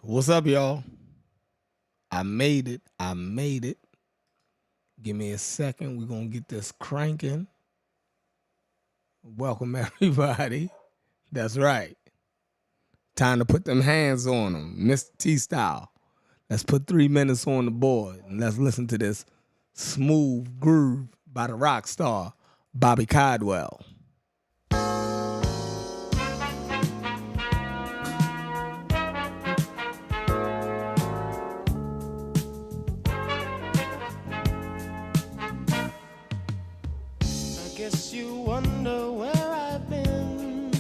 What's up, y'all? I made it. I made it. Give me a second. We're going to get this cranking. Welcome, everybody. That's right. Time to put them hands on them. Mr. T style. Let's put 3 minutes on the board and let's listen to this smooth groove by the rock star, Bobby Caldwell. I guess you wonder where I've been.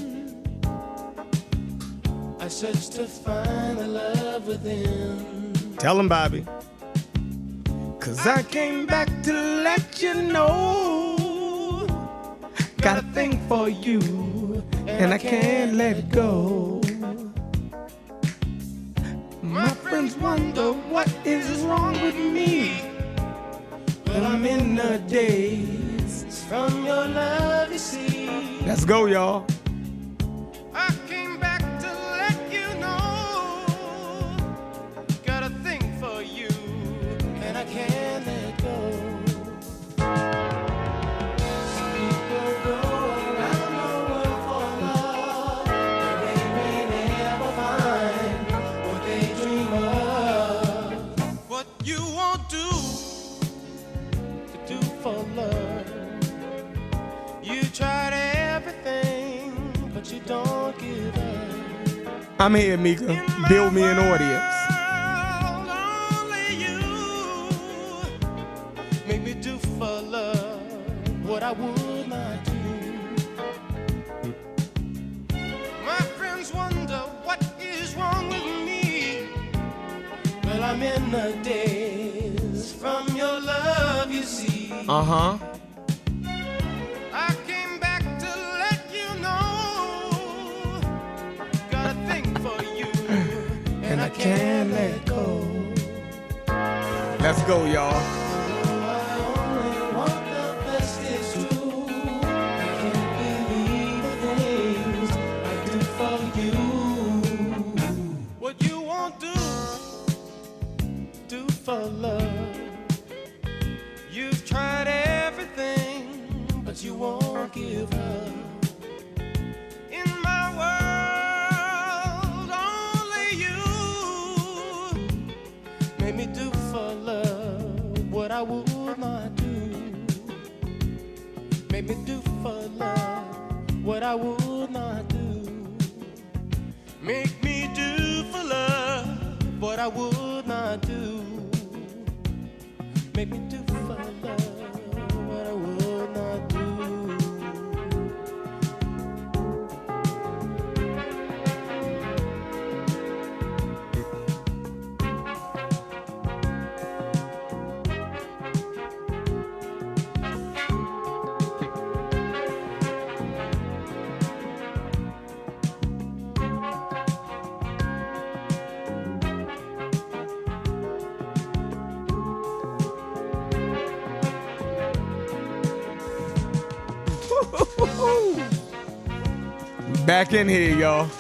I searched to find the love within. Tell him, Bobby. Cause I came back to let you know. Got a thing for you, and I can't let it go. My friends wonder what is wrong with me. Well, I'm in the daze From your love, you see. Let's go, y'all. I came back to let you know. Got a thing for you, and I can't let go. Some people go around the world for love, but they may never find what they dream of. What you won't do to do for love. You tried everything, but you don't give up. I'm here, Mika. Build me an audience. Only you make me do for love what I would not do. My friends wonder what is wrong with me. Well, I'm in the days from your love, you see. Uh-huh. I came back to let you know. Got a thing for you, and I can't let go. Let's go, y'all. I only want the best, it's true. I can't believe the things I do for you. What you won't do for love. You've tried everything, but you won't give up. In my world, only you made me do for love what I would not do. Made me do for love what I would not do. Make me do for love what I would not do. Make me do for love what I would not do. Back in here, y'all.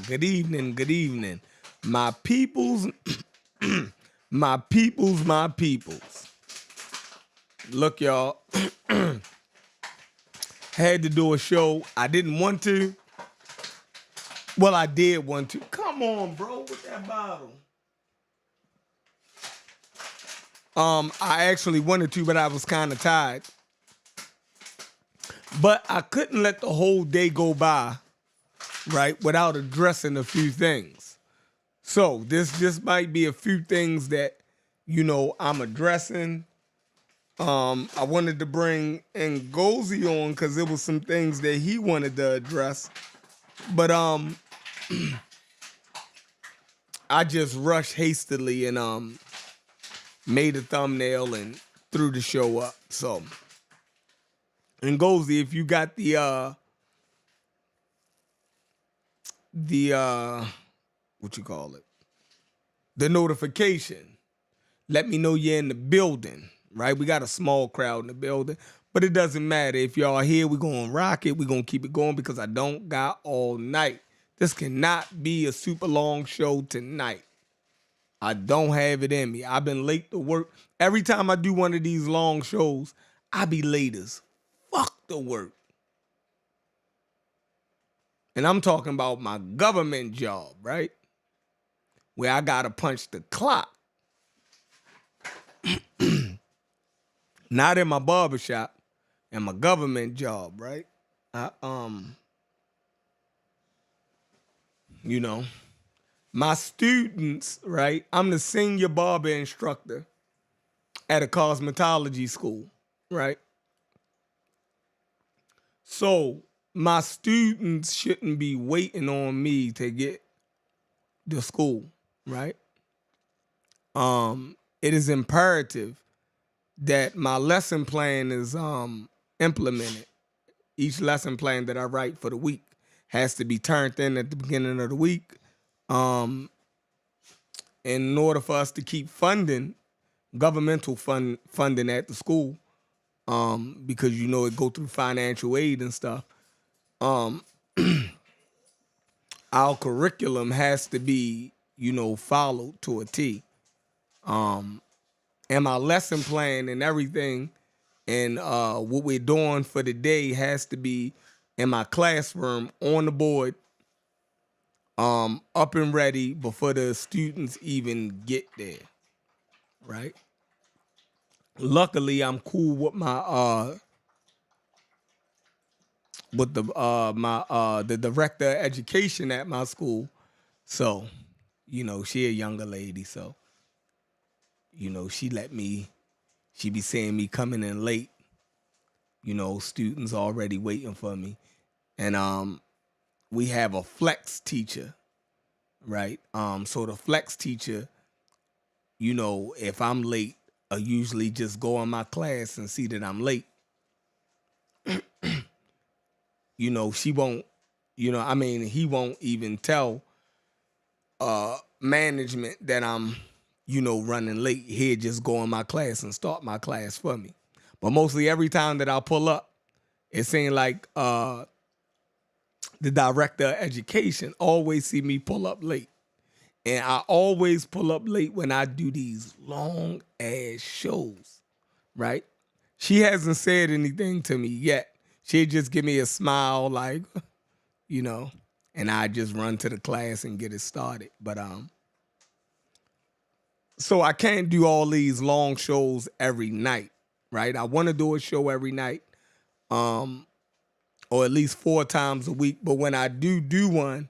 Good evening, good evening. My peoples, my peoples, my peoples. Look, y'all. Had to do a show. I didn't want to. Well, I did want to. Come on, bro, with that bottle. I actually wanted to, but I was kind of tired. But I couldn't let the whole day go by, right, without addressing a few things. So this just might be a few things that, I'm addressing. I wanted to bring Ngozi on because there was some things that he wanted to address. But I just rushed hastily and made a thumbnail and threw the show up. So, and Gozy, if you got the what you call it, the notification, let me know you're in the building, right? We got a small crowd in the building, but it doesn't matter. If y'all here, we're going to rock it. We're going to keep it going because I don't got all night. This cannot be a super long show tonight. I don't have it in me. I've been late to work. Every time I do one of these long shows, I be late as fuck to work. And I'm talking about my government job, right? Where I got to punch the clock. Not in my barbershop, in my government job, right? You know, my students, right? I'm the senior barber instructor at a cosmetology school, right? So my students shouldn't be waiting on me to get to school, right? It is imperative that my lesson plan is implemented. Each lesson plan that I write for the week has to be turned in at the beginning of the week. In order for us to keep funding, governmental funding at the school, because you know it go through financial aid and stuff. Our curriculum has to be, you know, followed to a T. And my lesson plan and everything and what we're doing for the day has to be in my classroom on the board, up and ready before the students even get there, right? Luckily, I'm cool with my the director of education at my school. So, you know, she a younger lady, so you know, she be seeing me coming in late. You know, students already waiting for me. And we have a flex teacher, right? So the flex teacher, you know, if I'm late, I usually just go in my class and see that I'm late. You know, she won't, you know, I mean, he won't even tell management that I'm, you know, running late. He'll just go in my class and start my class for me. But mostly every time that I pull up, it seems like the director of education always see me pull up late. And I always pull up late when I do these long ass shows, right? She hasn't said anything to me yet. She'll just give me a smile like, you know, and I just run to the class and get it started. But so I can't do all these long shows every night, right? I want to do a show every night, or at least 4 times a week. But when I do one,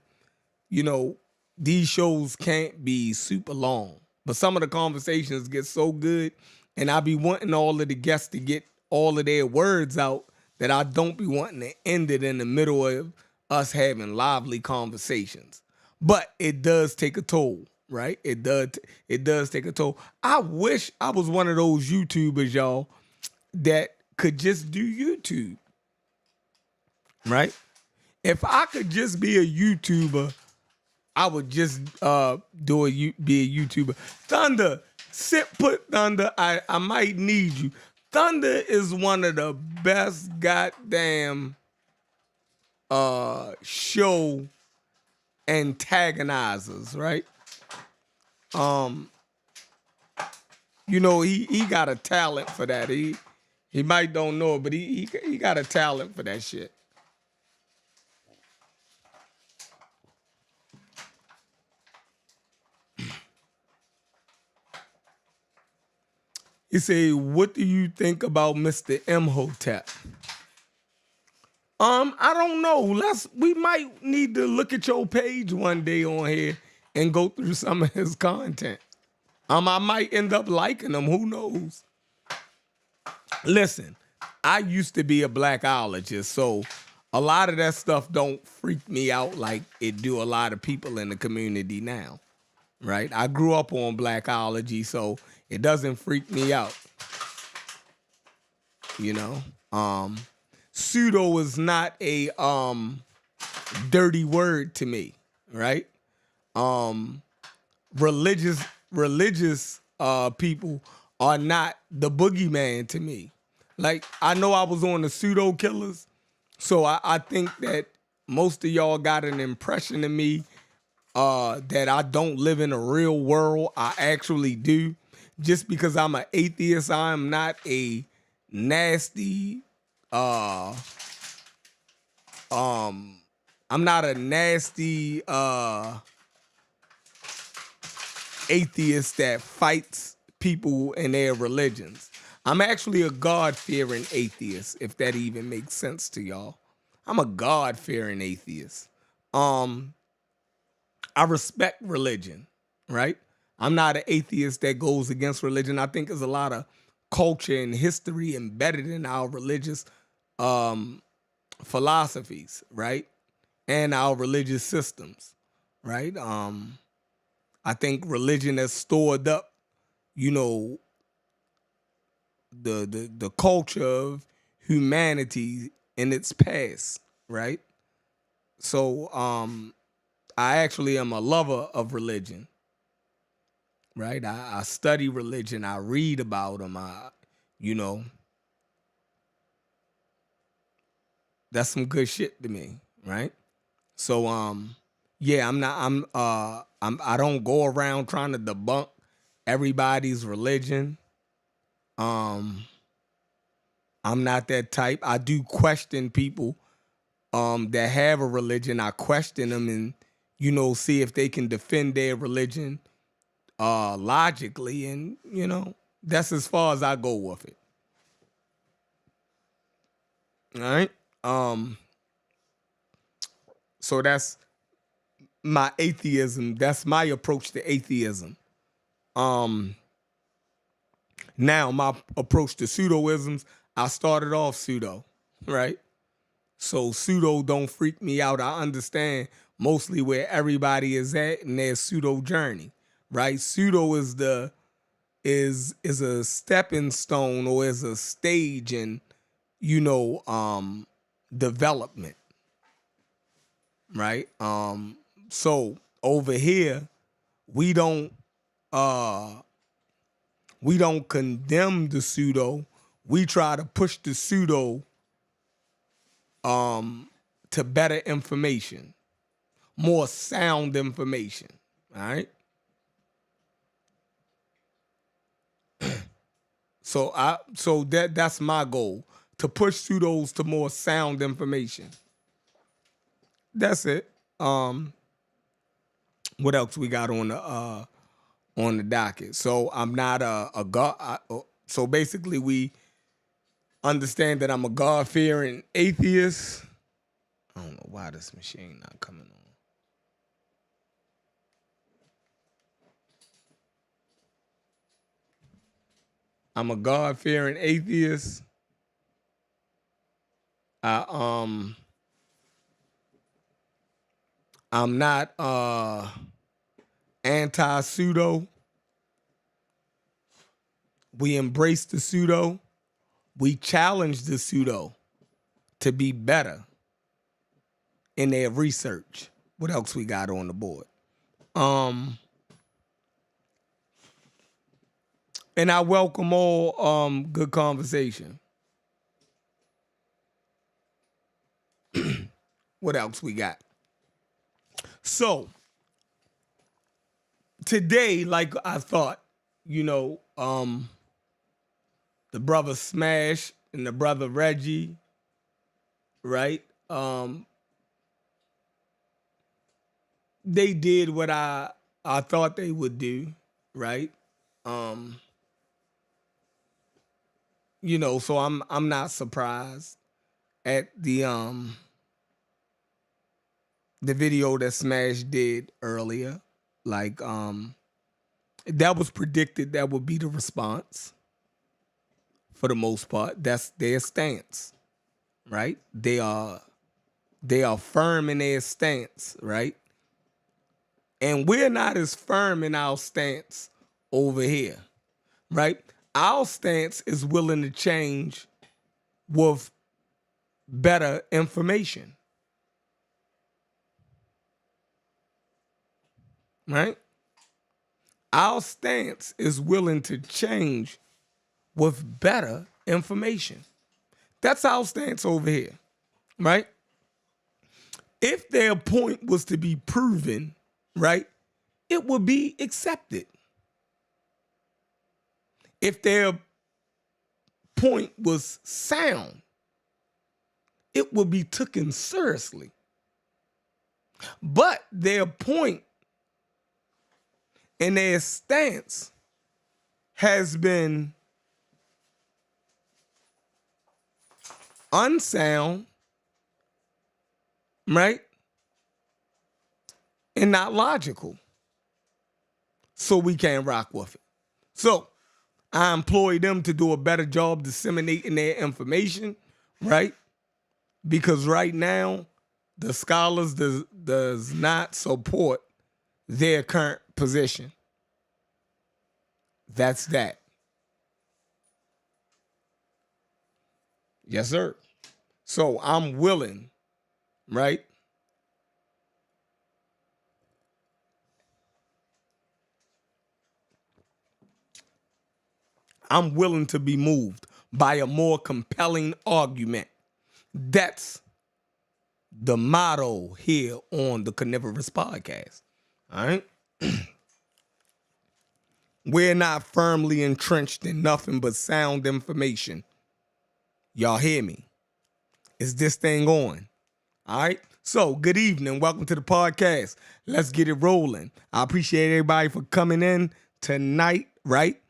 you know, these shows can't be super long. But some of the conversations get so good, and I be wanting all of the guests to get all of their words out that I don't be wanting to end it in the middle of us having lively conversations. But it does take a toll, right? It does take a toll. I wish I was one of those YouTubers, y'all, that could just do YouTube, right? If I could just be a YouTuber, I would just be a YouTuber. Thunder, put Thunder. I might need you. Thunder is one of the best goddamn show antagonizers, right? You know, he got a talent for that. He might don't know it, but he got a talent for that shit. He say, what do you think about Mr. Imhotep? I don't know. We might need to look at your page one day on here and go through some of his content. I might end up liking him. Who knows? Listen, I used to be a blackologist, so a lot of that stuff don't freak me out like it do a lot of people in the community now. right? I grew up on blackology, so it doesn't freak me out. You know, pseudo is not a dirty word to me, right? Religious people are not the boogeyman to me. Like, I know I was on the pseudo killers, so I think that most of y'all got an impression of me that I don't live in a real world. I actually do. Just because I'm an atheist, I'm not a nasty I'm not a nasty atheist that fights people and their religions. I'm actually a God-fearing atheist, if that even makes sense to y'all. I'm a God-fearing atheist. I respect religion, right? I'm not an atheist that goes against religion. I think there's a lot of culture and history embedded in our religious philosophies, right? And our religious systems, right? I think religion has stored up, you know, the culture of humanity in its past, right? So I actually am a lover of religion, right? I study religion, I read about them, you know, that's some good shit to me, right? So yeah, I don't go around trying to debunk everybody's religion. I'm not that type. I do question people that have a religion. I question them and, you know, see if they can defend their religion logically, and, you know, that's as far as I go with it. All right. So that's my atheism. That's my approach to atheism. Now my approach to pseudoisms, I started off pseudo, right? So pseudo don't freak me out. I understand mostly where everybody is at in their pseudo journey, right? Pseudo is a stepping stone, or is a stage in, you know, development, right? So over here, we don't condemn the pseudo. We try to push the pseudo to better information, more sound information. All right. So that's my goal, to push pseudos to more sound information. That's it. What else we got on the docket? So I'm not a God. So basically, we understand that I'm a God-fearing atheist. I don't know why this machine not coming on. I'm a God-fearing atheist. I'm not anti-pseudo. We embrace the pseudo. We challenge the pseudo to be better in their research. What else we got on the board? And I welcome all good conversation. What else we got? So today, like I thought, you know, the brother Smash and the brother Reggie, right? They did what I thought they would do, right? You know, so I'm not surprised at the video that Smash did earlier. Like that was predicted that would be the response for the most part. That's their stance, right? They are firm in their stance, right? And we're not as firm in our stance over here, right? Our stance is willing to change with better information, right? Our stance is willing to change with better information. That's our stance over here, right? If their point was to be proven, right, it would be accepted. If their point was sound, it would be taken seriously. But their point and their stance has been unsound, right? And not logical. So we can't rock with it. So I employ them to do a better job disseminating their information, right? Because right now, the scholars does not support their current position. That's that. Yes, sir. So I'm willing, right? I'm willing to be moved by a more compelling argument. That's the motto here on the Carnivorous Podcast. All right? We're not firmly entrenched in nothing but sound information. Y'all hear me? Is this thing on? All right? So, good evening. Welcome to the podcast. Let's get it rolling. I appreciate everybody for coming in tonight, right?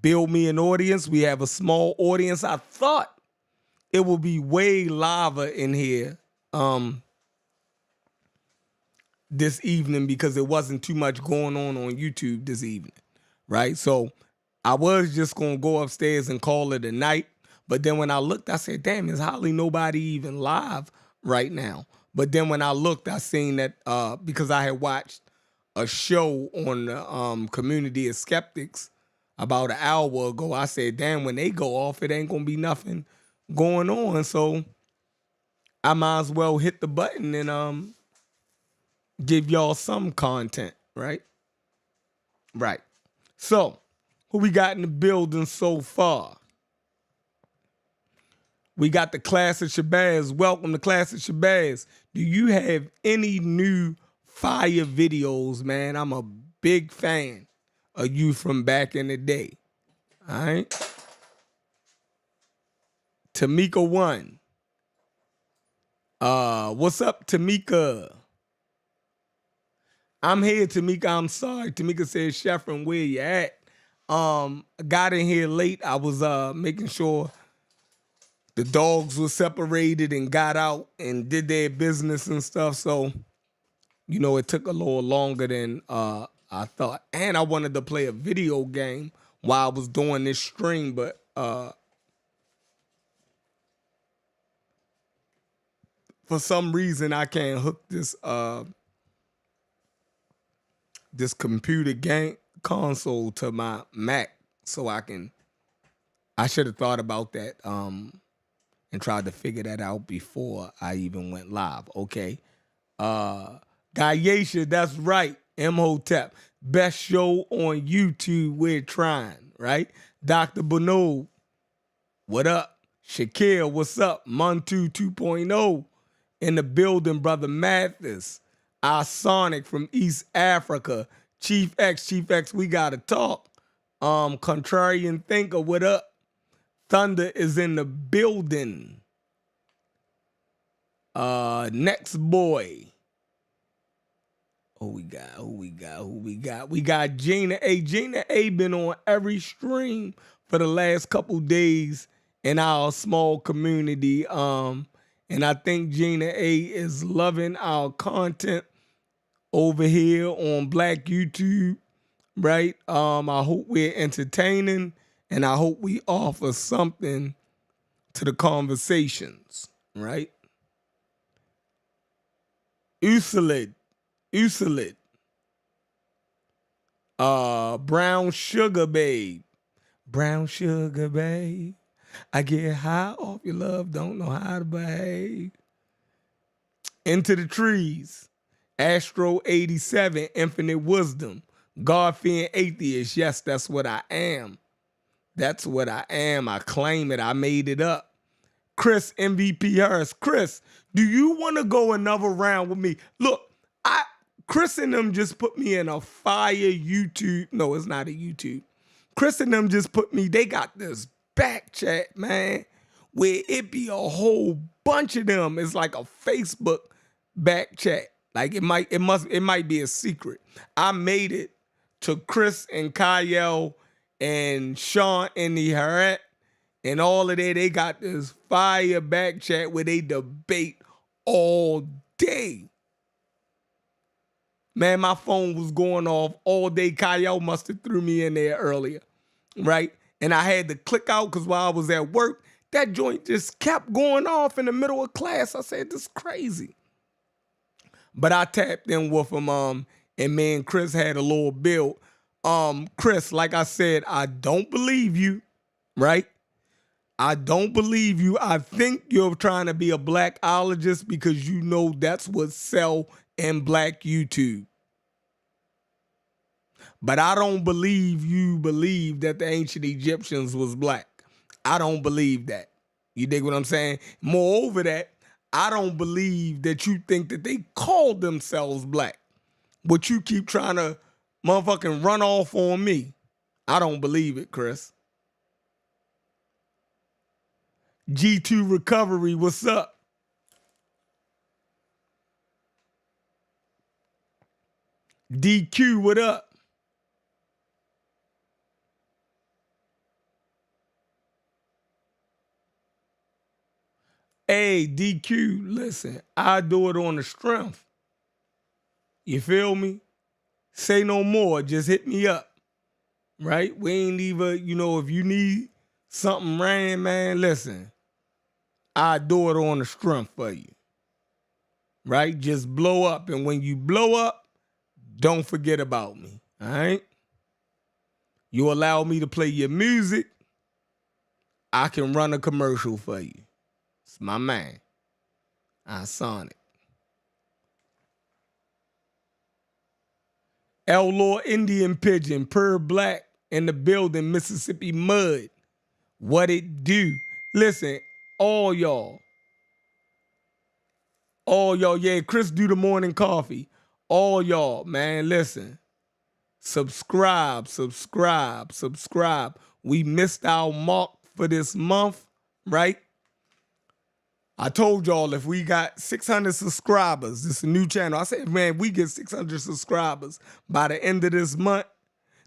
Build me an audience. We have a small audience. I thought it would be way liver in here this evening because there wasn't too much going on YouTube this evening, right? So I was just going to go upstairs and call it a night. But then when I looked, I said, damn, there's hardly nobody even live right now. But then when I looked, I seen that because I had watched a show on the Community of Skeptics about an hour ago, I said, damn, when they go off, it ain't going to be nothing going on. So I might as well hit the button and give y'all some content, right? Right. So, who we got in the building so far? We got the Class of Shabazz. Welcome to Class of Shabazz. Do you have any new fire videos, man? I'm a big fan of you from back in the day. All right. Tamika 1. What's up, Tamika? I'm here, Tamika. I'm sorry. Tamika says, Sheffrin, where you at? Got in here late. I was making sure the dogs were separated and got out and did their business and stuff. So, you know, it took a little longer than I thought. And I wanted to play a video game while I was doing this stream, but for some reason I can't hook this this computer game console to my Mac so I should have thought about that and tried to figure that out before I even went live. Okay. Gayesha, that's right. Imhotep. Best show on YouTube. We're trying, right? Dr. Bono, what up? Shakir, what's up? Montu 2.0 in the building, brother Mathis. Our Sonic from East Africa. Chief X, we gotta talk. Contrarian Thinker, what up? Thunder is in the building. Next boy. Who we got? We got Gina A. Gina A been on every stream for the last couple days in our small community. And I think Gina A is loving our content over here on Black YouTube, right? I hope we're entertaining and I hope we offer something to the conversations, right? Usalid. Brown Sugar Babe. Brown Sugar Babe. I get high off your love, don't know how to behave. Into the Trees. Astro 87, Infinite Wisdom. God-fearing atheist. Yes, that's what I am. That's what I am. I claim it. I made it up. Chris MVP Harris. Chris, do you want to go another round with me? Look, Chris and them just put me in a fire YouTube. No, it's not a YouTube. Chris and them just put me, they got this back chat, man, where it be a whole bunch of them. It's like a Facebook back chat. Like it might be a secret. I made it to Chris and Kyle and Sean and the Harriet and all of that. They got this fire back chat where they debate all day. Man, my phone was going off all day. Kyle must have threw me in there earlier, right? And I had to click out because while I was at work, that joint just kept going off in the middle of class. I said, this is crazy. But I tapped in with him, and me and Chris had a little build. Chris, like I said, I don't believe you, right? I don't believe you. I think you're trying to be a blackologist because you know that's what sell in black YouTube. But I don't believe you believe that the ancient Egyptians was black. I don't believe that. You dig what I'm saying? Moreover that, I don't believe that you think that they called themselves black. But you keep trying to motherfucking run off on me. I don't believe it, Chris. G2 Recovery, what's up? DQ, what up? Hey, DQ, listen, I do it on the strength. You feel me? Say no more, just hit me up, right? We ain't even, if you need something ran, man, listen, I do it on the strength for you, right? Just blow up, and when you blow up, don't forget about me, all right? You allow me to play your music, I can run a commercial for you. It's my man. Sonic. L-Law Indian Pigeon, Per Black in the building, Mississippi Mud. What it do? Listen, all y'all, yeah, Chris do the morning coffee. All y'all, man, listen. Subscribe. We missed our mark for this month, right? I told y'all if we got 600 subscribers, this is a new channel. I said, man, we get 600 subscribers by the end of this month,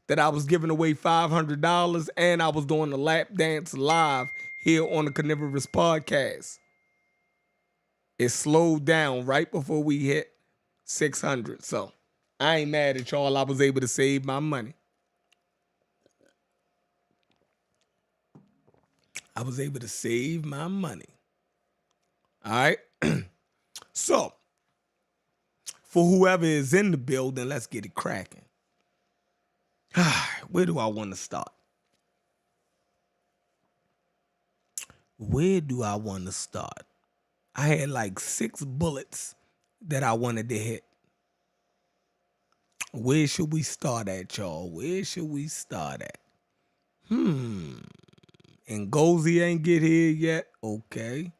that I was giving away $500 and I was doing the lap dance live here on the Carnivorous Podcast. It slowed down right before we hit 600. So I ain't mad at y'all. I was able to save my money. All right. So, for whoever is in the building, let's get it cracking. Where do I want to start? I had like 6 bullets that I wanted to hit. Where should we start at, y'all? Ngozi ain't get here yet. Okay.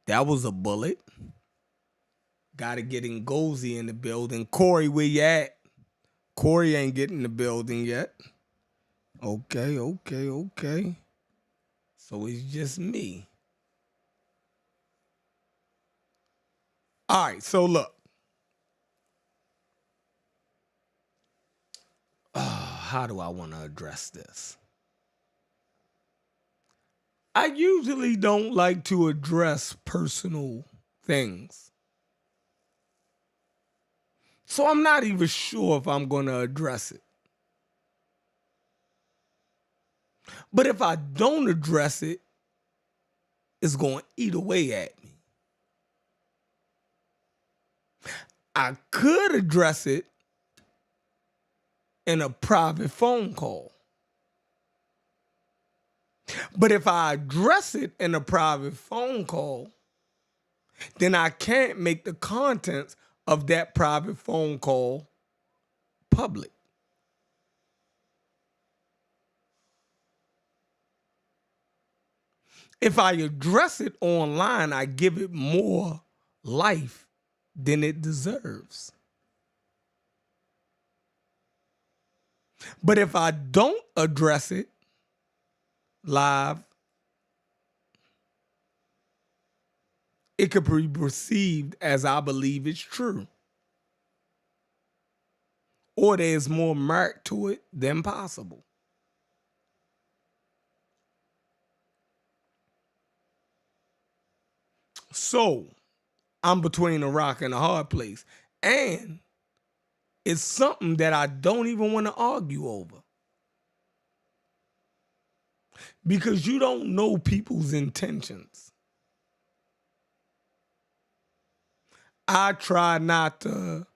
That was a bullet. Gotta get Ngozi in the building. Corey, where you at? Corey ain't getting in the building yet. Okay. So it's just me. All right, so look. How do I want to address this? I usually don't like to address personal things. So I'm not even sure if I'm going to address it. But if I don't address it, it's going to eat away at me. I could address it in a private phone call. But if I address it in a private phone call, then I can't make the contents of that private phone call public. If I address it online, I give it more life than it deserves. But if I don't address it live, it could be perceived as I believe it's true. Or there's more merit to it than possible. So I'm between a rock and a hard place. And it's something that I don't even want to argue over. Because you don't know people's intentions. I try not to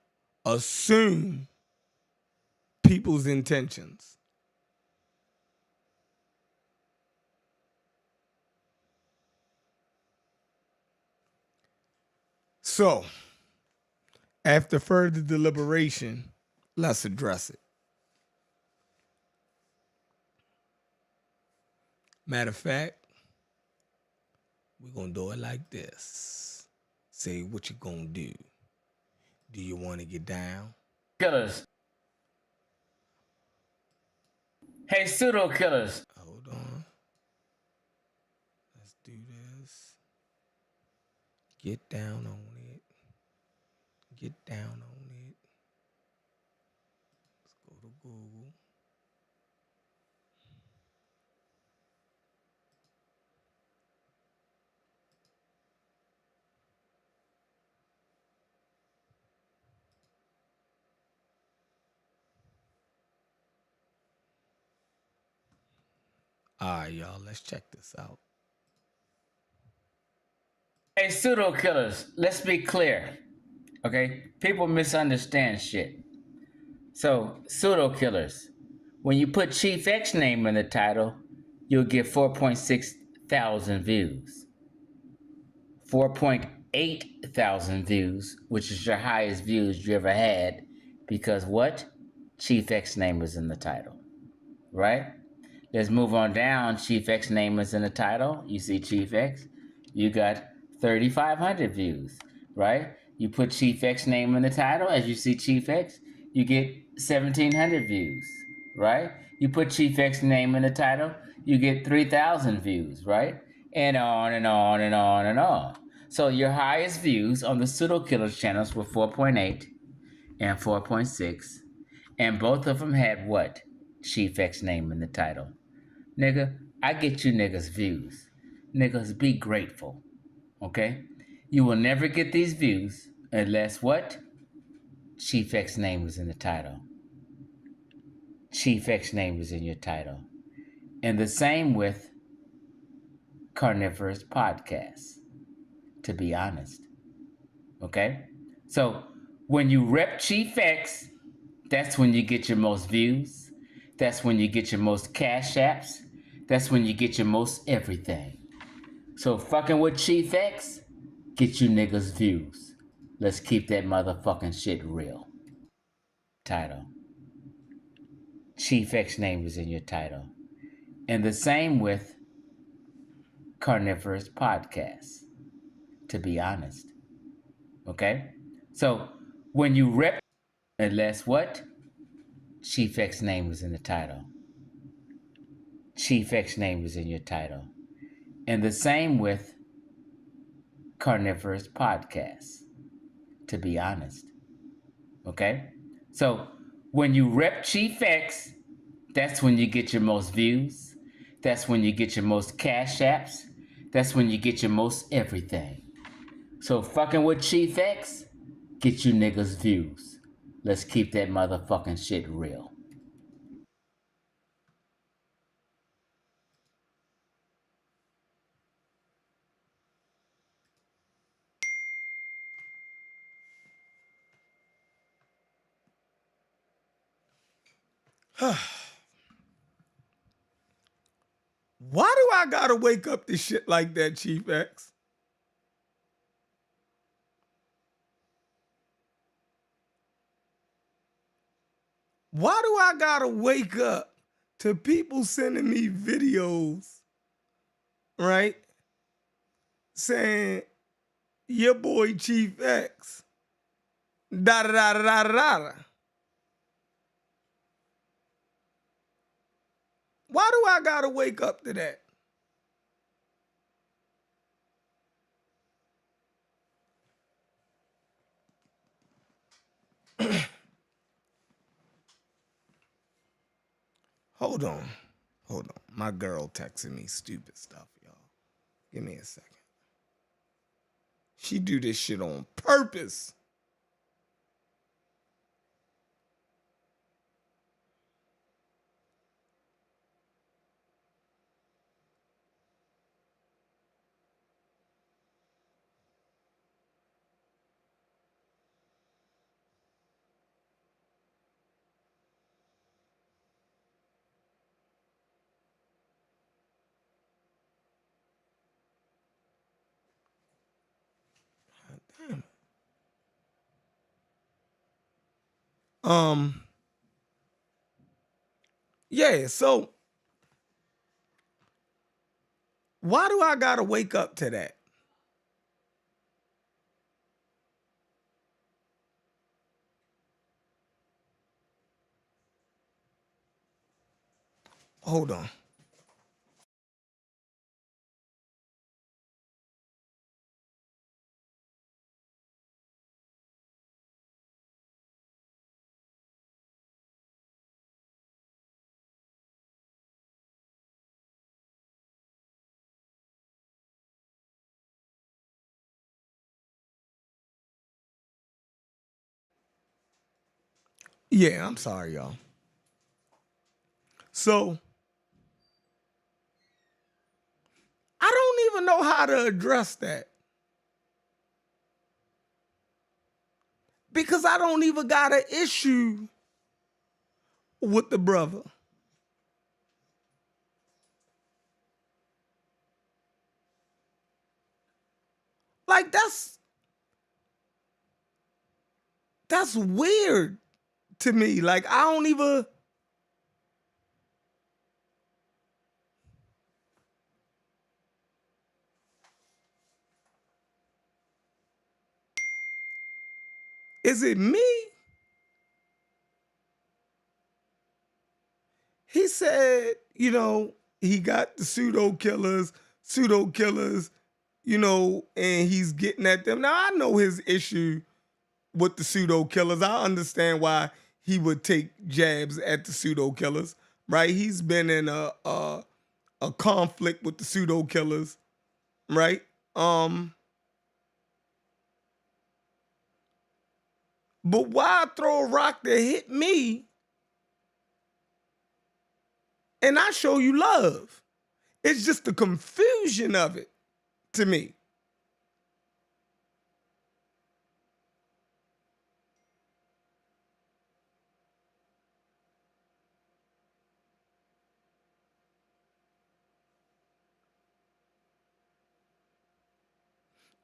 assume people's intentions. So, after further deliberation, let's address it. Matter of fact, we're going to do it like this. Say what you're going to do. Do you want to get down? Killers. Hey, pseudo killers. Hold on. Let's do this. Get down on it. Get down on it. Let's go to Google. All right, y'all, let's check this out. Hey, pseudo killers. Let's be clear. Okay? People misunderstand shit. So, pseudo killers. When you put Chief X name in the title, you'll get 4.6 thousand views. 4.8 thousand views, which is your highest views you ever had, because what? Chief X name was in the title. Right? Let's move on down. Chief X name is in the title. You see Chief X, you got 3,500 views, right? You put Chief X name in the title, as you see Chief X, you get 1,700 views, right? You put Chief X name in the title, you get 3,000 views, right? And on and on and on and on. So your highest views on the Pseudo Killers channels were 4.8 and 4.6, and both of them had what? Chief X name in the title. Nigga, I get you niggas views. Niggas, be grateful. Okay? You will never get these views unless what? Chief X name is in the title. Chief X name is in your title. And the same with Carnivorous Podcasts, to be honest. Okay? So when you rep Chief X, that's when you get your most views. That's when you get your most cash apps. That's when you get your most everything. So fucking with Chief X, get you niggas views. Let's keep that motherfucking shit real. Title. Chief X name is in your title. And the same with Carnivorous Podcasts, to be honest. Okay? So when you rep, unless what? Chief X name is in the title. Chief X name is in your title. And the same with Carnivorous Podcasts, to be honest. Okay? So when you rep Chief X, that's when you get your most views. That's when you get your most cash apps. That's when you get your most everything. So fucking with Chief X, get you niggas views. Let's keep that motherfucking shit real. Why do I gotta wake up to shit like that, Chief X? Why do I gotta wake up to people sending me videos, right? Saying, your boy Chief X, da da da da da da. Why do I gotta wake up to that? Hold on. Hold on. My girl texting me stupid stuff, y'all. Give me a second. She do this shit on purpose. Damn. Yeah, so why do I gotta wake up to that? Hold on. Yeah, I'm sorry, y'all. So I don't even know how to address that. Because I don't even got an issue with the brother. Like that's weird to me. Like I don't even. Is it me? He said, he got the pseudo killers, and he's getting at them. Now I know his issue with the pseudo killers. I understand why he would take jabs at the pseudo killers, right? He's been in a conflict with the pseudo killers, right? But why throw a rock that hit me and I show you love? It's just the confusion of it to me.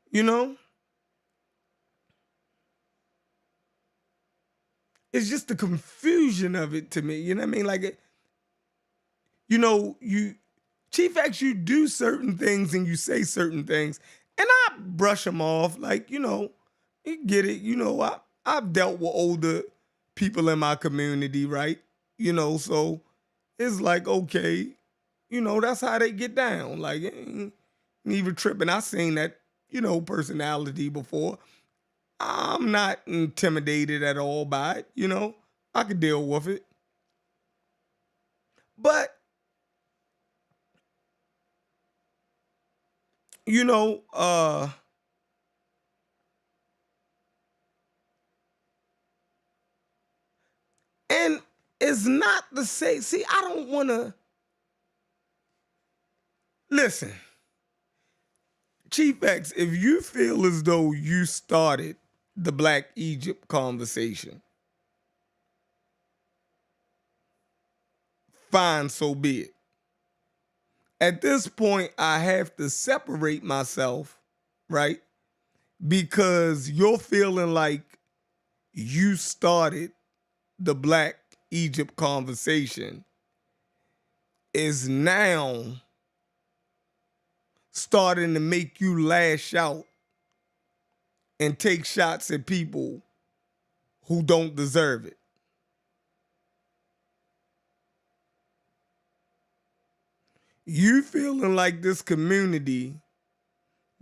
You know? It's just the confusion of it to me. You know what I mean? Like, you Chief X, you do certain things and you say certain things, and I brush them off. Like, you get it. I've dealt with older people in my community, right? So it's like, okay, that's how they get down. Like, ain't even tripping. I seen that, personality before. I'm not intimidated at all by it. I could deal with it. But, you know, uh, and it's not the same. See, I don't want to listen. Chief X, if you feel as though you started the Black Egypt conversation, fine, so be it. At this point, I have to separate myself, right? Because you're feeling like you started the Black Egypt conversation is now starting to make you lash out and take shots at people who don't deserve it. You feeling like this community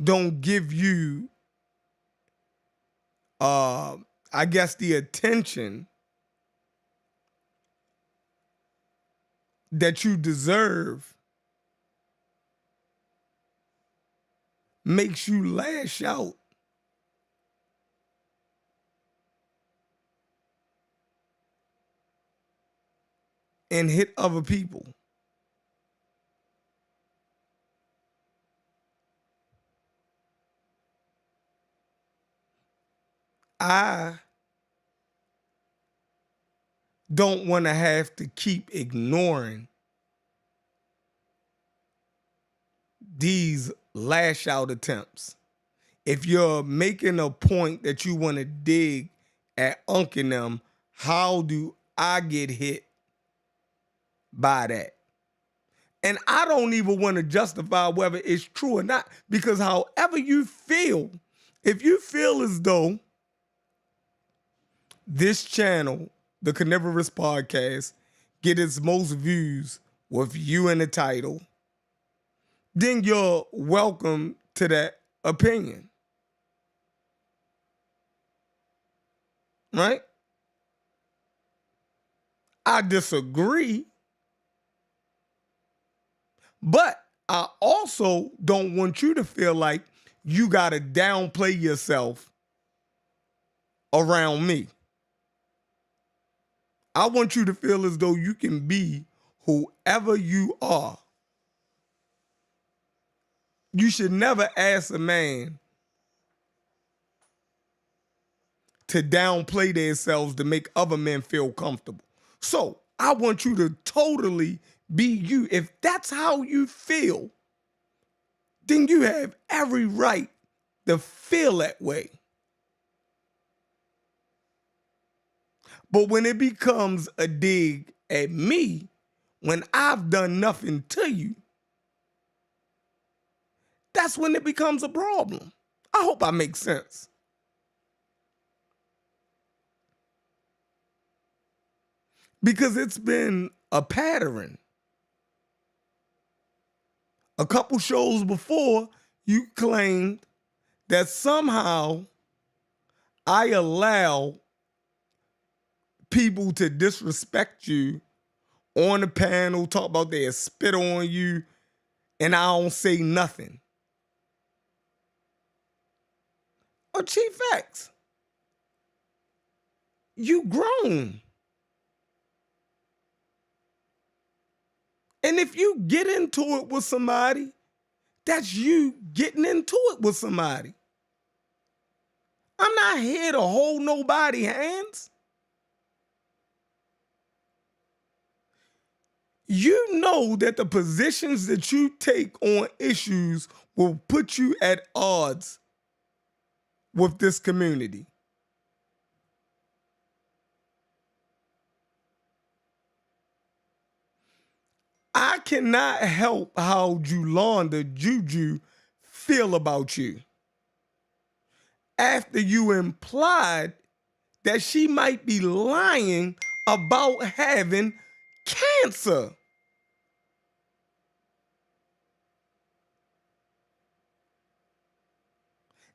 don't give you, I guess, the attention that you deserve makes you lash out and hit other people. I don't want to have to keep ignoring these lash out attempts. If you're making a point that you want to dig at Unc and them, how do I get hit by that? And I don't even want to justify whether it's true or not, because however you feel, if you feel as though this channel, the Carnivorous Podcast, get its most views with you in the title, then you're welcome to that opinion. Right? I disagree, but I also don't want you to feel like you got to downplay yourself around me. I want you to feel as though you can be whoever you are. You should never ask a man to downplay themselves to make other men feel comfortable. So I want you to totally be you. If that's how you feel, then you have every right to feel that way. But when it becomes a dig at me, when I've done nothing to you, that's when it becomes a problem. I hope I make sense. Because it's been a pattern. A couple shows before, you claimed that somehow I allow people to disrespect you on the panel, talk about they spit on you, and I don't say nothing. Oh, Chief X, you grown. And if you get into it with somebody, that's you getting into it with somebody. I'm not here to hold nobody hands. You know that the positions that you take on issues will put you at odds with this community. I cannot help how Julanda Juju feel about you after you implied that she might be lying about having cancer.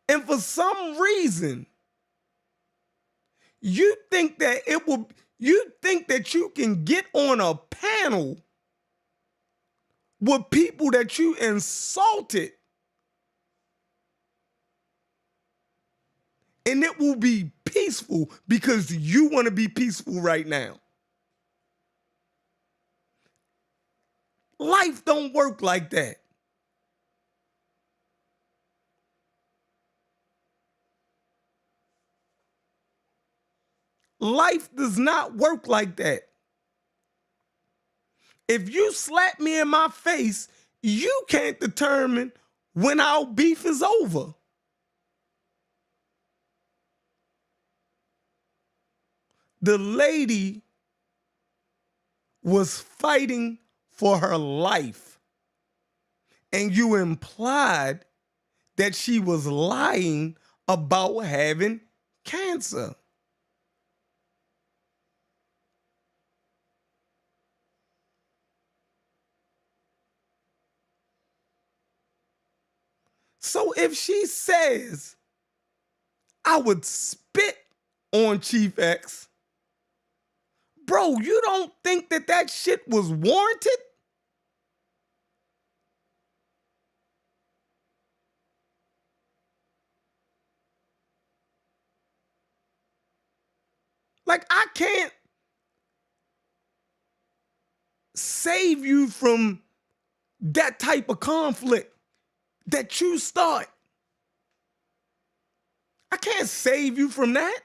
And for some reason, you think that you can get on a panel with people that you insulted and it will be peaceful because you want to be peaceful right now. Life don't work like that. Life does not work like that. If you slap me in my face, you can't determine when our beef is over. The lady was fighting for her life, and you implied that she was lying about having cancer. So if she says, I would spit on Chief X, bro, you don't think that that shit was warranted? Like, I can't save you from that type of conflict that you start. I can't save you from that.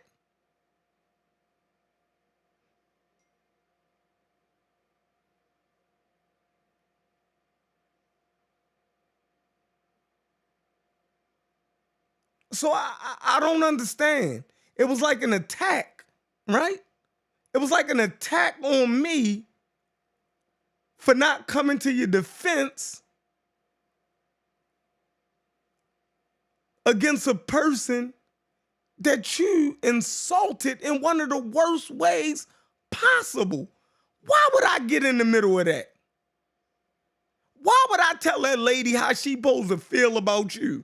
So I don't understand. It was like an attack, right? It was like an attack on me for not coming to your defense against a person that you insulted in one of the worst ways possible. Why would I get in the middle of that? Why would I tell that lady how she supposed to feel about you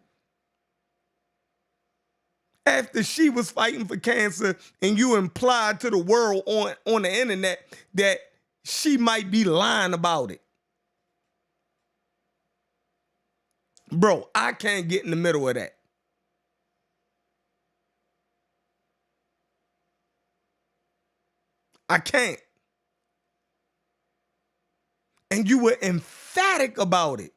after she was fighting for cancer and you implied to the world on the internet that she might be lying about it? Bro, I can't get in the middle of that. I can't. And you were emphatic about it.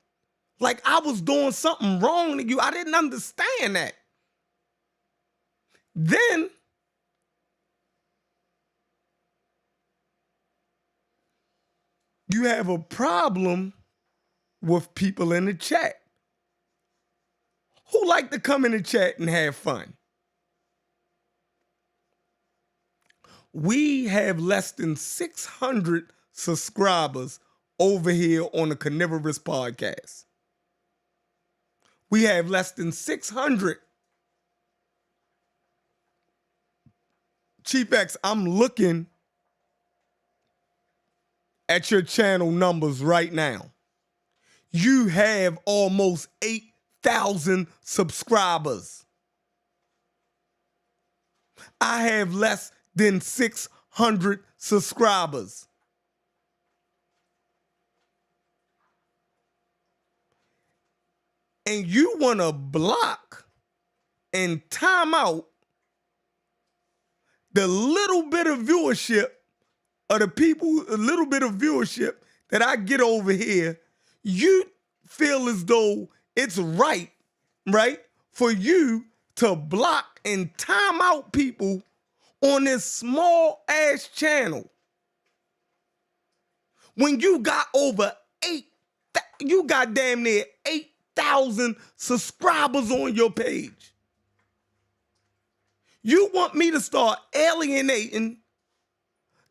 Like I was doing something wrong to you. I didn't understand that. Then you have a problem with people in the chat who like to come in the chat and have fun. We have less than 600 subscribers over here on the Carnivorous Podcast. We have less than 600. Chief X, I'm looking at your channel numbers right now. You have almost 8,000 subscribers. I have less than 600 subscribers. And you want to block and time out the little bit of viewership of the people, a little bit of viewership that I get over here. You feel as though it's right, for you to block and time out people on this small ass channel when you got over you got damn near 8,000 subscribers on your page. You want me to start alienating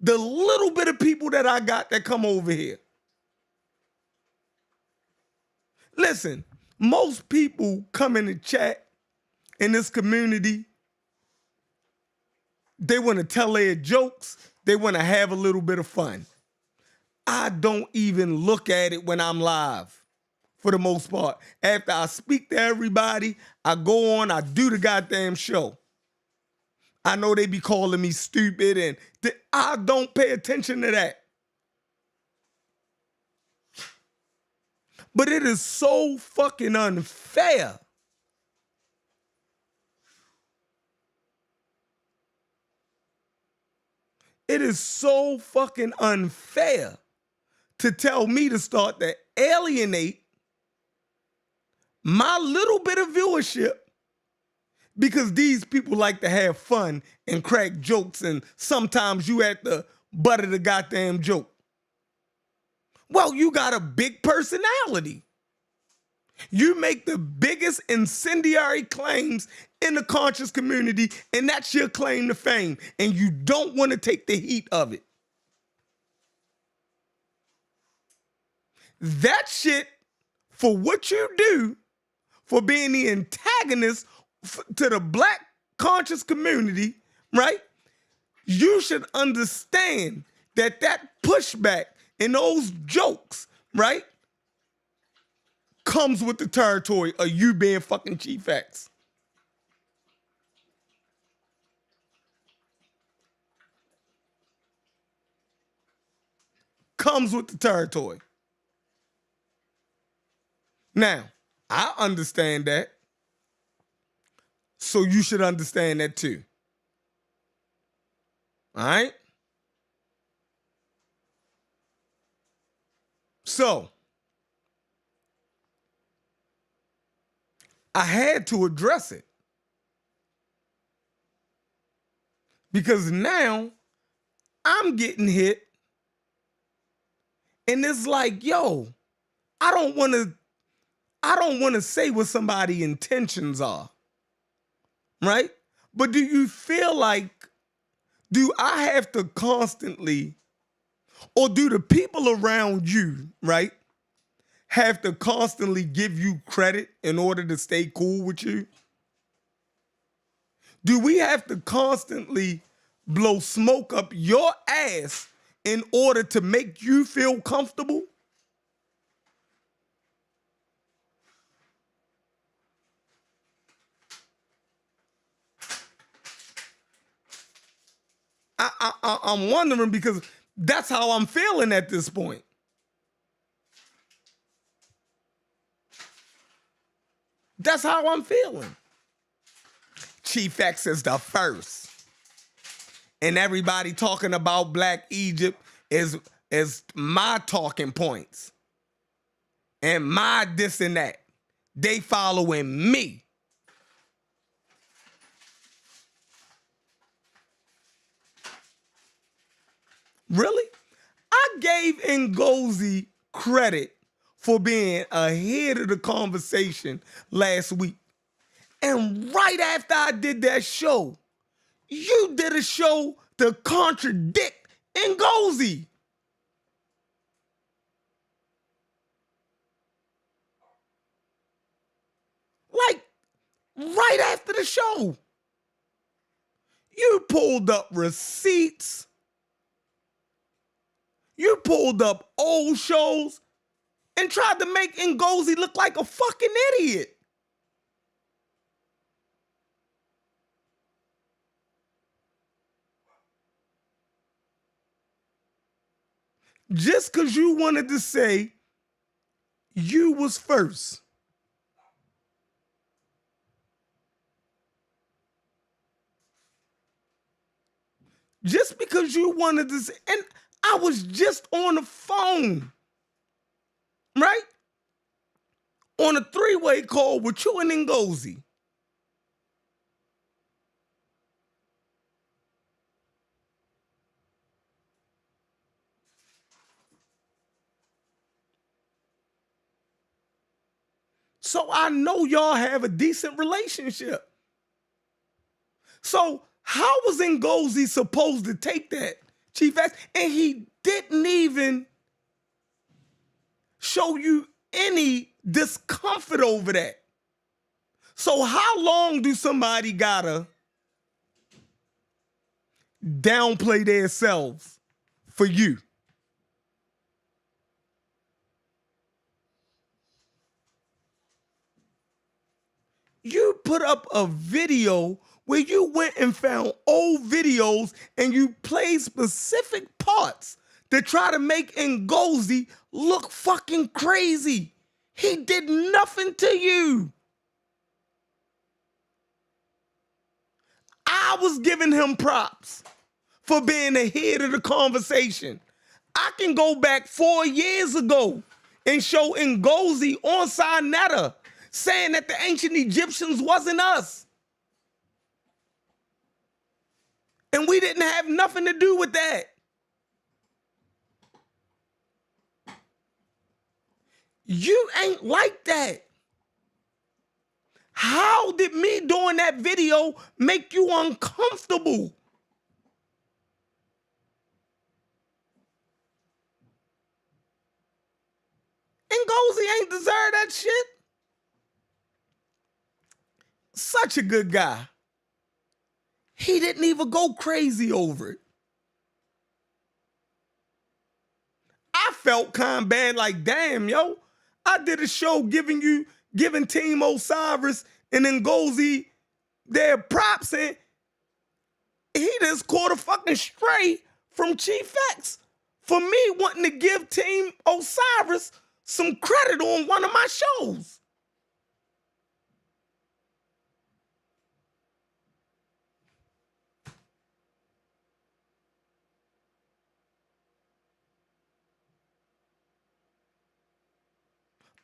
the little bit of people that I got that come over here. Listen, most people come in the chat in this community. They want to tell their jokes. They want to have a little bit of fun. I don't even look at it when I'm live, for the most part. After I speak to everybody, I go on, I do the goddamn show. I know they be calling me stupid, and I don't pay attention to that. But it is so fucking unfair. It is so fucking unfair to tell me to start to alienate my little bit of viewership because these people like to have fun and crack jokes, and sometimes you at the butt of the goddamn joke. Well, you got a big personality. You make the biggest incendiary claims in the conscious community, and that's your claim to fame, and you don't want to take the heat of it. That shit, for what you do, for being the antagonist to the black conscious community, right? You should understand that pushback and those jokes, right, comes with the territory of you being fucking Chief X. Comes with the territory. Now, I understand that. So you should understand that too. All right? So, I had to address it. Because now I'm getting hit. And it's like, yo, I don't want to say what somebody's intentions are. Right? But do you feel like, do I have to constantly, or do the people around you, right, have to constantly give you credit in order to stay cool with you? Do we have to constantly blow smoke up your ass in order to make you feel comfortable? I'm wondering, because that's how I'm feeling at this point. That's how I'm feeling. Chief X is the first. And everybody talking about Black Egypt is my talking points. And my this and that. They following me. Really? I gave Ngozi credit for being ahead of the conversation last week. And right after I did that show, you did a show to contradict Ngozi. Like, right after the show. You pulled up receipts. You pulled up old shows and tried to make Ngozi look like a fucking idiot. Just because you wanted to say you was first. Just because you wanted to say, and I was just on the phone, right? On a three-way call with you and Ngozi. So I know y'all have a decent relationship. So how was Ngozi supposed to take that, Chief X? And he didn't even show you any discomfort over that. So how long do somebody gotta downplay themselves for you? You put up a video where you went and found old videos and you played specific parts to try to make Ngozi look fucking crazy. He did nothing to you. I was giving him props for being ahead of the conversation. I can go back 4 years ago and show Ngozi on Sinetta saying that the ancient Egyptians wasn't us. And we didn't have nothing to do with that. You ain't like that. How did me doing that video make you uncomfortable? Ngozi ain't deserve that shit. Such a good guy. He didn't even go crazy over it. I felt kind of bad, like, damn, yo, I did a show giving Team Osiris and Ngozi their props, and he just caught a fucking stray from Chief X for me wanting to give Team Osiris some credit on one of my shows.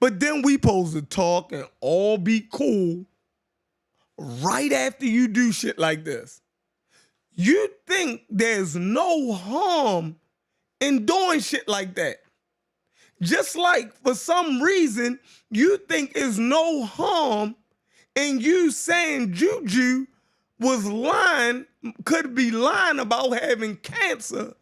But then we supposed to talk and all be cool right after you do shit like this. You think there's no harm in doing shit like that. Just like for some reason, you think there's no harm in you saying Juju was lying, could be lying about having cancer.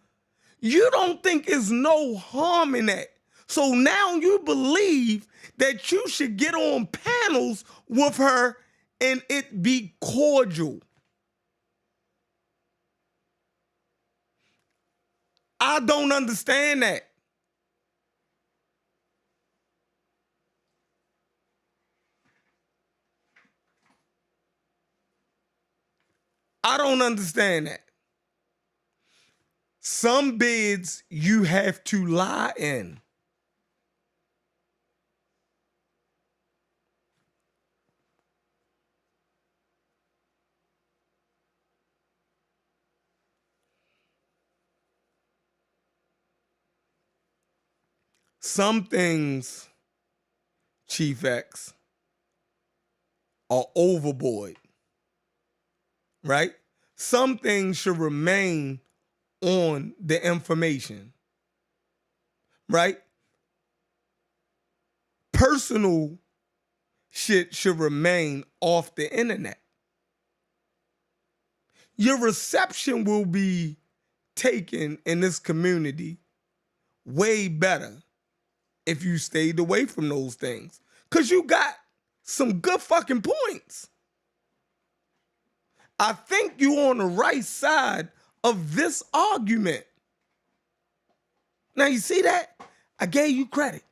You don't think there's no harm in that. So now you believe that you should get on panels with her and it be cordial. I don't understand that. I don't understand that. Some beds you have to lie in. Some things, Chief X, are overboard, right? Some things should remain on the information, right? Personal shit should remain off the internet. Your reception will be taken in this community way better if you stayed away from those things. Because you got some good fucking points. I think you're on the right side of this argument. Now, you see that? I gave you credit.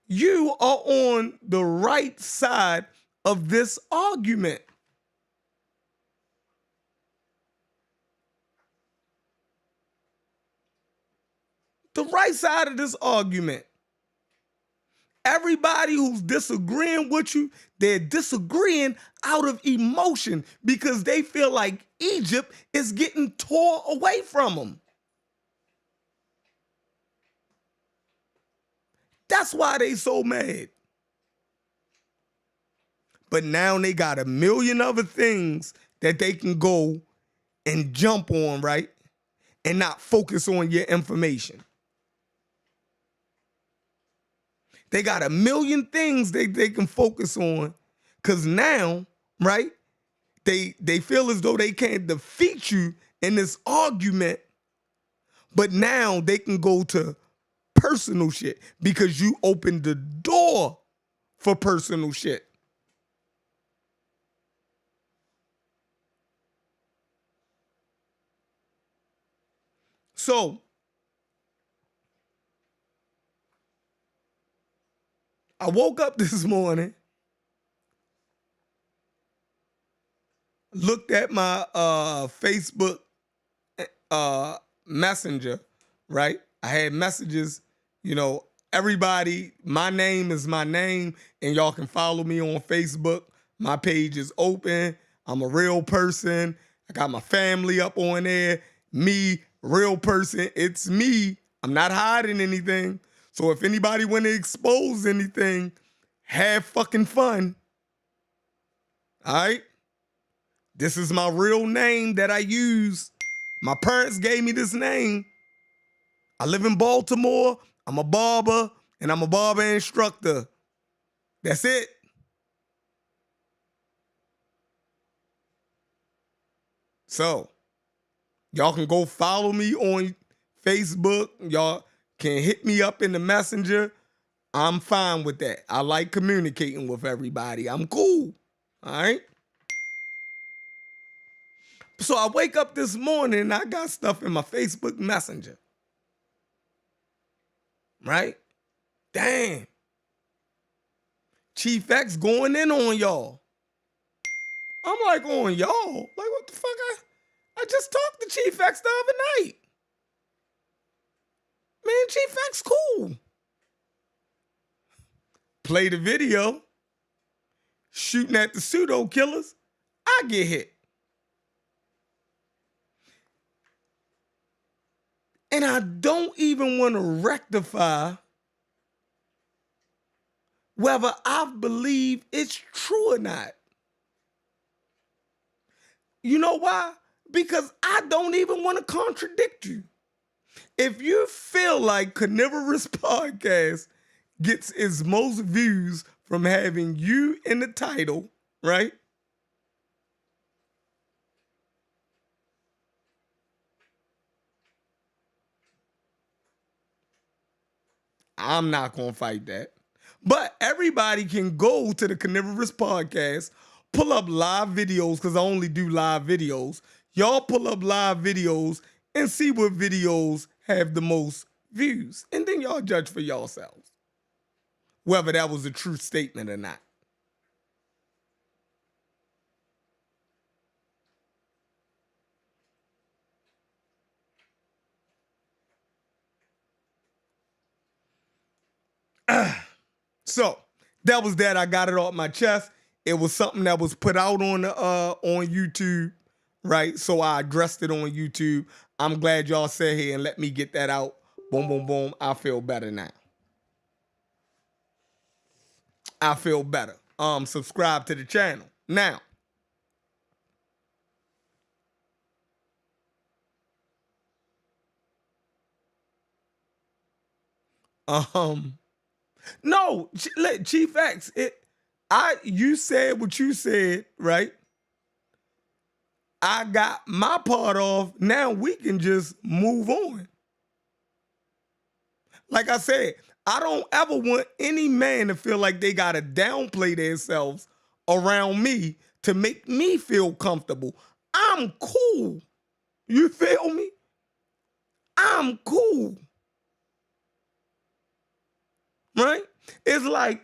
You are on the right side of this argument. The right side of this argument. Everybody who's disagreeing with you, they're disagreeing out of emotion because they feel like Egypt is getting tore away from them. That's why they so mad. But now they got a million other things that they can go and jump on, right? And not focus on your information. They got a million things they can focus on because now, right, they feel as though they can't defeat you in this argument, but now they can go to personal shit because you opened the door for personal shit. So, I woke up this morning, looked at my Facebook Messenger, right? I had messages, everybody, my name is my name, and y'all can follow me on Facebook. My page is open. I'm a real person. I got my family up on there. Me, real person. It's me. I'm not hiding anything. So if anybody want to expose anything, have fucking fun. All right? This is my real name that I use. My parents gave me this name. I live in Baltimore. I'm a barber, and I'm a barber instructor. That's it. So, y'all can go follow me on Facebook. Y'all can hit me up in the messenger. I'm fine with that. I like communicating with everybody. I'm cool. All right? So I wake up this morning and I got stuff in my Facebook Messenger. Right? Damn. Chief X going in on y'all. I'm like, on y'all? Like, what the fuck? I just talked to Chief X the other night. Man, Chief X cool. Play the video. Shooting at the pseudo killers. I get hit. And I don't even want to rectify whether I believe it's true or not. You know why? Because I don't even want to contradict you. If you feel like Carnivorous Podcast gets its most views from having you in the title, right? I'm not going to fight that. But everybody can go to the Carnivorous Podcast, pull up live videos, because I only do live videos. Y'all pull up live videos and see what videos have the most views. And then y'all judge for yourselves whether that was a true statement or not. So that was that. I got it off my chest. It was something that was put out on YouTube, right? So I addressed it on YouTube. I'm glad y'all sat here and let me get that out. Boom, boom, boom. I feel better now. I feel better. Subscribe to the channel. Now, no, Chief X, you said what you said, right? I got my part off. Now we can just move on. Like I said, I don't ever want any man to feel like they got to downplay themselves around me to make me feel comfortable. I'm cool. You feel me? I'm cool. Right? It's like,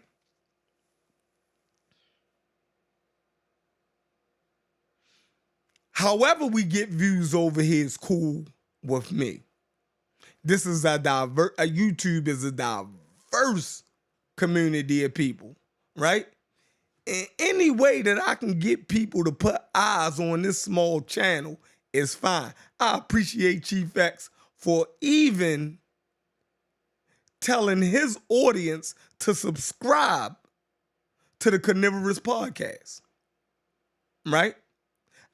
however we get views over here is cool with me. This is YouTube is a diverse community of people, right? And any way that I can get people to put eyes on this small channel is fine. I appreciate Chief X for even telling his audience to subscribe to the Carnivorous Podcast, right?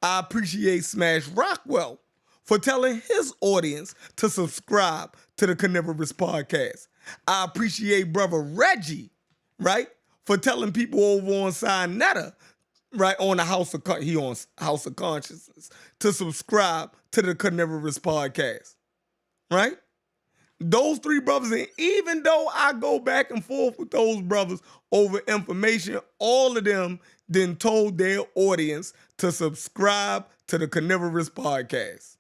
I appreciate Smash Rockwell for telling his audience to subscribe to the Carnivorous Podcast. I appreciate Brother Reggie, right, for telling people over on Sinetta, right, on the House of Consciousness, to subscribe to the Carnivorous Podcast, right? Those three brothers, and even though I go back and forth with those brothers over information, all of them then told their audience to subscribe to the Carnivorous Podcast.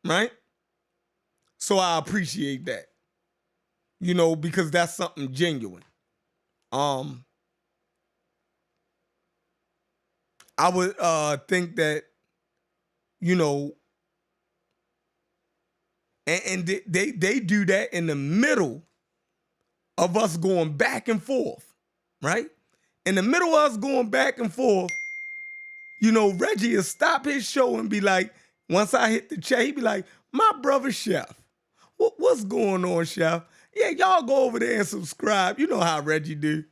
Right? So I appreciate that. You know, because that's something genuine. I would think that, you know, and they do that in the middle of us going back and forth, right? In the middle of us going back and forth, you know, Reggie will stop his show and be like, once I hit the chat, he be like, my brother Chef, what's going on, Chef? Yeah, y'all go over there and subscribe. You know how Reggie do.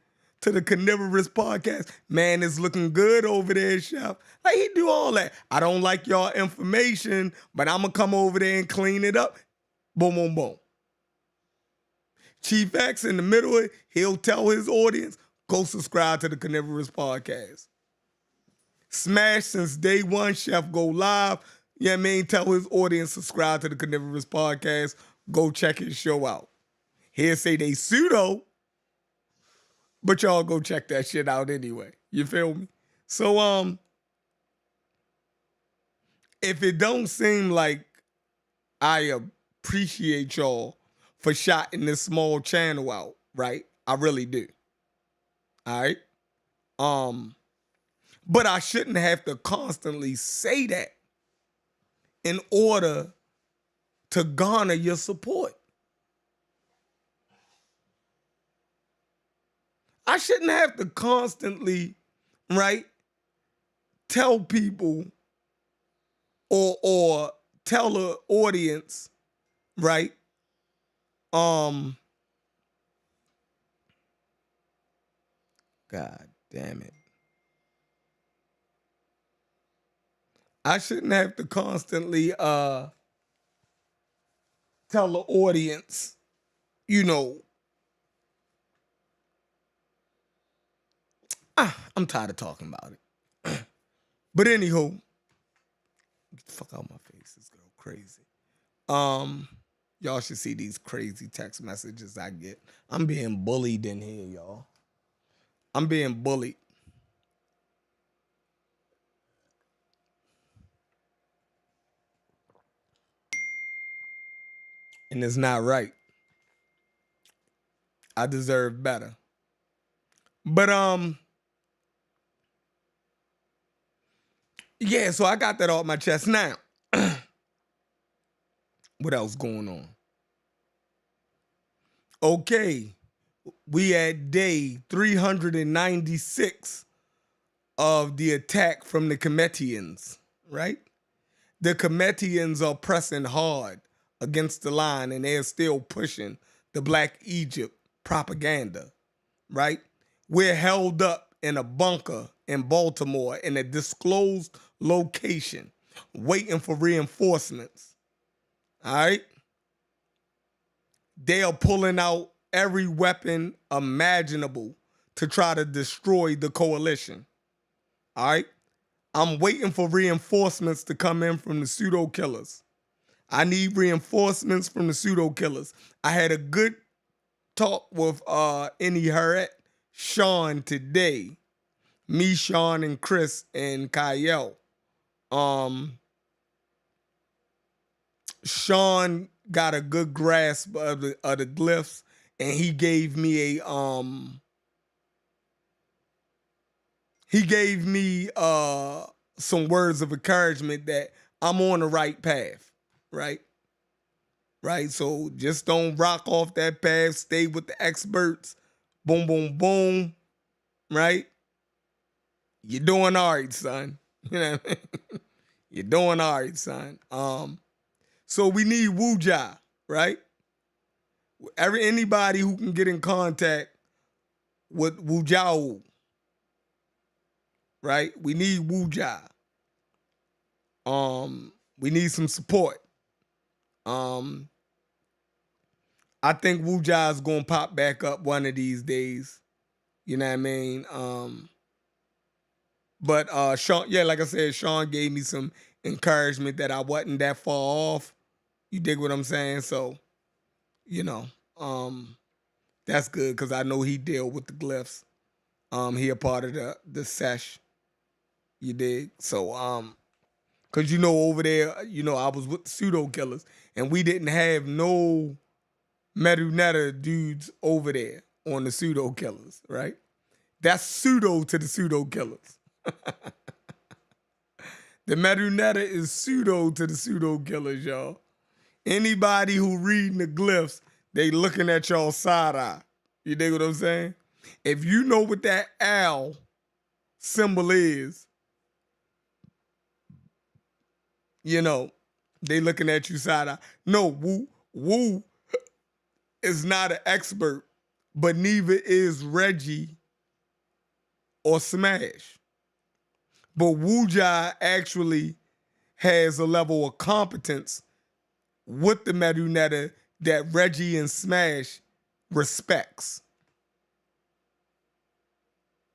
to the Carnivorous Podcast. Man, it's looking good over there, Chef. Like, he do all that. I don't like y'all information, but I'm going to come over there and clean it up. Boom, boom, boom. Chief X in the middle of it, he'll tell his audience, go subscribe to the Carnivorous Podcast. Smash since day one, Chef go live. You know what I mean? Tell his audience, subscribe to the Carnivorous Podcast. Go check his show out. He'll say they pseudo, but y'all go check that shit out anyway. You feel me? So, if it don't seem like I appreciate y'all for shouting this small channel out, right? I really do. All right? But I shouldn't have to constantly say that in order to garner your support. I shouldn't have to constantly, right, tell people or tell the audience, right, God damn it. I shouldn't have to constantly tell the audience, you know, I'm tired of talking about it. But anywho, get the fuck out my face. This girl crazy. Y'all should see these crazy text messages I get. I'm being bullied in here, y'all. I'm being bullied. And it's not right. I deserve better. But yeah, so I got that off my chest now. What else going on? Okay, we at day 396 of the attack from the Cometians, right? The Cometians are pressing hard against the line and they're still pushing the Black Egypt propaganda, right? We're held up in a bunker in Baltimore in a disclosed location, waiting for reinforcements, all right? They are pulling out every weapon imaginable to try to destroy the coalition, all right? I'm waiting for reinforcements to come in from the pseudo killers. I need reinforcements from the pseudo killers. I had a good talk with Sean today. Me, Sean, and Chris and Kyle. Sean got a good grasp of the glyphs, and he gave me some words of encouragement that I'm on the right path, right? Right, so just don't rock off that path. Stay with the experts. Boom, boom, boom. Right? You're doing all right, son. You know what I mean? You're doing all right, son. So we need Wuja, right? Anybody who can get in contact with Wujao, right? We need Wuja. We need some support. I think Wuja is gonna pop back up one of these days. You know what I mean? But Sean, yeah, like I said, Sean gave me some encouragement that I wasn't that far off. You dig what I'm saying? So, you know, that's good because I know he dealt with the glyphs. He a part of the sesh. You dig? So, because you know over there, you know, I was with the pseudo killers and we didn't have no Medunetta dudes over there on the pseudo killers, right? That's pseudo to the pseudo killers. The Medunetta is pseudo to the pseudo killers, y'all. Anybody who reading the glyphs, they looking at y'all side eye. You dig what I'm saying? If you know what that owl symbol is, you know, they looking at you side eye. No, Wu is not an expert, but neither is Reggie or Smash. But Wuja actually has a level of competence with the Marionetta that Reggie and Smash respects.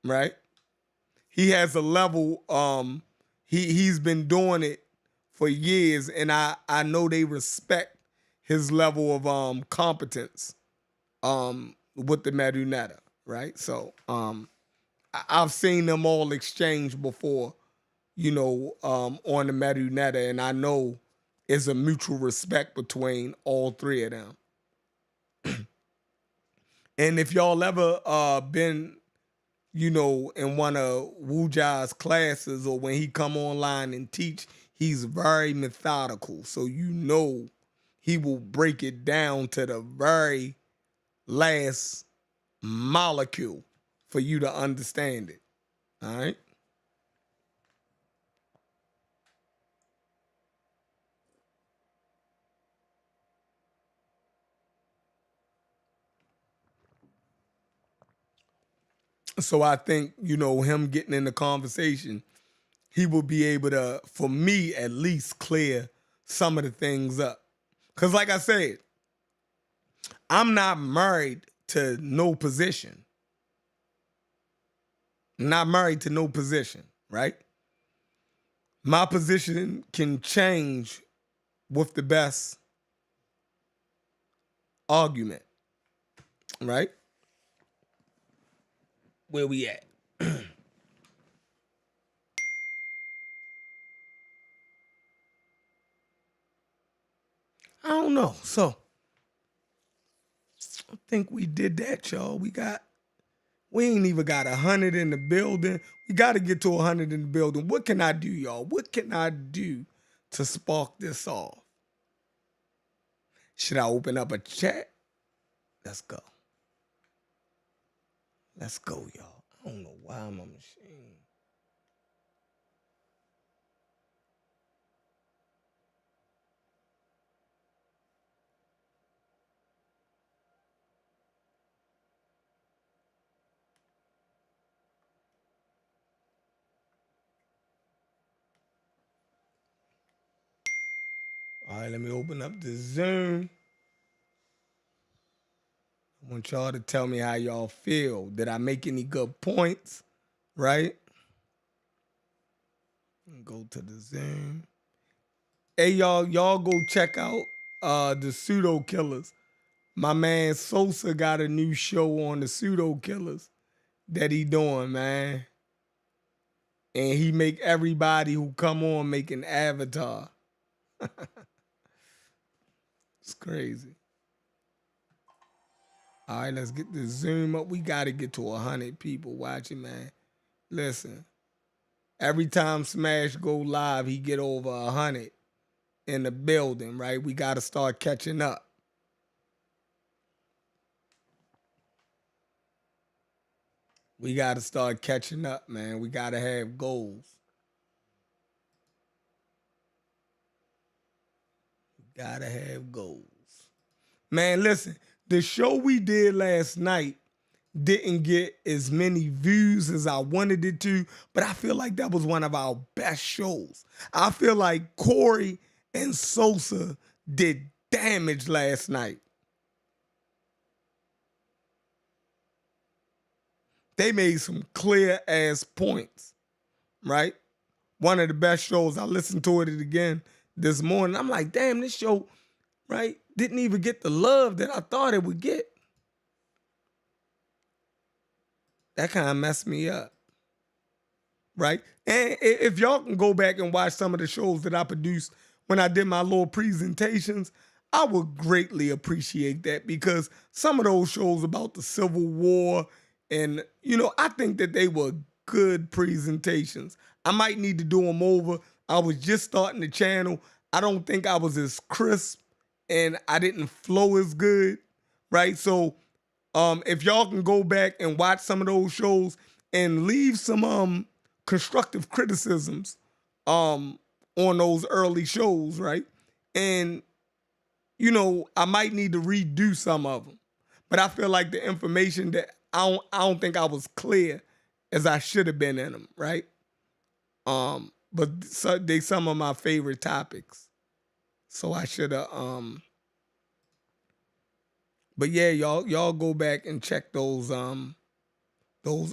Right? He has a level, he's been doing it for years, and I know they respect his level of competence with the Marionetta, right? So I've seen them all exchange before, on the Marionetta, and I know it's a mutual respect between all three of them. And if y'all ever been, in one of Wu Ja's classes or when he come online and teach, he's very methodical. So he will break it down to the very last molecule for you to understand it. All right? So I think, him getting in the conversation, he will be able to, for me at least, clear some of the things up. Because like I said, I'm not married to no position. I'm not married to no position, right? My position can change with the best argument, right? Where we at? I don't know. So I think we did that, y'all. We ain't even got 100 in the building. We got to get to 100 in the building. What can I do, y'all? What can I do to spark this off? Should I open up a chat? Let's go. Let's go, y'all. I don't know why I'm a machine. All right, let me open up the Zoom. I want y'all to tell me how y'all feel. Did I make any good points? Right? Go to the Zoom. Hey, y'all go check out the Pseudo Killers. My man Sosa got a new show on the Pseudo Killers that he doing, man. And he make everybody who come on make an avatar. It's crazy. All right, let's get the Zoom up. We got to get to 100 people watching, man. Listen, every time Smash go live, he get over 100 in the building, right? We got to start catching up. We got to start catching up, man. We got to have goals. Got to have goals. Man, listen, the show we did last night didn't get as many views as I wanted it to, but I feel like that was one of our best shows. I feel like Corey and Sosa did damage last night. They made some clear ass points, right? One of the best shows. I listened to it again this morning. I'm like, damn, this show, right, didn't even get the love that I thought it would get. That kind of messed me up, right? And if y'all can go back and watch some of the shows that I produced when I did my little presentations, I would greatly appreciate that, because some of those shows about the Civil War and, I think that they were good presentations. I might need to do them over. I was just starting the channel. I don't think I was as crisp and I didn't flow as good, right? So if y'all can go back and watch some of those shows and leave some constructive criticisms on those early shows, right? And I might need to redo some of them. But I feel like the information that I don't think I was clear as I should have been in them, right? But so they some of my favorite topics. So I should have but yeah, y'all go back and check those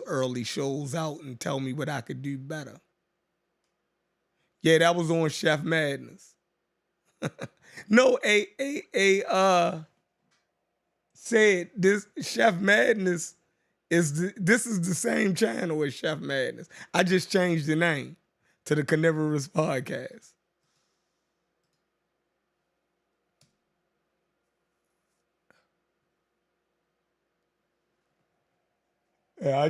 early shows out and tell me what I could do better. Yeah, that was on Chef Madness. No, said this Chef Madness this is the same channel as Chef Madness. I just changed the name to the Carnivorous Podcast. Yeah,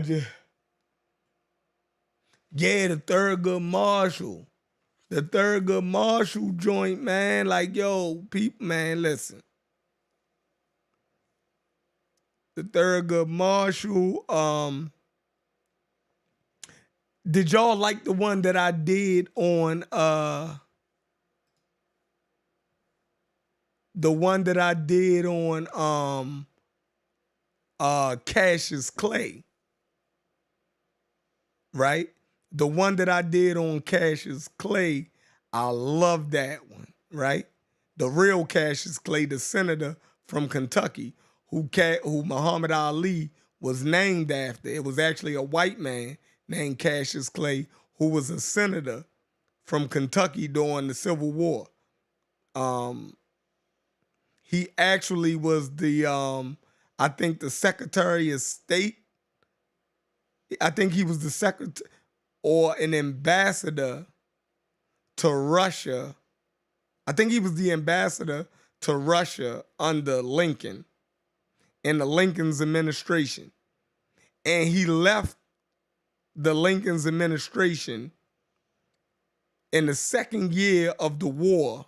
the Thurgood Marshall. The Thurgood Marshall joint, man. Like, yo, people, man, listen. The Thurgood Marshall, did y'all like the one that I did on Cassius Clay, right? The one that I did on Cassius Clay, I love that one, right? The real Cassius Clay, the senator from Kentucky, who Muhammad Ali was named after. It was actually a white man named Cassius Clay who was a senator from Kentucky during the Civil War. He actually was I think the Secretary of State. I think he was the secretary or an ambassador to Russia. I think he was the ambassador to Russia under Lincoln in the Lincoln's administration. And he left the Lincoln's administration in the second year of the war,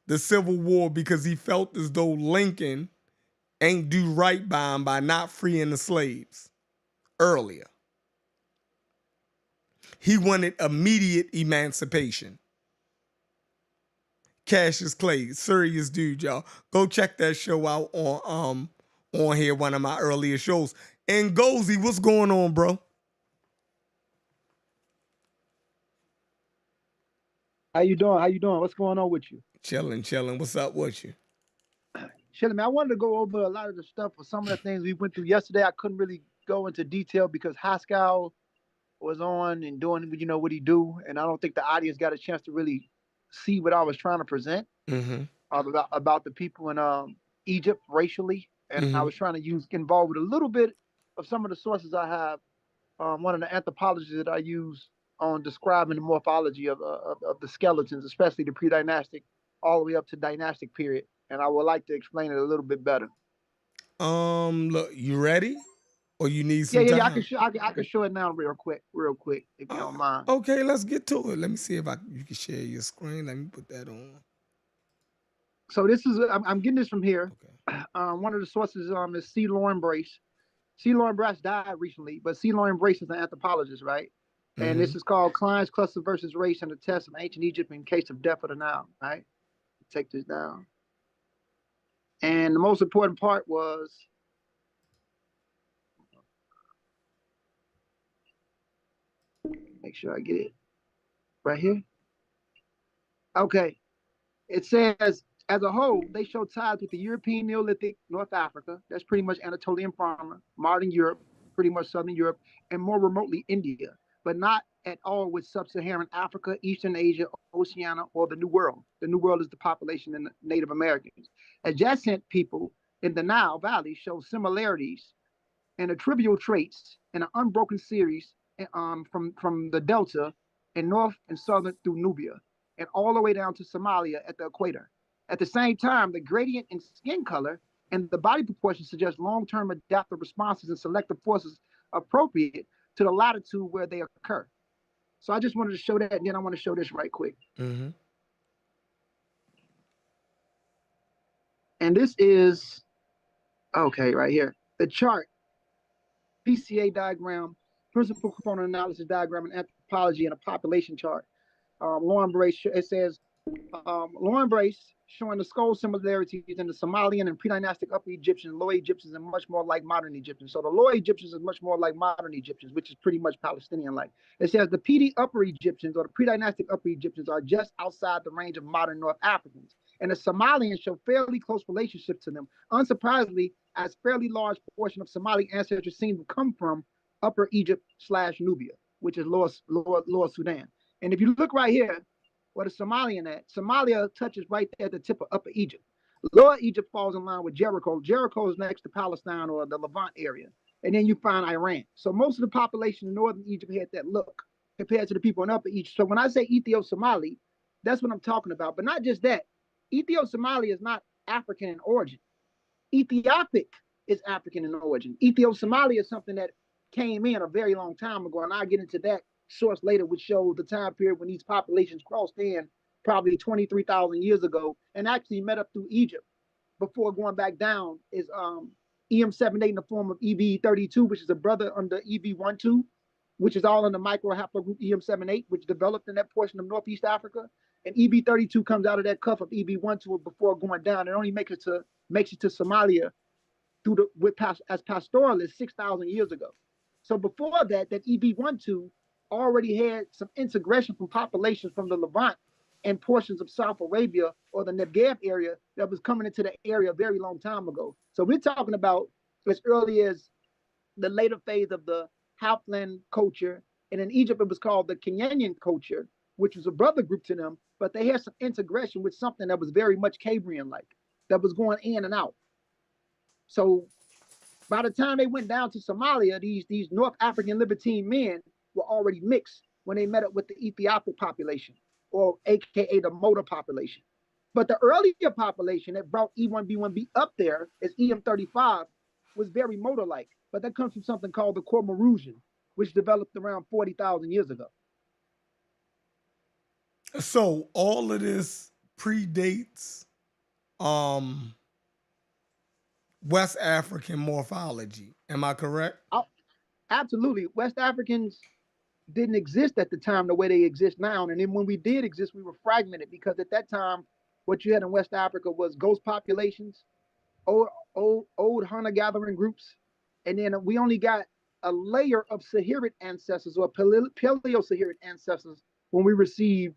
the Civil War, because he felt as though Lincoln ain't do right by him by not freeing the slaves earlier. He wanted immediate emancipation. Cassius Clay, serious dude, y'all. Go check that show out on here, one of my earlier shows. And Gozy, what's going on, bro? How you doing? How you doing? What's going on with you? Chilling. What's up with you? Chilling, man. I wanted to go over a lot of the stuff for some of the things we went through yesterday. I couldn't really go into detail because Haskell was on and doing, what he do, and I don't think the audience got a chance to really see what I was trying to present about the people in Egypt racially, and I was trying to get involved with a little bit of some of the sources I have. One of the anthropologists that I use on describing the morphology of the skeletons, especially the pre-dynastic, all the way up to dynastic period, and I would like to explain it a little bit better. Look, you ready? Or you need some Yeah. time? I can show it now real quick, if you don't mind. Okay, let's get to it. Let me see if you can share your screen. Let me put that on. So this is I'm getting this from here. Okay. One of the sources is C. Lauren Brace. C. Lauren Brace died recently, but C. Lauren Brace is an anthropologist, right? And this is called Klein's Cluster versus Race and the Test of Ancient Egypt in Case of Death of the Nile, right? Take this down. And the most important part was, make sure I get it right here. Okay. It says, as a whole, they show ties with the European Neolithic North Africa. That's pretty much Anatolian Farmer, modern Europe, pretty much Southern Europe, and more remotely India, but not at all with sub-Saharan Africa, Eastern Asia, Oceania, or the New World. The New World is the population in the Native Americans. Adjacent people in the Nile Valley show similarities and the trivial traits in an unbroken series from the Delta and north and southern through Nubia and all the way down to Somalia at the equator. At the same time, the gradient in skin color and the body proportion suggest long-term adaptive responses and selective forces appropriate to the latitude where they occur. So I just wanted to show that, and then I want to show this right quick. And this is, okay, right here. The chart, PCA diagram, principal component analysis diagram in anthropology, and a population chart. Lauren Brace, it says Lauren Brace showing the skull similarities in the Somalian and pre-dynastic Upper Egyptians, Lower Egyptians, and much more like modern Egyptians. So the Lower Egyptians is much more like modern Egyptians, which is pretty much Palestinian-like. It says the PD Upper Egyptians or the pre-dynastic Upper Egyptians are just outside the range of modern North Africans, and the Somalians show fairly close relationship to them. Unsurprisingly, as fairly large portion of Somali ancestors seem to come from Upper Egypt / Nubia, which is Lower Sudan. And if you look right here, where the Somalian at, Somalia touches right there at the tip of Upper Egypt. Lower Egypt falls in line with Jericho. Jericho is next to Palestine or the Levant area. And then you find Iran. So most of the population in northern Egypt had that look compared to the people in Upper Egypt. So when I say Ethio-Somali, that's what I'm talking about. But not just that. Ethio-Somali is not African in origin. Ethiopic is African in origin. Ethio-Somali is something that came in a very long time ago, and I'll get into that source later, which shows the time period when these populations crossed in probably 23,000 years ago and actually met up through Egypt before going back down is EM78 in the form of EV32, which is a brother under EV12, which is all in the microhaplogroup EM78, which developed in that portion of Northeast Africa. And EV32 comes out of that cuff of EV12 before going down. It only makes it to Somalia through as pastoralists 6,000 years ago. So before that EV12 already had some integration from populations from the Levant and portions of South Arabia or the Negev area that was coming into the area a very long time ago. So we're talking about as early as the later phase of the Halfland culture. And in Egypt, it was called the Kenyanian culture, which was a brother group to them, but they had some integration with something that was very much Cambrian-like, that was going in and out. So by the time they went down to Somalia, these North African libertine men were already mixed when they met up with the Ethiopic population, or AKA the Moda population. But the earlier population that brought E1B1B up there as EM35 was very Moda-like. But that comes from something called the Cormarusian, which developed around 40,000 years ago. So all of this predates West African morphology. Am I correct? Oh, absolutely. West Africans didn't exist at the time the way they exist now. And then when we did exist, we were fragmented because at that time, what you had in West Africa was ghost populations, old hunter-gathering groups, and then we only got a layer of Saharan ancestors or Paleo-Saharan ancestors when we received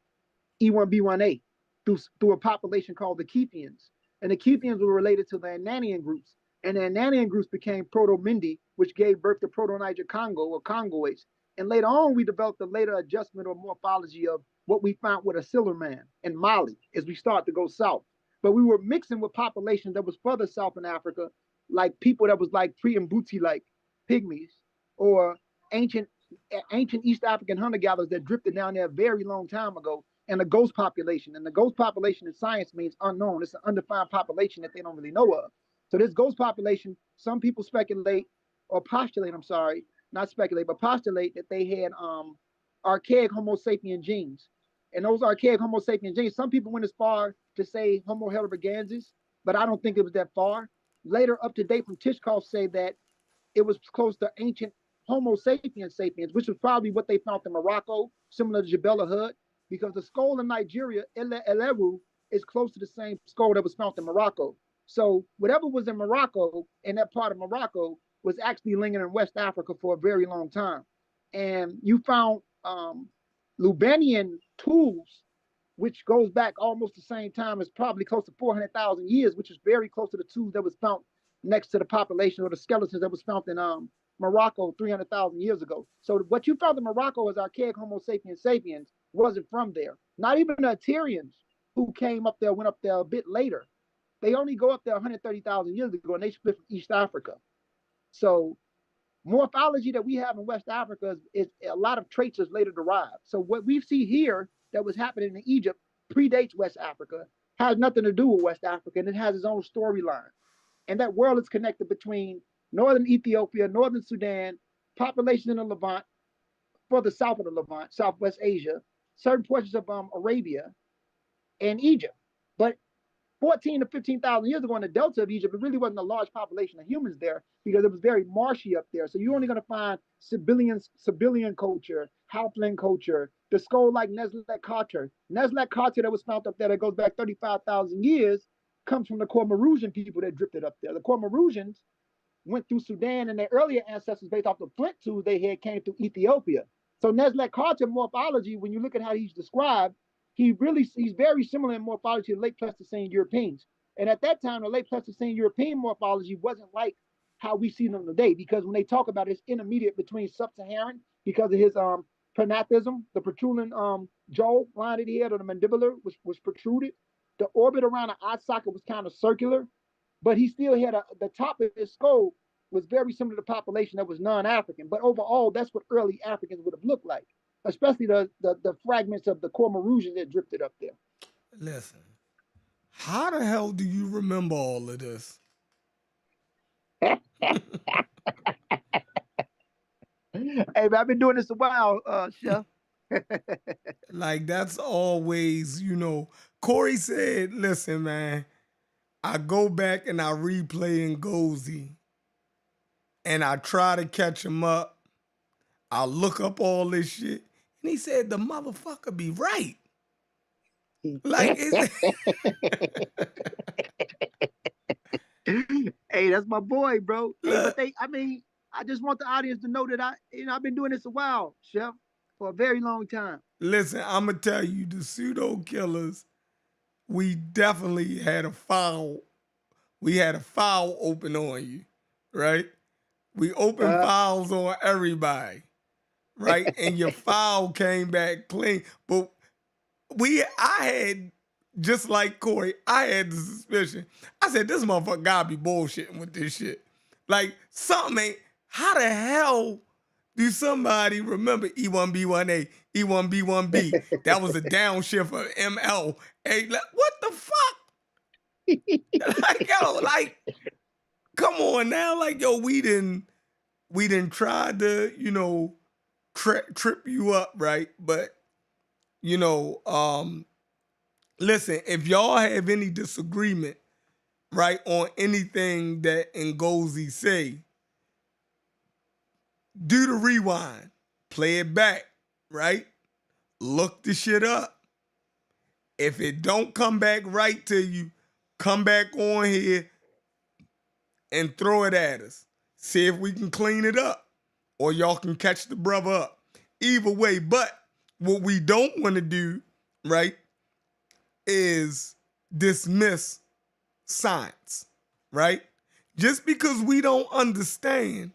E1B1A through a population called the Keithians. And the Keithians were related to the Ananian groups. And the Ananian groups became Proto-Mindi, which gave birth to Proto-Niger Congo or Congoids. And later on, we developed a later adjustment or morphology of what we found with Asilerman and Mali as we start to go south. But we were mixing with populations that was further south in Africa, like people that was like pre-Mbuti, like pygmies, or ancient East African hunter-gatherers that drifted down there a very long time ago, and the ghost population. And the ghost population in science means unknown. It's an undefined population that they don't really know of. So this ghost population, some people speculate or postulate, not speculate, but postulate that they had archaic Homo sapien genes. And those archaic Homo sapien genes, some people went as far to say Homo heidelbergensis, but I don't think it was that far. Later, up to date from Tishkoff say that it was close to ancient Homo sapiens, which was probably what they found in Morocco, similar to Jebel Ahud, because the skull in Nigeria, Eleru, is close to the same skull that was found in Morocco. So whatever was in Morocco, in that part of Morocco, was actually lingering in West Africa for a very long time. And you found Lubanian tools, which goes back almost the same time as probably close to 400,000 years, which is very close to the tools that was found next to the population or the skeletons that was found in Morocco 300,000 years ago. So what you found in Morocco as archaic Homo sapiens wasn't from there. Not even the Assyrians who came up there, went up there a bit later. They only go up there 130,000 years ago, and they split from East Africa. So morphology that we have in West Africa is a lot of traits is later derived. So what we see here that was happening in Egypt predates West Africa, has nothing to do with West Africa, and it has its own storyline. And that world is connected between northern Ethiopia, northern Sudan, population in the Levant, further south of the Levant, Southwest Asia, certain portions of Arabia, and Egypt. But 14 to 15,000 years ago in the delta of Egypt, it really wasn't a large population of humans there because it was very marshy up there. So you're only going to find Sibyllian culture, Halfland culture, the skull like Nezlet Carter. Nezlet Carter that was found up there that goes back 35,000 years comes from the Cormarusian people that drifted up there. The Cormarusians went through Sudan, and their earlier ancestors, based off the flint tools they had, came through Ethiopia. So Nezlet Carter morphology, when you look at how he's described, he's very similar in morphology to late Pleistocene Europeans. And at that time, the late Pleistocene European morphology wasn't like how we see them today, because when they talk about it, it's intermediate between sub-Saharan because of his prognathism, the protruding jaw line that he had, or the mandibular was protruded. The orbit around the eye socket was kind of circular, but he still had the top of his skull was very similar to the population that was non-African. But overall, that's what early Africans would have looked like, especially the fragments of the Cormarusians that drifted up there. Listen, how the hell do you remember all of this? Hey, man, I've been doing this a while, Chef. Like, that's always, Corey said, listen, man, I go back and I replay Ngozi and I try to catch him up. I look up all this shit. And he said, the motherfucker be right. Like, Hey, that's my boy, bro. Hey, but I just want the audience to know that I've been doing this a while, Chef, for a very long time. Listen, I'm going to tell you, the pseudo killers, we definitely had a foul. We had a foul open on you, right? We opened fouls on everybody, right? And your foul came back clean. But I had, just like Corey, I had the suspicion. I said, this motherfucker gotta be bullshitting with this shit. Like, something ain't, how the hell do somebody remember E1B1A, E1B1B? That was a downshift of ML. Hey, what the fuck? Like, yo, like, come on now. Like, yo, we didn't try to, trip you up, right? But, listen, if y'all have any disagreement, right, on anything that Ngozi say, do the rewind, play it back, right? Look the shit up. If it don't come back right to you, come back on here and throw it at us. See if we can clean it up, or y'all can catch the brother up. Either way, but what we don't want to do, right, is dismiss science, right? Just because we don't understand,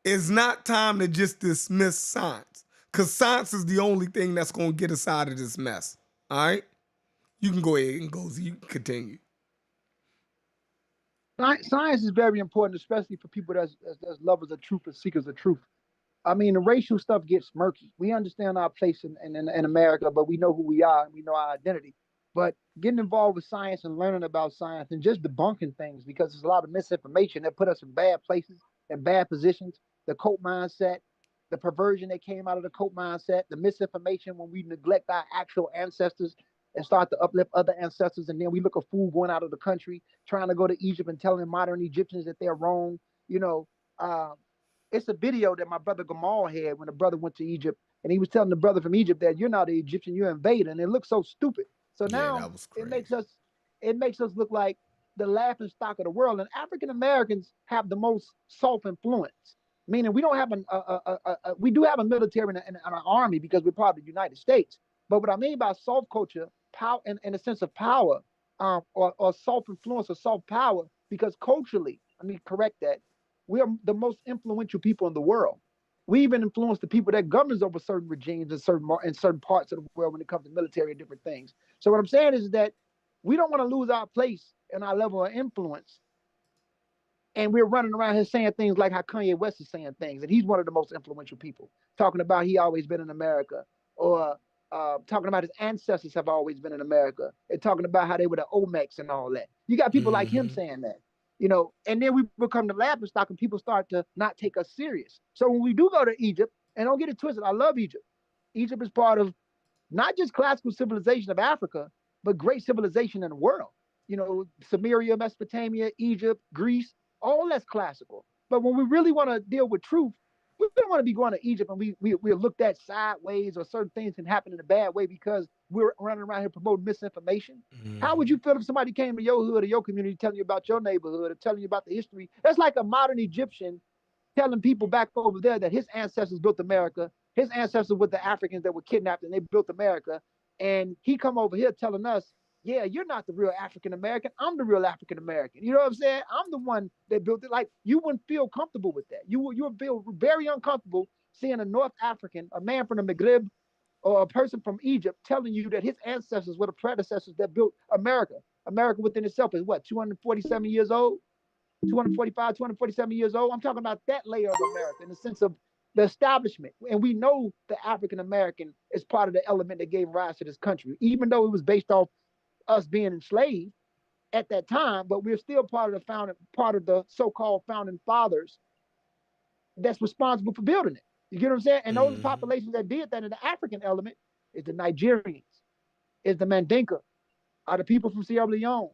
it's not time to just dismiss science, because science is the only thing that's going to get us out of this mess, all right? You can go ahead and go, you can continue. Science is very important, especially for people that's lovers of truth and seekers of truth. I mean, the racial stuff gets murky. We understand our place in America, but we know who we are and we know our identity. But getting involved with science and learning about science and just debunking things, because there's a lot of misinformation that put us in bad places and bad positions. The cult mindset, the perversion that came out of the cult mindset, the misinformation when we neglect our actual ancestors and start to uplift other ancestors, and then we look a fool going out of the country, trying to go to Egypt and telling modern Egyptians that they're wrong. It's a video that my brother Gamal had when the brother went to Egypt, and he was telling the brother from Egypt that you're not an Egyptian, you're an invader, and it looks so stupid. So now it makes us look like the laughing stock of the world. And African Americans have the most soft influence, meaning we don't have we do have a military and an army because we're part of the United States. But what I mean by soft culture, power in a sense of power, or soft influence or soft power, because culturally, let me correct that, we are the most influential people in the world. We even influence the people that governs over certain regimes in certain parts of the world when it comes to military and different things. So what I'm saying is that we don't want to lose our place and our level of influence. And we're running around here saying things like how Kanye West is saying things, and he's one of the most influential people, talking about he always been in America, or talking about his ancestors have always been in America, and talking about how they were the Olmecs and all that. You got people like him saying that. And then we become the laughing stock and people start to not take us serious. So when we do go to Egypt, and don't get it twisted, I love Egypt. Egypt is part of not just classical civilization of Africa, but great civilization in the world. Sumeria, Mesopotamia, Egypt, Greece, all that's classical. But when we really want to deal with truth, we don't want to be going to Egypt and we're looked at sideways, or certain things can happen in a bad way because we're running around here promoting misinformation. How would you feel if somebody came to your hood or your community telling you about your neighborhood or telling you about the history? That's like a modern Egyptian telling people back over there that his ancestors built America. His ancestors were the Africans that were kidnapped and they built America. And he come over here telling us, yeah, you're not the real African American. I'm the real African American. You know what I'm saying? I'm the one that built it. Like, you wouldn't feel comfortable with that. You would feel very uncomfortable seeing a North African, a man from the Maghreb, or a person from Egypt telling you that his ancestors were the predecessors that built America. America within itself is what, 247 years old? 245, 247 years old. I'm talking about that layer of America in the sense of the establishment. And we know the African American is part of the element that gave rise to this country, even though it was based off us being enslaved at that time, but we're still part of the part of the so-called founding fathers that's responsible for building it. You get what I'm saying? And those populations that did that in the African element is the Nigerians, is the Mandinka, are the people from Sierra Leone,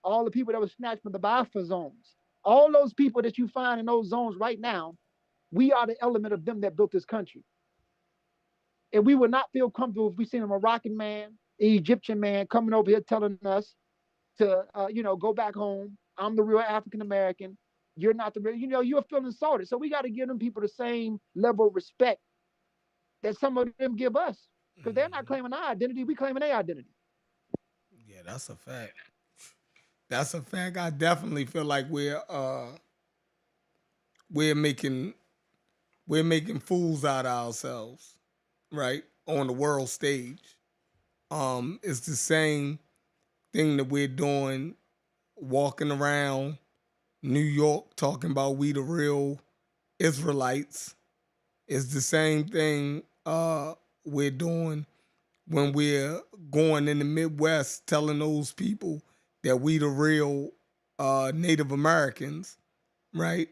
all the people that were snatched from the Biafra zones. All those people that you find in those zones right now, we are the element of them that built this country. And we would not feel comfortable if we seen a Moroccan man, an Egyptian man coming over here telling us to, go back home. I'm the real African American. You're not the real, you're feeling insulted. So we got to give them people the same level of respect that some of them give us, because they're not claiming our identity. We claiming their identity. Yeah, that's a fact. That's a fact. I definitely feel like we're making fools out of ourselves, right? On the world stage. It's the same thing that we're doing walking around New York talking about we the real Israelites. It's the same thing we're doing when we're going in the Midwest telling those people that we the real Native Americans, right?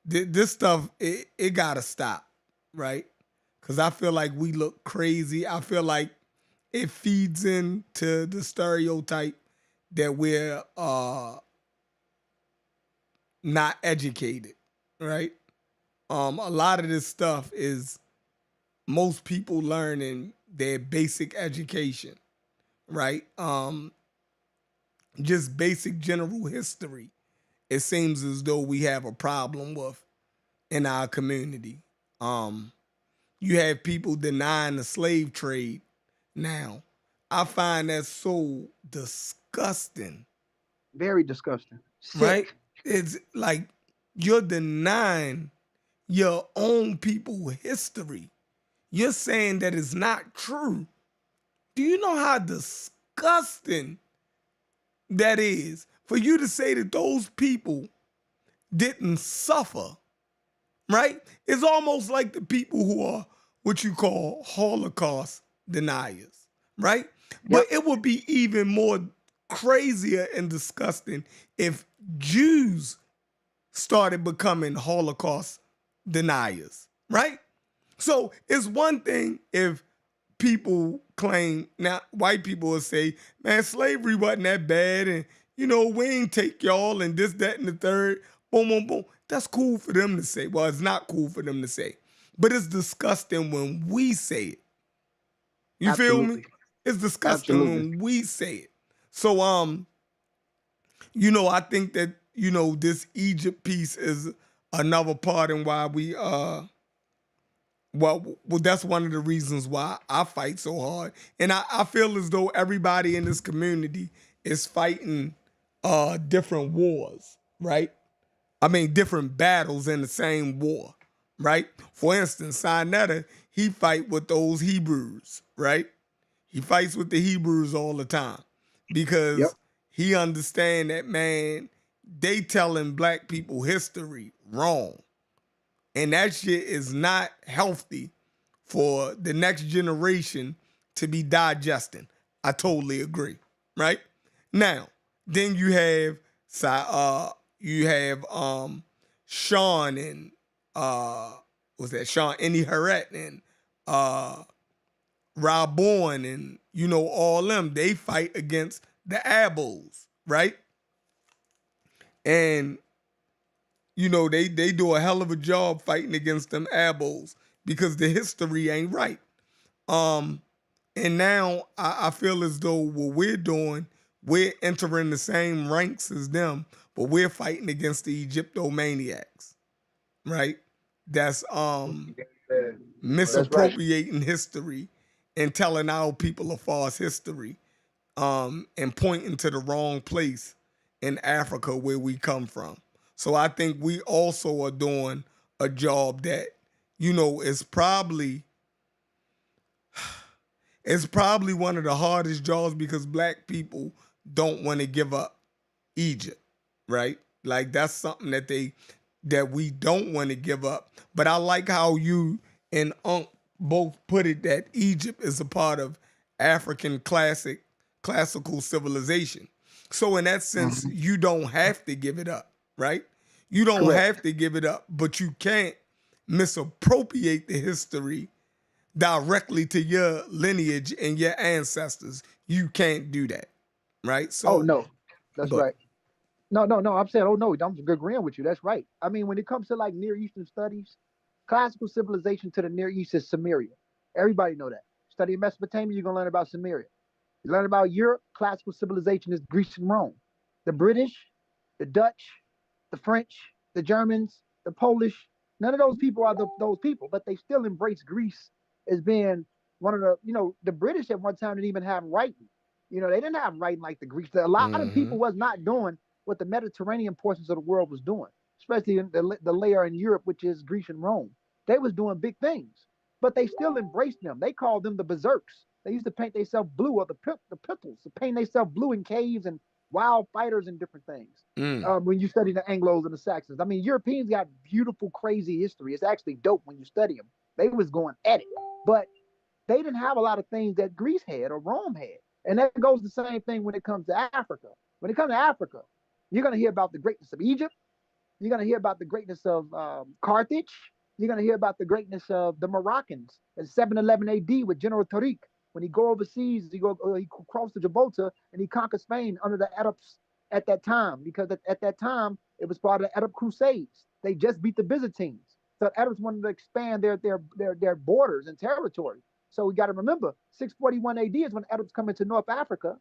This stuff, it gotta stop, right? Because I feel like we look crazy. I feel like it feeds into the stereotype that we're not educated, right? A lot of this stuff is most people learning their basic education, right? Just basic general history. It seems as though we have a problem with in our community. You have people denying the slave trade now. I find that so disgusting, Very disgusting. right? Sick. It's like you're denying your own people history. You're saying that it's not true. Do you know how disgusting that is for you to say that those people didn't suffer, right? It's almost like the people who are what you call Holocaust deniers, right? But it would be even more crazier and disgusting if Jews started becoming Holocaust deniers, right? So it's one thing if people claim, now white people will say, man, slavery wasn't that bad, and we ain't take y'all and this, that, and the third, boom, boom, boom. That's cool for them to say. Well, it's not cool for them to say. But it's disgusting when we say it. You feel me? Absolutely. It's disgusting Absolutely. when we say it. So I think that, this Egypt piece is another part in why we well, that's one of the reasons why I fight so hard. And I feel as though everybody in this community is fighting different wars, right? I mean, different battles in the same war, right? For instance, Sinetta, he fight with those Hebrews, right? He fights with the Hebrews all the time because he understand that, man, they telling black people history wrong. And that shit is not healthy for the next generation to be digesting. I totally agree, right? Now, then you have Sean and was that Sean Iniheret and Rob Bourne and all them. They fight against the Abos, right? And You know, they do a hell of a job fighting against them abos because the history ain't right. Um, and now I feel as though what we're doing, we're entering the same ranks as them, but we're fighting against the Egyptomaniacs, right? That's That's right. misappropriating history and telling our people a false history, and pointing to the wrong place in Africa where we come from. So I think we also are doing a job that, you know, it's probably one of the hardest jobs because black people don't want to give up Egypt, right? Like that's something that we don't want to give up. But I like how you and Unc both put it that Egypt is a part of African classical civilization. So in that sense, Mhm. you don't have to give it up, right? You don't Correct. have to give it up, but you can't misappropriate the history directly to your lineage and your ancestors. You can't do that, right? Oh So, no, that's but right. No. I'm saying, oh no, I'm agreeing with you. That's right. I mean, when it comes to like Near Eastern studies, classical civilization to the Near East is Samaria. Everybody know that. Study Mesopotamia, you're gonna learn about Samaria. You learn about Europe, classical civilization is Greece and Rome. The British, the Dutch, the French, the Germans, the Polish, none of those people are those people, but they still embrace Greece as being one of the, the British at one time didn't even have writing. They didn't have writing like the Greeks. A lot of people was not doing what the Mediterranean portions of the world was doing, especially in the layer in Europe, which is Greece and Rome. They was doing big things, but they still embraced them. They called them the berserks. They used to paint themselves blue, or the pimples, to paint themselves blue in caves and wild fighters and different things. mm, When you study the Anglos and the Saxons, I mean, Europeans got beautiful, crazy history. It's actually dope when you study them. They was going at it, but they didn't have a lot of things that Greece had or Rome had. And that goes the same thing when it comes to Africa. When it comes to Africa, you're going to hear about the greatness of Egypt. You're going to hear about the greatness of Carthage. You're going to hear about the greatness of the Moroccans in 711 AD with General Tariq. When he go overseas, he crossed the Gibraltar and he conquered Spain under the Arabs at that time, because at that time it was part of the Arab Crusades. They just beat the Byzantines, so the Arabs wanted to expand their borders and territory. So we got to remember, 641 AD is when Arabs come into North Africa.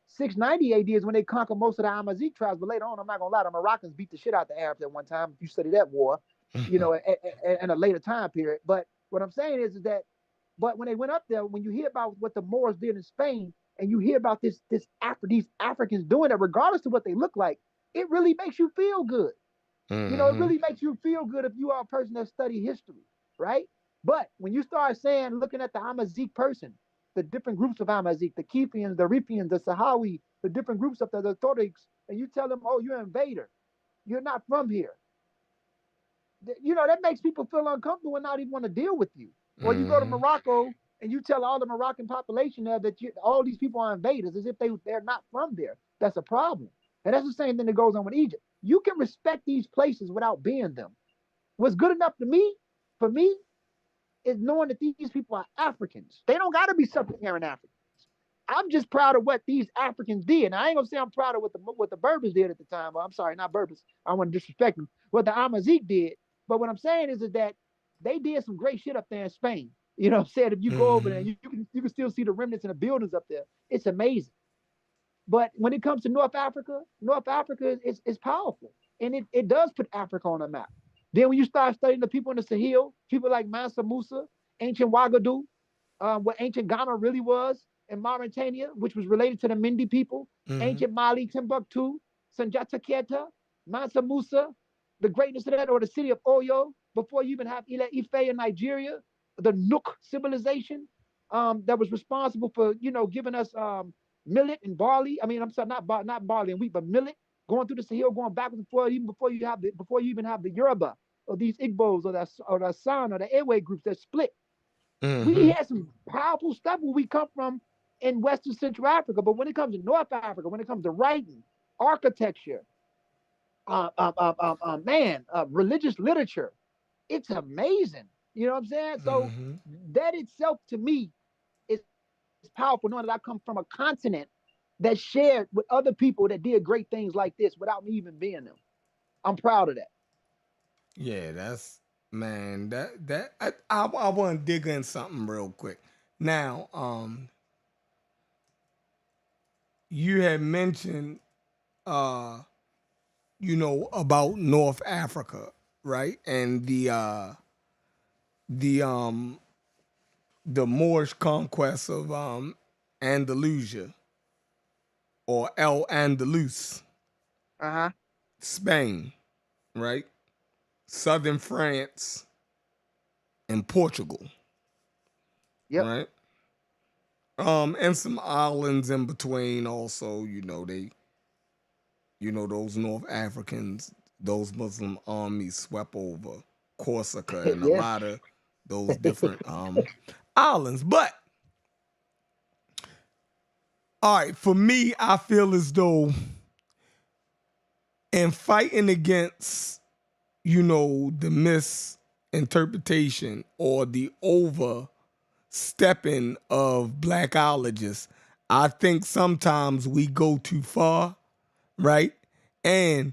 690 AD is when they conquer most of the Amazigh tribes. But later on, I'm not gonna lie, the Moroccans beat the shit out the Arabs at one time. If you study that war, in a later time period. But what I'm saying is that, but when they went up there, when you hear about what the Moors did in Spain, and you hear about these Africans doing it, regardless of what they look like, it really makes you feel good. It mm-hmm, really makes you feel good if you are a person that study history, right? But when you start saying, looking at the Amazigh person, the different groups of Amazigh, the Kefians, the Rifians, the Sahawi, the different groups of the Toriks, and you tell them, oh, you're an invader, you're not from here, that makes people feel uncomfortable and not even want to deal with you. Or you go to mm-hmm, Morocco and you tell all the Moroccan population there that all these people are invaders, as if they're not from there. That's a problem. And that's the same thing that goes on with Egypt. You can respect these places without being them. What's good enough for me, is knowing that these people are Africans. They don't got to be sub-Saharan Africans. I'm just proud of what these Africans did. Now, I ain't gonna say I'm proud of what the Berbers did at the time. Well, I'm sorry, not Berbers. I don't want to disrespect them. What the Amazigh did. But what I'm saying is that they did some great shit up there in Spain. You know what I'm saying? If you go over there, mm-hmm, you can still see the remnants and the buildings up there. It's amazing. But when it comes to North Africa is powerful. And it does put Africa on a map. Then when you start studying the people in the Sahel, people like Mansa Musa, ancient Ouagadougou, what ancient Ghana really was, in Mauritania, which was related to the Mindi people, mm-hmm, ancient Mali, Timbuktu, Sanjata Keita, Mansa Musa, the greatness of that, or the city of Oyo, before you even have Ile Ife in Nigeria, the Nook civilization, that was responsible for, giving us millet and barley. I mean, I'm sorry, not barley and wheat, but millet, going through the Sahel, going backwards and forward, even before you even have the Yoruba or these Igbos or the San or the Ewe groups that split. We mm-hmm, had some powerful stuff where we come from in Western Central Africa, but when it comes to North Africa, when it comes to writing, architecture, religious literature, it's amazing. You know what I'm saying? So mm-hmm. that itself to me is powerful, knowing that I come from a continent that shared with other people that did great things like this without me even being them. I'm proud of that. Yeah, that's man. That I want to dig in something real quick. Now, you had mentioned, uh, about North Africa, right? And the the Moorish conquest of Andalusia or El Andalus, Uh-huh. Spain, right? Southern France and Portugal, Yep. right? And some islands in between also, those North Africans, those Muslim armies swept over Corsica and a Yes. lot of those different islands. But all right, for me, I feel as though in fighting against, the misinterpretation or the overstepping of blackologists, I think sometimes we go too far, right? And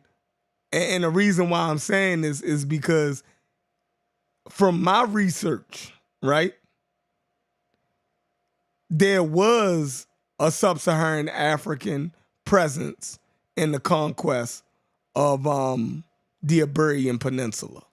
and the reason why I'm saying this is because from my research, right, there was a sub-Saharan African presence in the conquest of the Iberian Peninsula.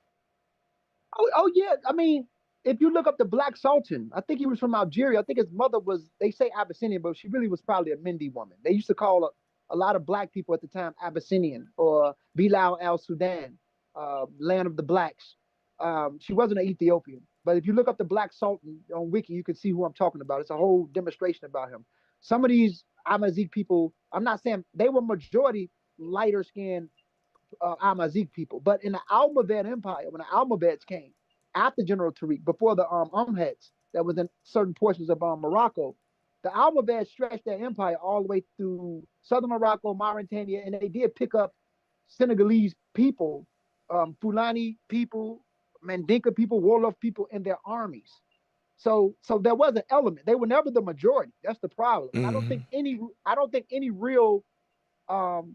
Oh yeah. I mean, if you look up the Black Sultan, I think he was from Algeria. I think his mother was, they say Abyssinian, but she really was probably a Mindi woman. They used to call a lot of black people at the time Abyssinian or Bilal al Sudan, land of the blacks. She wasn't an Ethiopian. But if you look up the Black Sultan on Wiki, you can see who I'm talking about. It's a whole demonstration about him. Some of these Amazigh people, I'm not saying they were majority lighter skinned Amazigh people. But in the Almovad Empire, when the Almovads came after General Tariq, before the Umheads that was in certain portions of Morocco, the Almovads stretched their empire all the way through southern Morocco, Mauritania, and they did pick up Senegalese people, Fulani people, Mandinka people, Wolof people in their armies. So there was an element. They were never the majority. That's the problem. And Mm-hmm. I don't think any real um,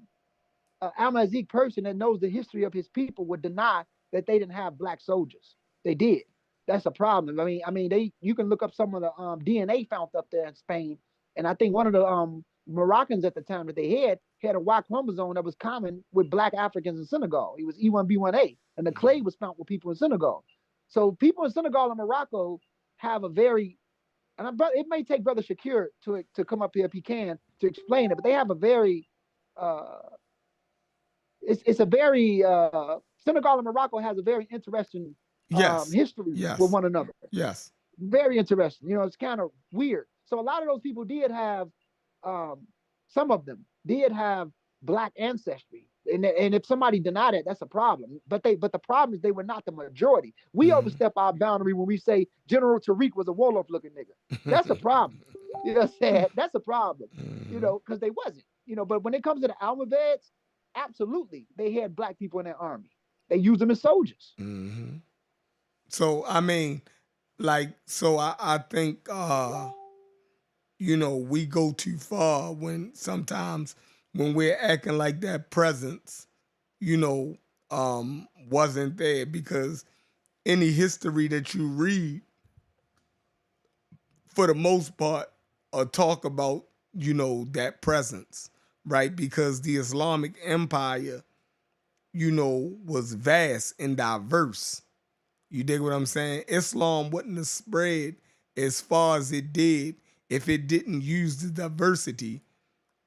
Amazigh person that knows the history of his people would deny that they didn't have black soldiers. They did. That's a problem. They you can look up some of the DNA found up there in Spain, and I think one of the Moroccans at the time that they had a Y chromosome that was common with black Africans in Senegal. He was E1B1A, and the clay was found with people in Senegal. So people in Senegal and Morocco have a very, and it may take Brother Shakir to come up here if he can to explain it, but they have a very uh, it's a very Senegal and Morocco has a very interesting Yes. history with Yes. one another. Yes. Very interesting. It's kind of weird. So a lot of those people did have, um, some of them did have black ancestry. And if somebody denied it, that's a problem. But the problem is they were not the majority. We Mm-hmm. overstep our boundary when we say General Tariq was a Wolof looking nigga. That's a problem. You know what I'm saying? That's a problem. Mm-hmm. Because they wasn't. But when it comes to the Almoravids, absolutely, they had black people in their army. They used them as soldiers. Mm-hmm. So I mean, I think we go too far when sometimes when we're acting like that presence, you know, wasn't there because any history that you read, for the most part, talk about, that presence, right? Because the Islamic Empire, was vast and diverse. You dig what I'm saying? Islam wouldn't have spread as far as it did if it didn't use the diversity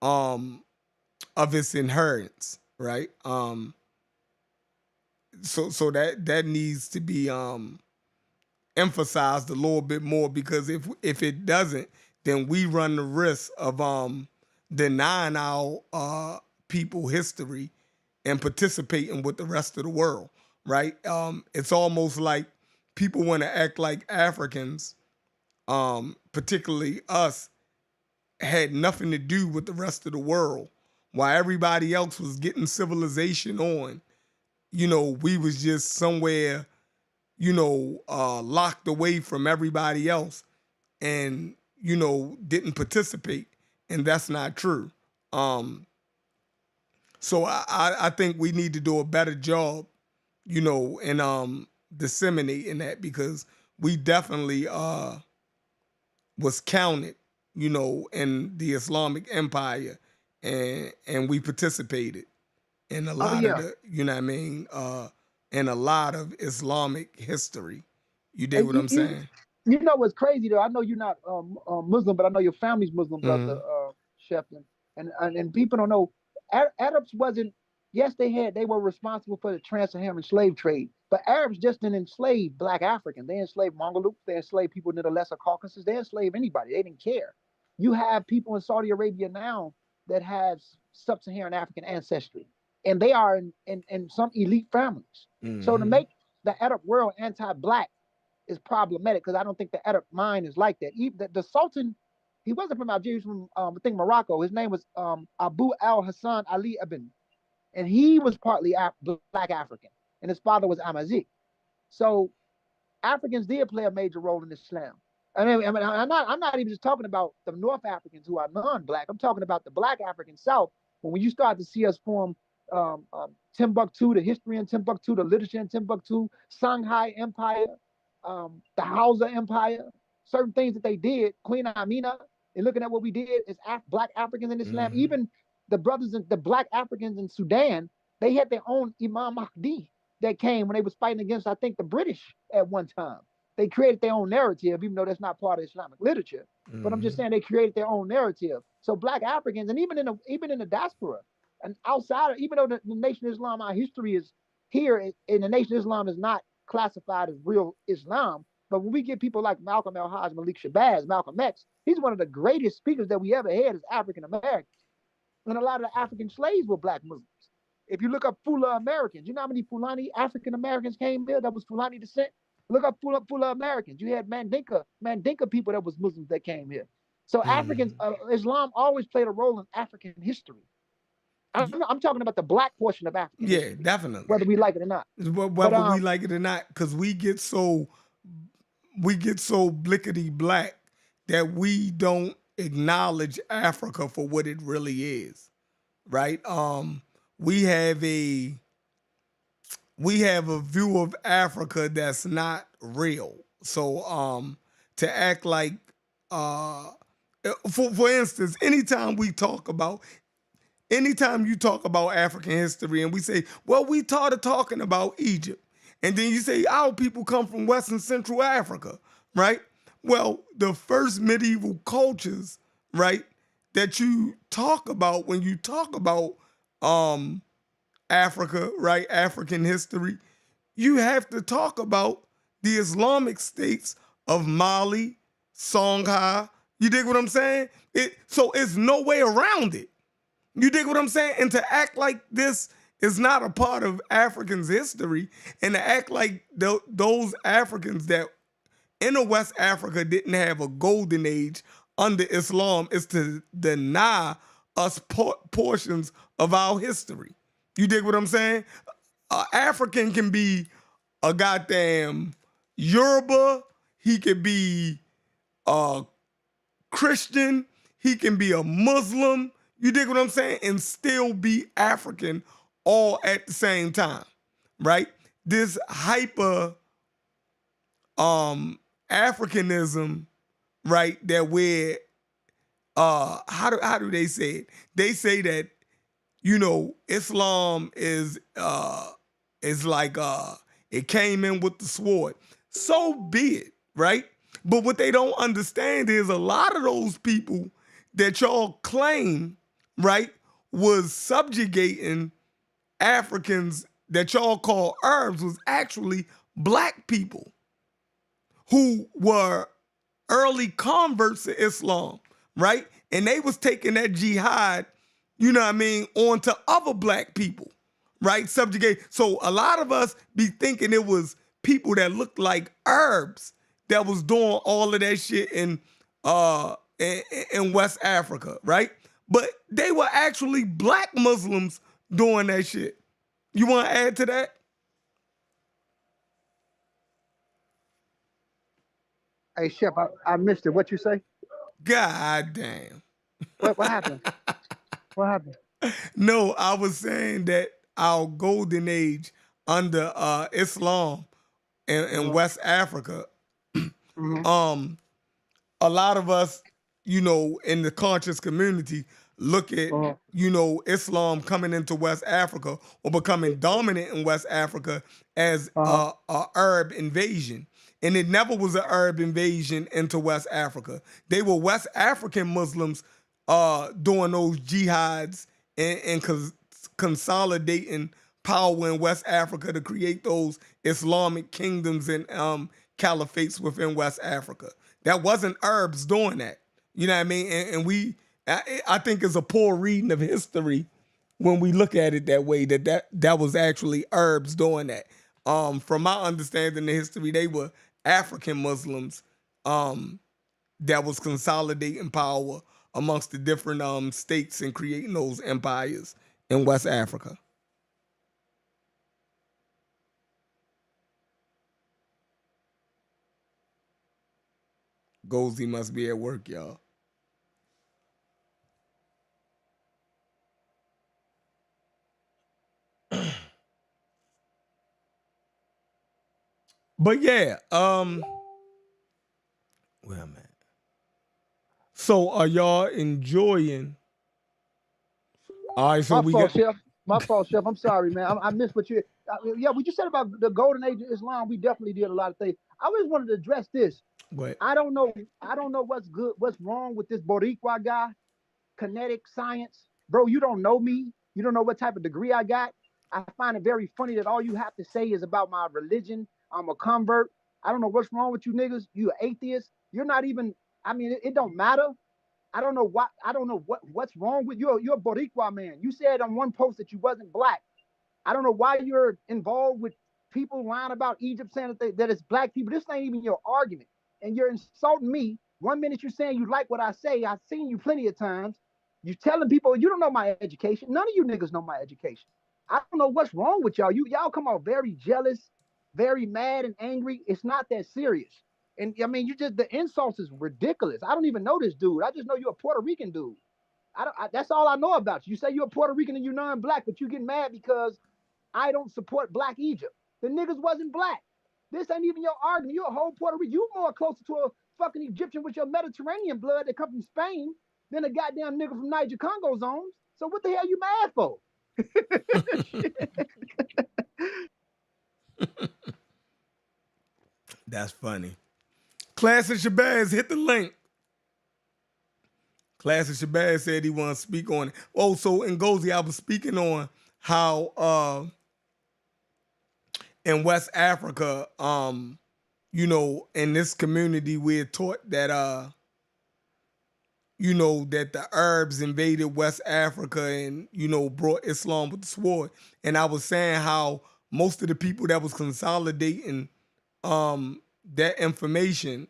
um, of its inheritance, right? So that needs to be emphasized a little bit more because if it doesn't, then we run the risk of denying our people history and participating with the rest of the world, right? It's almost like people want to act like Africans, particularly us, had nothing to do with the rest of the world, while everybody else was getting civilization on. We was just somewhere, locked away from everybody else and, didn't participate. And that's not true. So I think we need to do a better job and disseminating that, because we definitely was counted, in the Islamic Empire, and we participated in a Oh lot of yeah. the, in a lot of Islamic history. You dig And what I'm saying? you know what's crazy though? I know you're not Muslim, but I know your family's Muslim, brother Mhm. Chef, and people don't know. Arabs wasn't. Yes, they were responsible for the trans-Saharan slave trade, but Arabs just didn't enslave Black Africans. They enslaved Mongoloids. They enslaved people in the Lesser Caucasus. They enslaved anybody. They didn't care. You have people in Saudi Arabia now that have sub-Saharan African ancestry, and they are in some elite families. So to Mhm. make the Arab world anti-Black is problematic, because I don't think the Arab mind is like that. Even the Sultan, he wasn't from Algeria, he was from I think Morocco. His name was Abu al Hassan Ali Ibn, and he was partly Black African, and his father was Amazic. So Africans did play a major role in Islam. I mean, I'm not even just talking about the North Africans who are non-black. I'm talking about the Black African South. When you start to see us form Timbuktu, the history in Timbuktu, the literature in Timbuktu, Songhai Empire, the Hausa Empire, certain things that they did, Queen Amina, and looking at what we did as Black Africans in Islam, Mhm. even the Black Africans in Sudan, they had their own Imam Mahdi that came when they was fighting against, I think, the British at one time. They created their own narrative, even though that's not part of Islamic literature. But I'm just Mhm. saying they created their own narrative. So Black Africans, and even in the diaspora, and outside, even though the Nation of Islam, our history is here, and the Nation of Islam is not classified as real Islam. But when we get people like Malcolm El Hajj, Malik Shabazz, Malcolm X, he's one of the greatest speakers that we ever had as African Americans. And a lot of the African slaves were Black Muslims. If you look up Fula Americans, you know how many Fulani African Americans came here that was Fulani descent? Look up Fula Americans. You had Mandinka people that was Muslims that came here. So Africans, Mhm. Islam always played a role in African history. I'm talking about the Black portion of African Yeah, history, definitely. whether we like it or not. But Whether we like it or not, because we get so blickety black that we don't acknowledge Africa for what it really is, right? We have a we have a view of Africa that's not real. So to act like uh for instance, anytime you talk about African history and we say, well, we started talking about Egypt, and then you say our people come from West and Central Africa, right? Well, the first medieval cultures, right, that you talk about when you talk about um Africa, right, African history, you have to talk about the Islamic states of Mali, Songhai. You dig what I'm saying? So it's no way around it. You dig what I'm saying? And to act like this is not a part of Africans' history, and to act like those Africans that in the West Africa didn't have a golden age under Islam is to deny us portions of our history. You dig what I'm saying? African can be a goddamn Yoruba. He could be a Christian, he can be a Muslim, you dig what I'm saying, and still be African all at the same time, right? This hyper Africanism, right, that we're how do they say it? They say that, Islam is like it came in with the sword. So be it, right? But what they don't understand is a lot of those people that y'all claim, right, was subjugating Africans that y'all call Arabs was actually black people who were early converts to Islam, right? And they was taking that jihad, onto other black people, right? Subjugate. So a lot of us be thinking it was people that looked like Arabs that was doing all of that shit in West Africa, right? But they were actually black Muslims doing that shit. You want to add to that? hey, Chef, I missed it. What you say? God damn. What happened? What happened? No, I was saying that our golden age under Islam in West Africa, um, a lot of us, in the conscious community, look at, Islam coming into West Africa or becoming dominant in West Africa as a Arab invasion. And it never was an Arab invasion into West Africa. They were West African Muslims doing those jihads and consolidating power in West Africa to create those Islamic kingdoms and caliphates within West Africa. That wasn't Arabs doing that. You know what I mean? And I think it's a poor reading of history when we look at it that way, that was actually Arabs doing that. From my understanding of history, they were African Muslims that was consolidating power amongst the different states and creating those empires in West Africa. Goldie must be at work, y'all. But yeah, where I'm at. So are y'all enjoying? All right, so we got. Chef. My fault, Chef. I'm sorry, man. I missed what you. Yeah, what you said about the golden age of Islam. We definitely did a lot of things. I always wanted to address this. What? I don't know. I don't know what's good, what's wrong with this Boricua guy. Kinetic science, bro. You don't know me. You don't know what type of degree I got. I find it very funny that all you have to say is about my religion. I'm a convert. I don't know what's wrong with you niggas. You an atheist. You're not even. I mean, it don't matter. I don't know what. I don't know what's wrong with you. You're a Boricua man. You said on one post that you wasn't black. I don't know why you're involved with people lying about Egypt, saying that it's black people. This ain't even your argument. And you're insulting me. 1 minute you're saying you like what I say. I've seen you plenty of times. You're telling people you don't know my education. None of you niggas know my education. I don't know what's wrong with y'all. Y'all come out very jealous, very mad and angry. It's not that serious. And I mean, the insults is ridiculous. I don't even know this dude. I just know you're a Puerto Rican dude. That's all I know about you. You say you're a Puerto Rican and you're non-black, but you get mad because I don't support Black Egypt. The niggas wasn't black. This ain't even your argument. You're a whole Puerto Rican. You more closer to a fucking Egyptian with your Mediterranean blood that come from Spain than a goddamn nigga from Niger Congo zones. So what the hell you mad for? That's funny. Classic Shabazz, hit the link. Classic Shabazz said he want to speak on it. Oh, so Ngozi, I was speaking on how in West Africa, in this community, we're taught that that the Arabs invaded West Africa and, brought Islam with the sword. And I was saying how most of the people that was consolidating that information,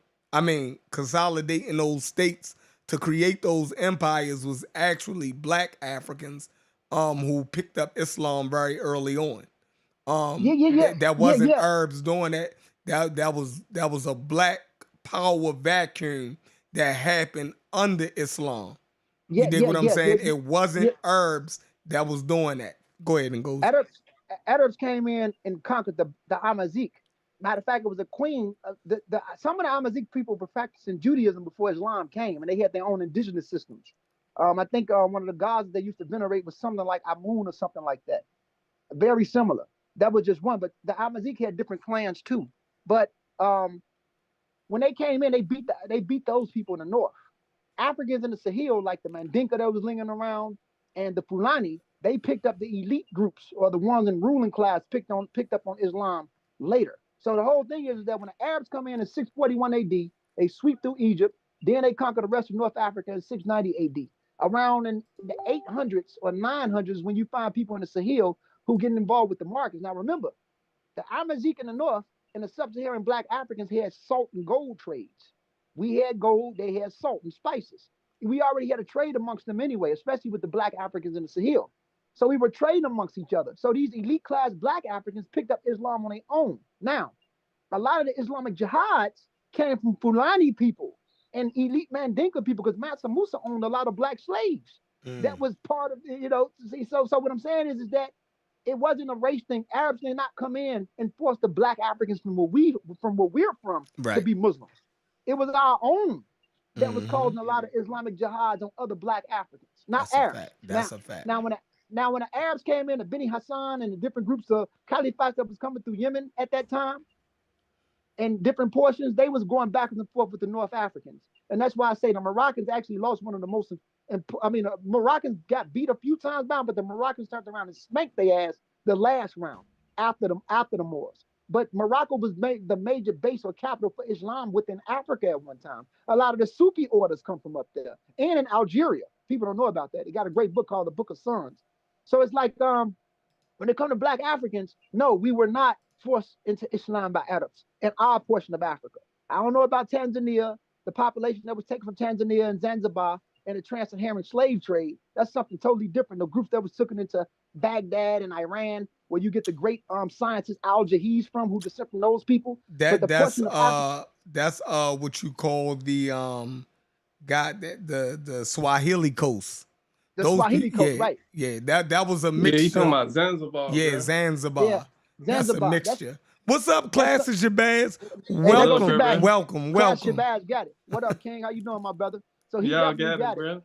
consolidating those states to create those empires was actually Black Africans who picked up Islam very early on. That wasn't Arabs doing that. That was a Black power vacuum that happened under Islam. You dig what I'm saying? It wasn't Arabs that was doing that. Go ahead and go. Arabs came in and conquered the Amazigh. Matter of fact, it was a queen. Some of the Amazigh people were practicing Judaism before Islam came, and they had their own indigenous systems. I think one of the gods they used to venerate was something like Amun or something like that. Very similar. That was just one, but the Amazigh had different clans too. But when they came in, they beat those people in the north. Africans in the Sahel, like the Mandinka that was lingering around, and the Fulani, they picked up the elite groups or the ones in ruling class picked up on Islam later. So the whole thing is that when the Arabs come in 641 AD, they sweep through Egypt, then they conquer the rest of North Africa in 690 AD. Around in the 800s or 900s, when you find people in the Sahel who get involved with the markets. Now remember, the Amazigh in the north and the sub-Saharan Black Africans had salt and gold trades. We had gold, they had salt and spices. We already had a trade amongst them anyway, especially with the Black Africans in the Sahel. So we were trading amongst each other. So these elite class Black Africans picked up Islam on their own. Now, a lot of the Islamic jihads came from Fulani people and elite Mandinka people because Mansa Musa owned a lot of Black slaves. That was part of, so what I'm saying is that it wasn't a race thing. Arabs did not come in and force the black Africans from where we're from to Right. be Muslims. It was our own that was Mm-hmm. causing a lot of Islamic jihads on other black Africans, not That's a Arabs. fact. Now, That's a fact. now when now when the Arabs came in, the Beni Hassan and the different groups of caliphs that was coming through Yemen at that time, in different portions, they was going back and forth with the North Africans, and that's why I say the Moroccans actually lost one of the most. And I mean, Moroccans got beat a few times down, but the Moroccans turned around and spanked their ass the last round after the Moors. But Morocco was the major base or capital for Islam within Africa at one time. A lot of the Sufi orders come from up there, and in Algeria. People don't know about that. They got a great book called the Book of Sons. So it's like when it comes to black Africans, no, we were not forced into Islam by Arabs in our portion of Africa. I don't know about Tanzania, the population that was taken from Tanzania and Zanzibar and the trans-Saharan slave trade. That's something totally different. The group that was taken into Baghdad and Iran, where you get the great scientist Al Jahiz from, who descend from those people. But That the portion of Africa, that's what you call the God that the Swahili coast. the Those Swahili people, coast, yeah, right? yeah. That was a Yeah, he talking mixture. about Zanzibar, Yeah, bro. Yeah, Zanzibar. That's a Zanzibar. mixture. What's up, That's class? Is your bads? hey, What there go up, Welcome, Trevor? Shabazz. welcome, Class welcome. Shabazz got it. What up, King? How you doing, my brother? So he Y'all definitely got it, got it. bro.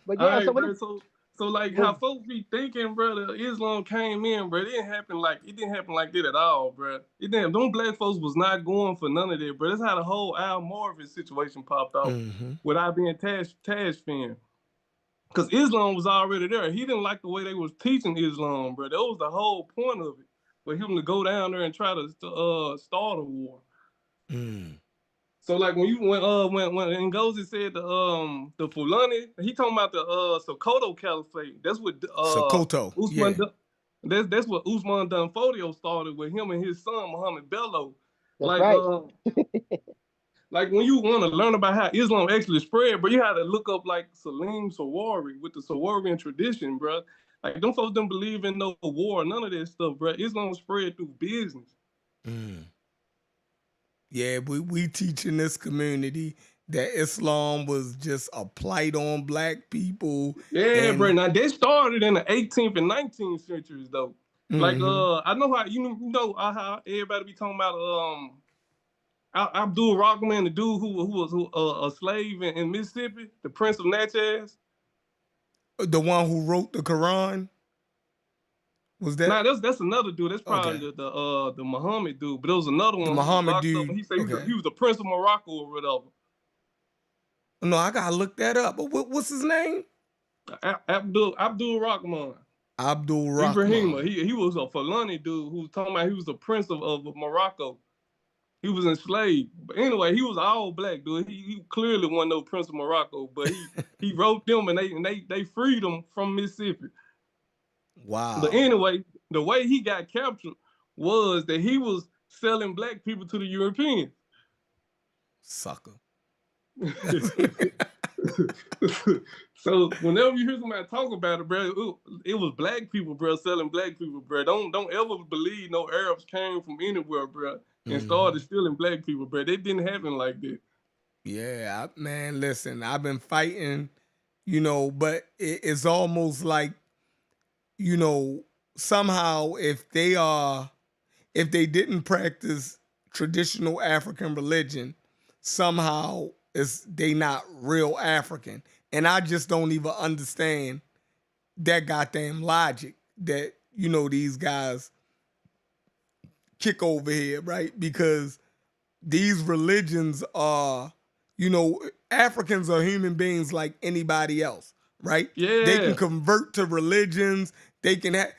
But All yeah, so right, when bro. it So like how was folks be thinking, bro, that Islam came in, bro. It didn't happen like that at all, bro. It didn't. Them black folks was not going for none of that, bro. That's how the whole Al Marvin situation popped off Mm-hmm. without being Taj fan. Cause Islam was already there. He didn't like the way they was teaching Islam, bro. That was the whole point of it, for him to go down there and try to start a war. Mm. So like when Ngozi said the Fulani, he talking about the Sokoto Caliphate. That's what Sokoto. Usman Yeah. that's what Usman Danfodio started with him and his son Muhammad Bello. that's Like right. like when you want to learn about how Islam actually spread, bro, you had to look up like Salim Sawari with the Sawarian tradition, bro. Like them folks don't believe in no war, none of that stuff, bro. Islam spread through business. Mm. Yeah, we teach in this community that Islam was just a plight on black people, Yeah, bro. and Now they started in the 18th and 19th centuries, though. Like, mm-hmm. I know how how everybody be talking about Abdul Rahman, the dude who was a slave in Mississippi, the Prince of Natchez. The one who wrote the Quran was that Nah, that's another dude. That's okay? probably the Muhammad dude. But there was another The one who was Muhammad locked up, dude. and he said Okay. he was the Prince of Morocco or whatever. No, I gotta look that up. But what's his name? Abdul Rahman. Abdul Ibrahima. Rahman. He was a Fulani dude who was talking about he was the Prince of Morocco. He was enslaved. But anyway, he was all black, dude. He clearly wasn't no Prince of Morocco, but he wrote them and they freed him from Mississippi. Wow. But anyway, the way he got captured was that he was selling black people to the Europeans. Sucker. So whenever you hear somebody talk about it, bro, it was black people, bro, selling black people, bro. Don't ever believe no Arabs came from anywhere, bro, and started stealing black people, bro. They didn't happen like that. Yeah, man, listen, I've been fighting, but it's almost like, somehow if they didn't practice traditional African religion, somehow they not real African. And I just don't even understand that goddamn logic that, these guys kick over here, right? Because these religions are, Africans are human beings like anybody else, right? Yeah. They can convert to religions. They can have,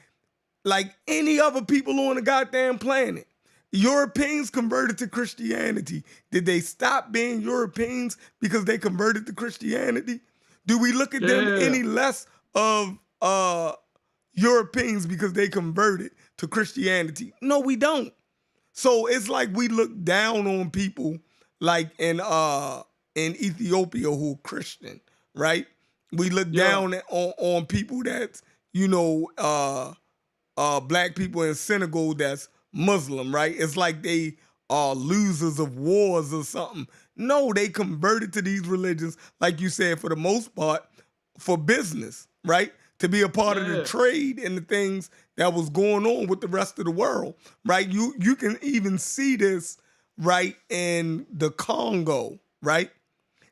like any other people on the goddamn planet. Europeans converted to Christianity. Did they stop being Europeans because they converted to Christianity? Do we look at them any less of Europeans because they converted to Christianity? No, we don't. So it's like we look down on people like in Ethiopia who are Christian, right? We look down on people that's, black people in Senegal that's Muslim, right? It's like they are losers of wars or something. No, they converted to these religions, like you said, for the most part, for business, right? to be a part of the Yeah. trade and the things that was going on with the rest of the world, right? You can even see this, right, in the Congo, right?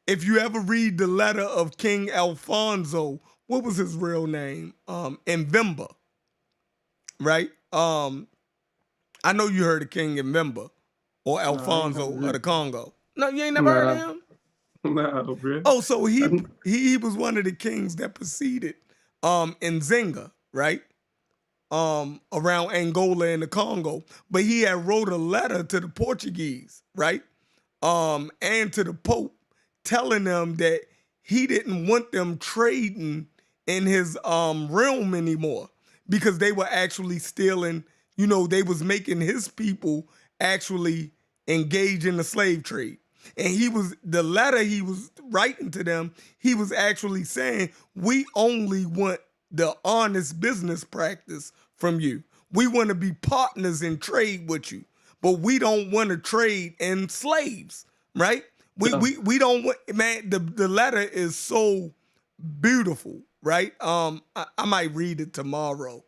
If you ever read the letter of King Alfonso, what was his real name? Mvimba, right? I know you heard of King Mvimba or Nah, I ain't Alfonso never of the Congo. No, you ain't never heard of Nah, him? nah, bro. Oh, so he was one of the kings that preceded Nzinga, right? Around Angola and the Congo. But he had wrote a letter to the Portuguese, right? And to the Pope, telling them that he didn't want them trading in his realm anymore because they were actually stealing, they was making his people actually engage in the slave trade. And the letter he was writing to them, he was actually saying, we only want the honest business practice from you. We want to be partners in trade with you, but we don't want to trade in slaves, right? We don't want, man, the letter is so beautiful, right? I might read it tomorrow.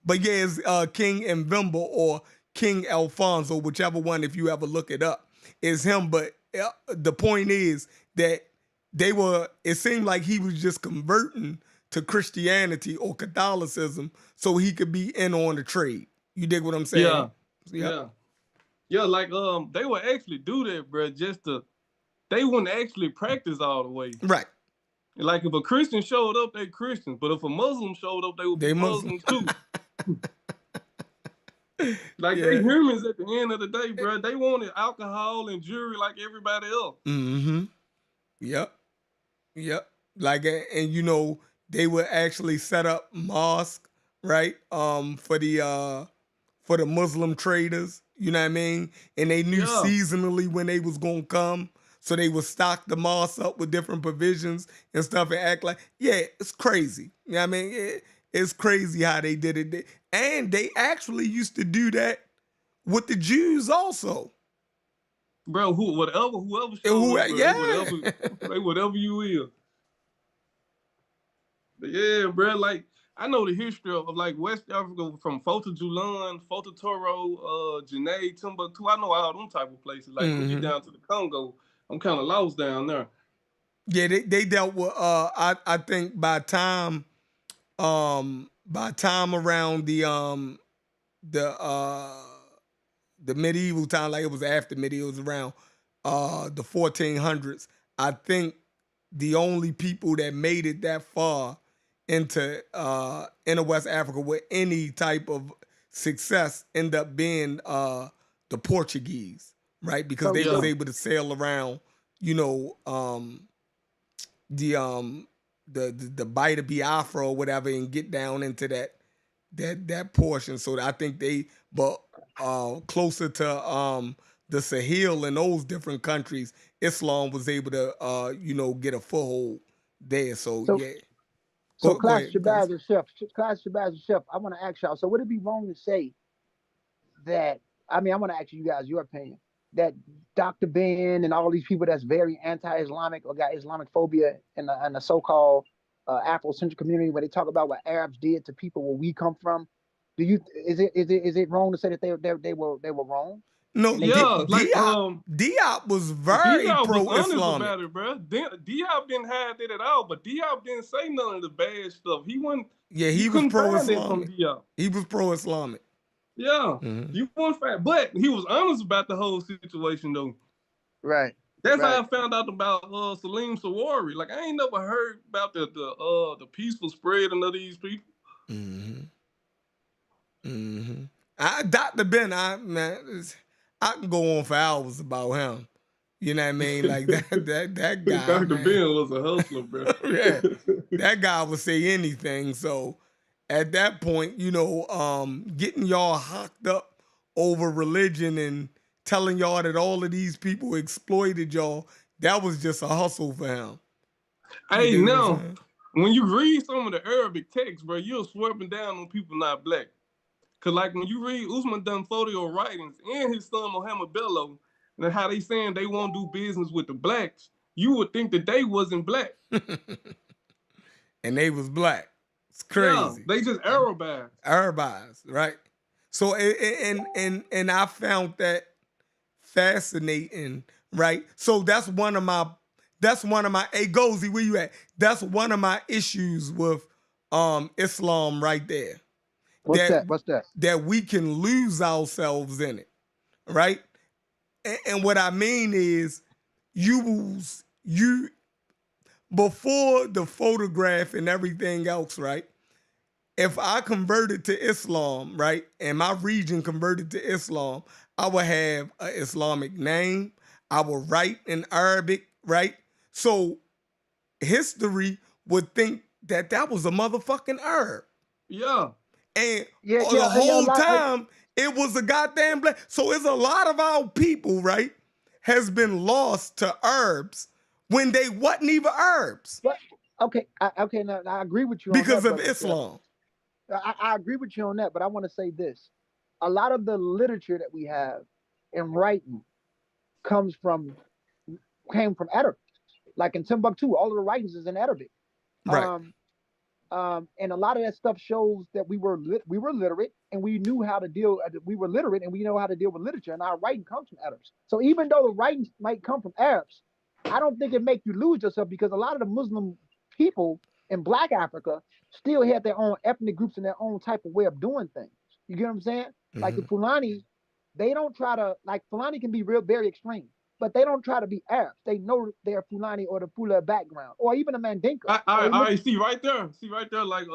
But yeah, it's King Mvimba or King Alfonso, whichever one, if you ever look it up, is him. But the point is that it seemed like he was just converting to Christianity or Catholicism so he could be in on the trade. You dig what I'm saying? Yeah. Like they would actually do that, bro. They wouldn't actually practice all the way. Right. Like if a Christian showed up, they Christians. But if a Muslim showed up, they would be Muslims too. Like they humans at the end of the day, bro. They wanted alcohol and jewelry like everybody else. Mm-hmm. Yep. Like, and they would actually set up mosque, right? For the Muslim traders, you know what I mean? And they knew seasonally when they was gonna come. So they would stock the mosque up with different provisions and stuff and act like, yeah, it's crazy. You know what I mean? It's crazy how they did it. And they actually used to do that with the Jews also. Bro, whoever showed up, bro, whatever you is. Yeah, bro, like I know the history of like West Africa from Fota Julan, Fota Toro, Janae, Timbuktu. I know all them type of places. Like when you get down to the Congo, I'm kind of lost down there. Yeah, they dealt with I think by time around the medieval time, like it was after medieval, it was around the 1400s. I think the only people that made it that far into inner West Africa with any type of success end up being the Portuguese, right? Because they was able to sail around, the Bight of Biafra or whatever and get down into that portion. So I think closer to the Sahel and those different countries, Islam was able to get a foothold there. So yeah. So Class Shabazz and Chef, I want to ask y'all, so would it be wrong to say that, I want to ask you guys your opinion, that Dr. Ben and all these people that's very anti-Islamic or got Islamic phobia in the so-called Afrocentric community, where they talk about what Arabs did to people where we come from, is it wrong to say that they were wrong? No, Diop was very pro-Islamic about it, bro. Diop didn't hide it at all, but Diop didn't say none of the bad stuff. He wasn't. Yeah, he was pro-Islamic. He was pro-Islamic. Yeah, you won't find, but he was honest about the whole situation, though. Right. That's how I found out about Salim Sawari. Like I ain't never heard about the peaceful spreading of these people. Dr. Ben, I can go on for hours about him. You know what I mean? Like that guy. Dr. Ben was a hustler, bro. Yeah, that guy would say anything. So at that point, getting y'all hocked up over religion and telling y'all that all of these people exploited y'all, that was just a hustle for him. Hey, now, when you read some of the Arabic texts, bro, you're swerving down on people not black. Because, like, when you read Usman Danfodio writings and his son Mohammed Bello, and how they saying they won't do business with the blacks, you would think that they wasn't black. And they was black. It's crazy. they just Arabized. Everybody's right. So and I found that fascinating, right? So that's one of my hey Gozy, where you at? That's one of my issues with Islam right there. What's that? That we can lose ourselves in it, right? And what I mean is you before the photograph and everything else, right? If I converted to Islam, right, and my region converted to Islam, I would have an Islamic name. I would write in Arabic, right? So history would think that that was a motherfucking Arab. Yeah. And the whole time, it was a goddamn black. So it's a lot of our people, right, has been lost to Arabs when they wasn't even Arabs. But, okay, now I agree with you because on of that, Islam. I agree with you on that, but I want to say this. A lot of the literature that we have in writing came from Arabic. Like in Timbuktu, all of the writings is in Arabic. Right. And a lot of that stuff shows that we were literate and we knew how to deal. We were literate and we know how to deal with literature. And our writing comes from Arabs. So even though the writings might come from Arabs, I don't think it makes you lose yourself, because a lot of the Muslim people in Black Africa still had their own ethnic groups and their own type of way of doing things. You get what I'm saying? Mm-hmm. Like the Fulani, they don't try to, like Fulani can be very extreme, but they don't try to be Arabs. They know they're Fulani or the Fula background, or even a Mandinka. I see right there, like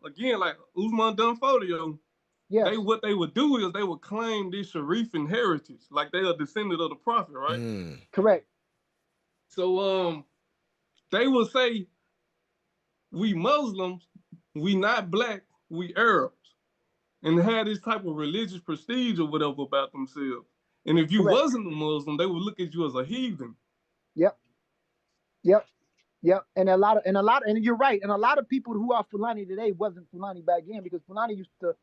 again, like Usman Dunfolio. Yes. What they would do is they would claim this Sharifan heritage, like they are descendant of the Prophet, right? Correct. So they will say, we Muslims, we not black, we Arabs, and had this type of religious prestige or whatever about themselves. And if you wasn't a Muslim, they would look at you as a heathen. Yep. And you're right. And a lot of people who are Fulani today wasn't Fulani back then, because Fulani used to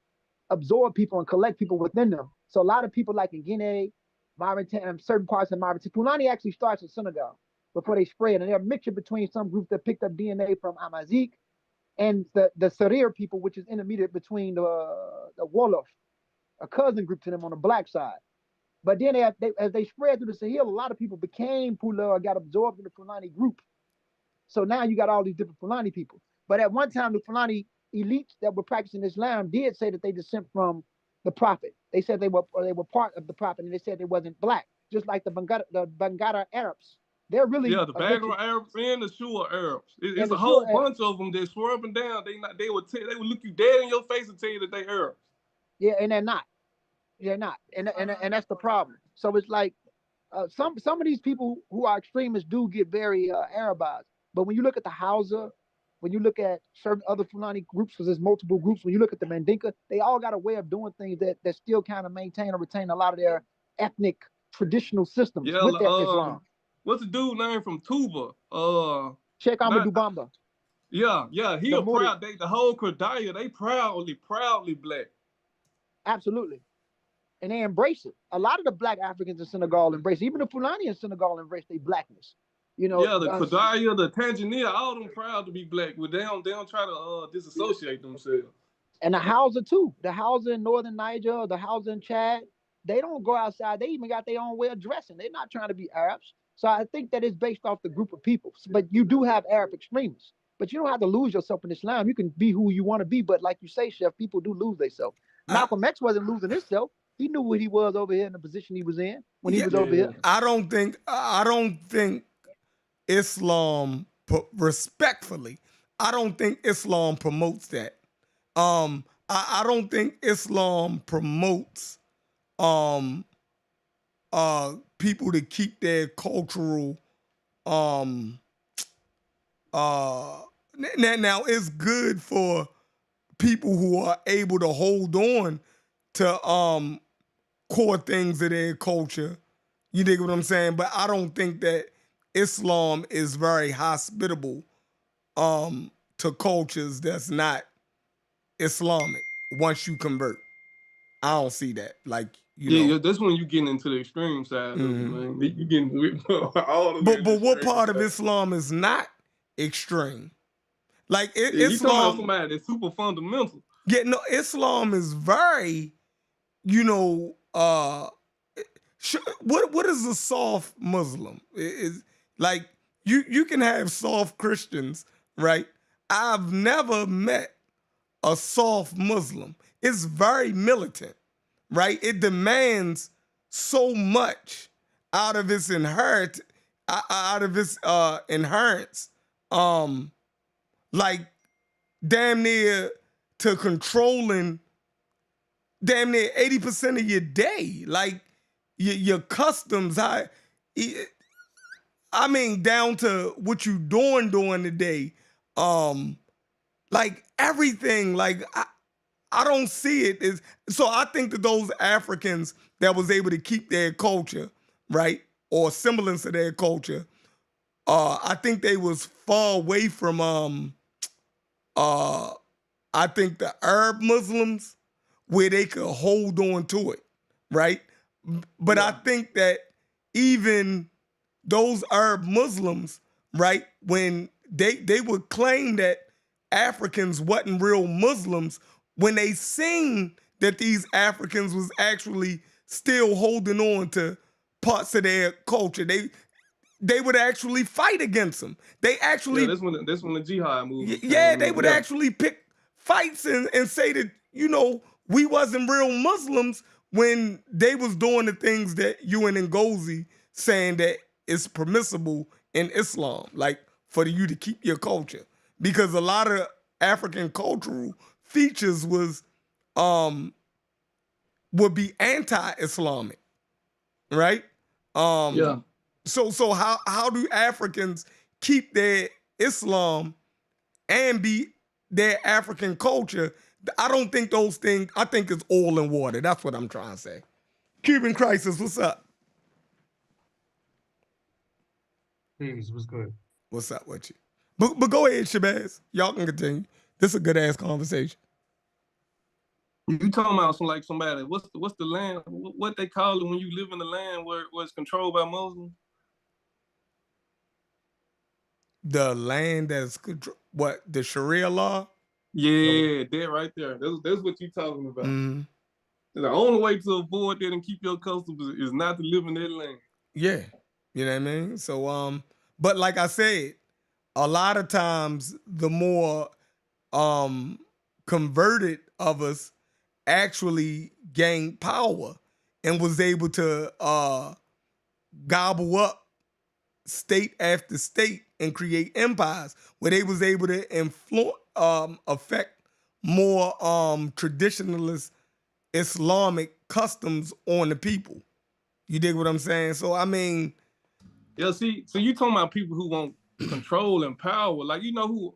absorb people and collect people within them. So a lot of people, like in Guinea, Mauritania, certain parts of Mauritania, Fulani actually starts in Senegal before they spread. And they're a mixture between some groups that picked up DNA from Amazique and the Serer people, which is intermediate between the Wolof, a cousin group to them on the black side. But then as they spread through the Sahel, a lot of people became Pula or got absorbed in the Fulani group. So now you got all these different Fulani people. But at one time, the Fulani elites that were practicing Islam did say that they descend from the Prophet. They said they were part of the Prophet, and they said they wasn't black, just like the Bangara Arabs. They're really the Bangara Arabs and the Shua Arabs. It's a whole bunch of them that swear up and down. They would look you dead in your face and tell you that they Arabs. Yeah, and they're not. They're not, and that's the problem. So it's like some of these people who are extremists do get very Arabized. But when you look at the Hausa, when you look at certain other Fulani groups, because there's multiple groups, when you look at the Mandinka, they all got a way of doing things that still kind of maintain or retain a lot of their ethnic traditional systems with their Islam. What's the dude name from Tuba? Sheikh Amadou Bamba. Yeah, he a proud. The whole Kurdaya, they proudly black. Absolutely. And they embrace it. A lot of the black Africans in Senegal embrace it. Even the Fulani in Senegal embrace their blackness. You know, the Kurdaya, the Tanzania, all them proud to be black, but they don't try to disassociate themselves. And the Hausa too. The Hausa in northern Niger, the Hausa in Chad, they don't go outside. They even got their own way of dressing. They're not trying to be Arabs. So I think that is based off the group of people. But you do have Arab extremists. But you don't have to lose yourself in Islam. You can be who you want to be. But like you say, Chef, people do lose themselves. Malcolm X wasn't losing himself. He knew what he was over here in the position he was in when he was over here. I don't think Islam, respectfully, I don't think Islam promotes that. I don't think Islam promotes people to keep their cultural now it's good for people who are able to hold on to core things of their culture. You dig what I'm saying? But I don't think that Islam is very hospitable to cultures that's not Islamic once you convert. I don't see that. Like, you know. That's when you get into the extreme side of it, man. You getting all of But what part of Islam is not extreme? Like You talking about Islam. somebody that's super fundamental. Yeah, no, Islam is very, you know, what is a soft Muslim? Is like you can have soft Christians, right? I've never met a soft Muslim. It's very militant, right? It demands so much out of its inherence, like damn near to controlling damn near 80% of your day, like your customs. I mean, down to what you doing during the day, like everything. Like I don't see it as so. I think that those Africans that was able to keep their culture, right, or semblance of their culture, I think they was far away from I think the Arab Muslims where they could hold on to it, right? But I think that even those Arab Muslims, right, when they would claim that Africans wasn't real Muslims, when they seen that these Africans was actually still holding on to parts of their culture, they would actually fight against them. They actually that's when the jihad movement. yeah, they would actually pick fights and say that, you know, we wasn't real Muslims when they was doing the things that you and Ngozi saying that it's permissible in Islam, like for you to keep your culture. Because a lot of African cultural features would be anti-Islamic, right? Yeah. So how do Africans keep their Islam and be their African culture? I don't think those things, I think it's oil and water. That's what I'm trying to say. Cuban Crisis, what's up? Peace, what's good? What's up with you? But go ahead, Shabazz. Y'all can continue. This is a good ass conversation. You talking about somebody? What's the land? What they call it when you live in the land where it's controlled by Muslims? The land that's what the Sharia law? Yeah, that right there. That's what you talking about. Mm-hmm. The only way to avoid that and keep your customs is not to live in that land. Yeah, you know what I mean. So but like I said, a lot of times the more converted of us actually gained power and was able to gobble up state after state and create empires where they was able to influence affect more traditionalist Islamic customs on the people. You dig what I'm saying? So I mean, yeah. See, so you talking about people who want control and power? Like, you know who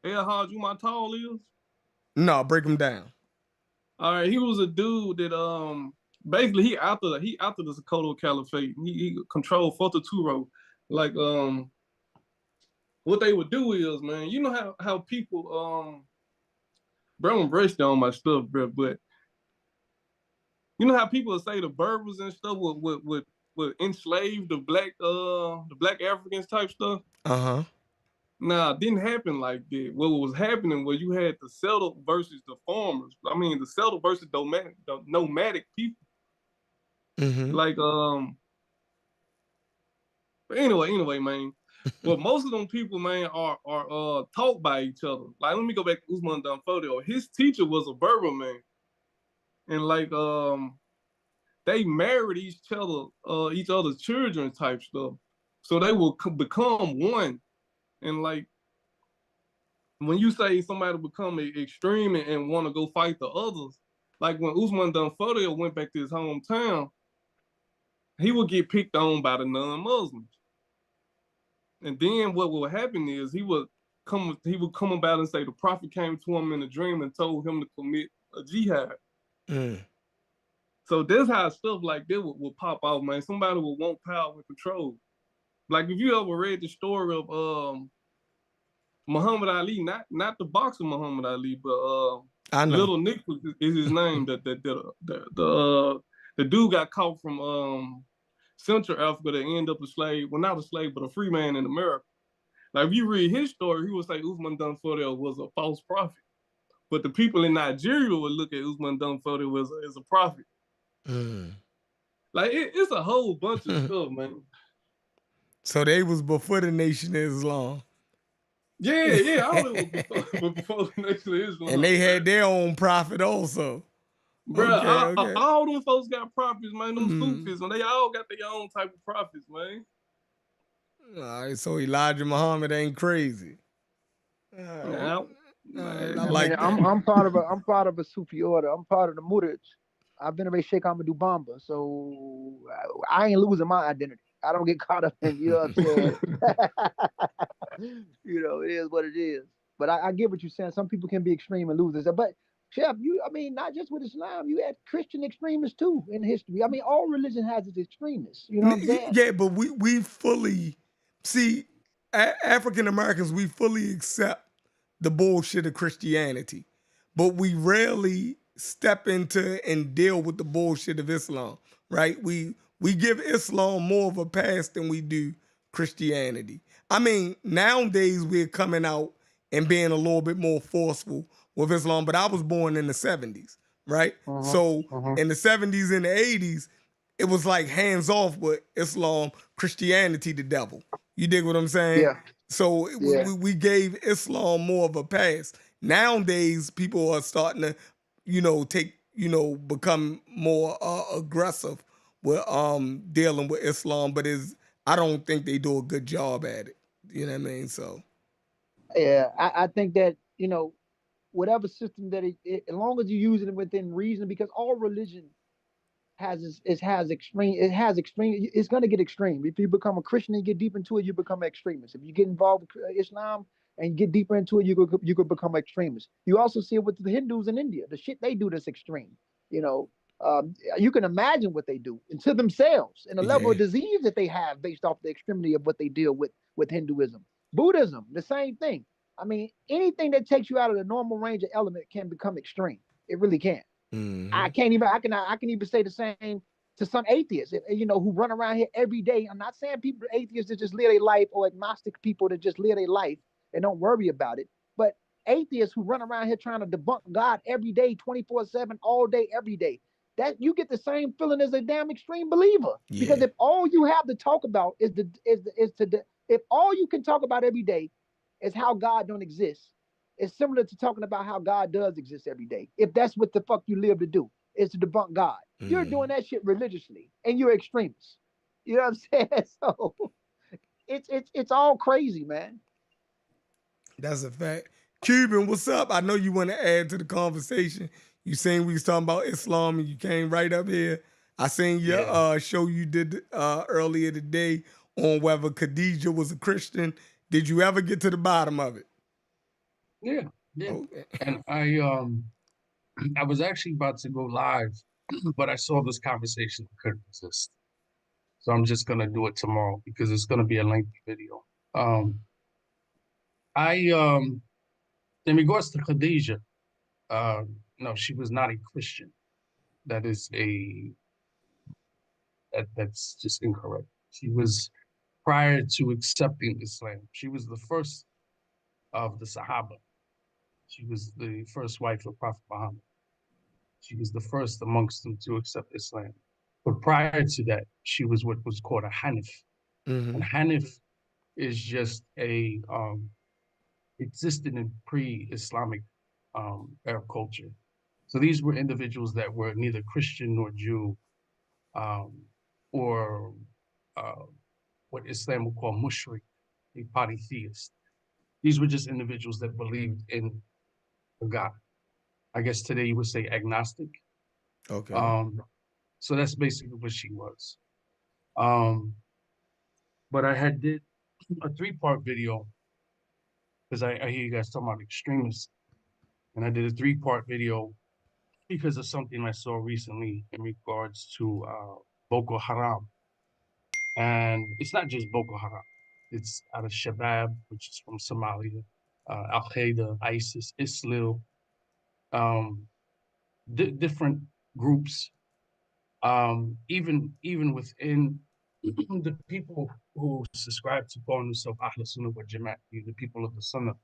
El Hajj Umatal is? No, break them down. All right, he was a dude that basically he after the Sokoto Caliphate. He controlled Fortuturo. Like what they would do is, man, you know how people bro, I'm brushed on my stuff, bro, but you know how people say the Berbers and stuff would enslave the black Africans type stuff? Uh-huh. Nah, it didn't happen like that. What was happening was you had the settled versus the farmers. I mean, the settled versus the nomadic people. Mm-hmm. Like but anyway, man. Well, most of them people, man, are taught by each other. Like, let me go back to Usman Dan Fodio. His teacher was a Berber man, and like they married each other's children type stuff. So they will become one. And like when you say somebody become extreme and want to go fight the others, like when Usman Dan Fodio went back to his hometown, he would get picked on by the non-Muslims. And then what will happen is he would come about and say the prophet came to him in a dream and told him to commit a jihad. Mm. So that's how stuff like that would pop out, man. Somebody would want power and control. Like if you ever read the story of Muhammad Ali, not the boxer Muhammad Ali, but I know. Little Nick is his name. The dude got caught from Central Africa that ended up a slave, well, not a slave, but a free man in America. Like if you read his story, he would say Usman Dan Fodio was a false prophet. But the people in Nigeria would look at Usman Dan Fodio as a prophet. Like it's a whole bunch of stuff, man. So they was before the Nation of Islam. Yeah, all it was before the Nation of Islam. And they had their own prophet also. Bro, Okay. all them folks got prophets, man. Them Sufis, and they all got their own type of prophets, man. All right, so Elijah Muhammad ain't crazy. I like that. I'm part of a Sufi order. I'm part of the Muraj. I venerate Sheikh Ahmadou Bamba, so I ain't losing my identity. I don't get caught up in, you know what I'm saying? You know, it is what it is. But I get what you're saying. Some people can be extreme and lose this. But Chef, not just with Islam, you had Christian extremists too in history. I mean, all religion has its extremists. You know what I'm saying? Yeah, but we fully see African Americans. We fully accept the bullshit of Christianity, but we rarely step into and deal with the bullshit of Islam. Right? We give Islam more of a pass than we do Christianity. I mean, nowadays we're coming out and being a little bit more forceful with Islam, but I was born in the 70s, right? So in the 70s and the 80s, it was like hands off with Islam, Christianity, the devil. You dig what I'm saying? Yeah. So we gave Islam more of a pass. Nowadays, people are starting to, become more aggressive with dealing with Islam, but I don't think they do a good job at it. You know what I mean? So yeah, I think that, whatever system that as long as you use it within reason, because all religion has extreme. It's going to get extreme. If you become a Christian and get deep into it, you become an extremist. If you get involved with Islam and get deeper into it, you could become an extremist. You also see it with the Hindus in India. The shit they do that's extreme. You can imagine what they do to themselves and the level of disease that they have based off the extremity of what they deal with Hinduism. Buddhism, the same thing. I mean, anything that takes you out of the normal range of element can become extreme. It really can. I can even say the same to some atheists, who run around here every day. I'm not saying people atheists that just live their life, or agnostic people that just live their life and don't worry about it. But atheists who run around here trying to debunk God every day, 24/7, all day, every day. That you get the same feeling as a damn extreme believer. Yeah. Because if all you have to talk about if all you can talk about every day is how God don't exist, it's similar to talking about how God does exist every day. If that's what the fuck you live to do, is to debunk God. You're doing that shit religiously, and you're extremist. You know what I'm saying? So it's all crazy, man. That's a fact. Cuban, what's up? I know you want to add to the conversation. You seen we was talking about Islam and you came right up here. I seen your show you did earlier today on whether Khadijah was a Christian. Did you ever get to the bottom of it? Yeah. Okay. And I was actually about to go live, but I saw this conversation couldn't resist. So I'm just gonna do it tomorrow because it's gonna be a lengthy video. In regards to Khadijah, no, she was not a Christian. That's just incorrect. She was, prior to accepting Islam, she was the first of the Sahaba. She was the first wife of Prophet Muhammad. She was the first amongst them to accept Islam. But prior to that, she was what was called a Hanif. And Hanif is just existed in pre-Islamic Arab culture. So these were individuals that were neither Christian nor Jew, or what Islam would call mushrik, a polytheist. These were just individuals that believed in a God. I guess today you would say agnostic. Okay. So that's basically what she was. But I had did a 3-part video because I hear you guys talking about extremists, and I did a 3-part video because of something I saw recently in regards to Boko Haram. And it's not just Boko Haram. It's out of Shabab, which is from Somalia, Al-Qaeda, ISIS, ISIL, different groups, even within the people who subscribe to calling themselves Ahl Sunnah wa Jama'at, the people of the Sunnah,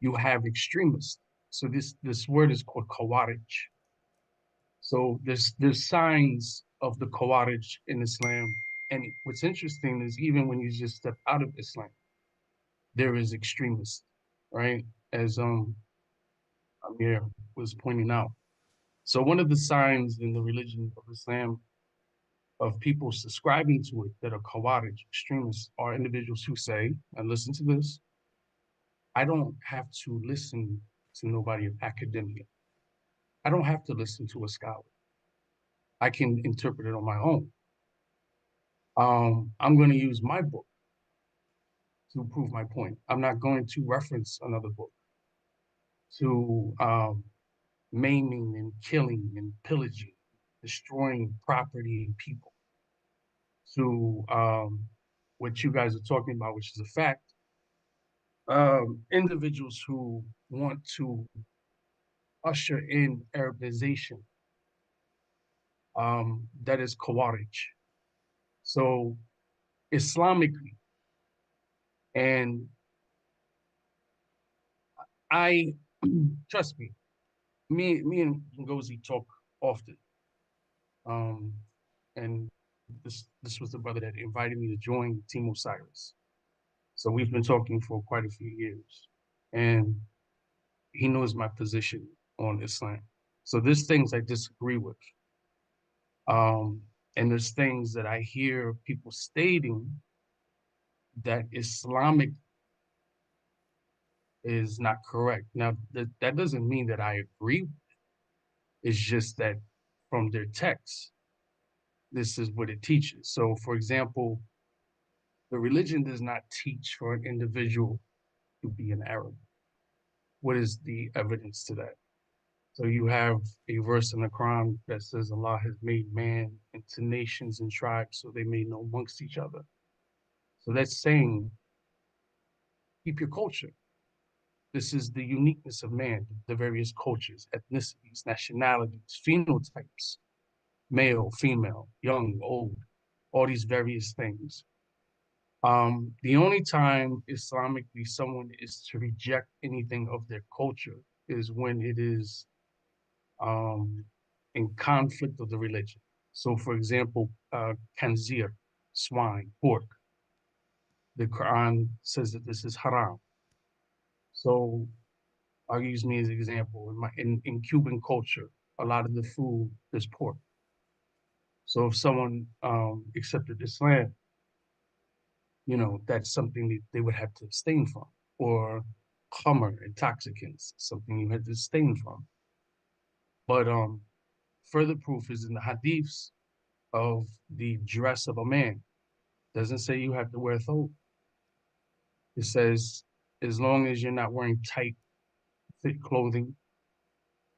you have extremists. So this word is called Khawarij. So there's signs of the Khawarij in Islam. And what's interesting is even when you just step out of Islam, there is extremists, right? As Amir was pointing out. So one of the signs in the religion of Islam of people subscribing to it that are Khawarij extremists are individuals who say, and listen to this, I don't have to listen to nobody of academia. I don't have to listen to a scholar. I can interpret it on my own. I'm going to use my book to prove my point. I'm not going to reference another book to maiming and killing and pillaging, destroying property and people, to what you guys are talking about, which is a fact. Individuals who want to usher in Arabization, that is Khawarij. So Islamically, and I trust me and Ngozi talk often. Um, and this was the brother that invited me to join Team Osiris. So we've been talking for quite a few years, and he knows my position on Islam. So there's things I disagree with, um, and there's things that I hear people stating that Islamic is not correct. Now that doesn't mean that I agree. It's just that from their text, this is what it teaches. So, for example, the religion does not teach for an individual to be an Arab. What is the evidence to that? So you have a verse in the Quran that says Allah has made man into nations and tribes so they may know amongst each other. So that's saying keep your culture. This is the uniqueness of man, the various cultures, ethnicities, nationalities, phenotypes, male, female, young, old, all these various things. The only time Islamically someone is to reject anything of their culture is when it is in conflict of the religion. So, for example, khanzir, swine, pork. The Quran says that this is haram. So, I'll use me as an example. In Cuban culture, a lot of the food is pork. So, if someone accepted Islam, that's something that they would have to abstain from. Or khamr, intoxicants, something you had to abstain from. But further proof is in the hadiths of the dress of a man. Doesn't say you have to wear thobe. It says as long as you're not wearing tight, fit clothing,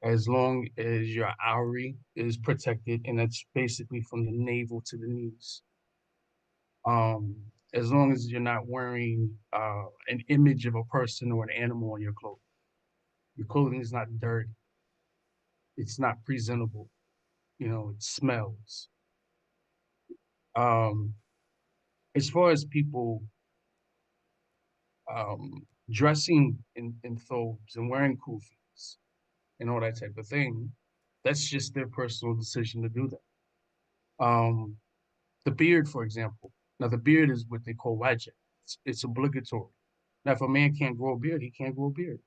as long as your awri is protected, and that's basically from the navel to the knees. As long as you're not wearing an image of a person or an animal on your clothing. Your clothing is not dirty. It's not presentable. It smells. Um, as far as people dressing in thobes and wearing kufis and all that type of thing, that's just their personal decision to do that. The beard, for example. Now, the beard is what they call wajib. It's obligatory. Now, if a man can't grow a beard, he can't grow a beard.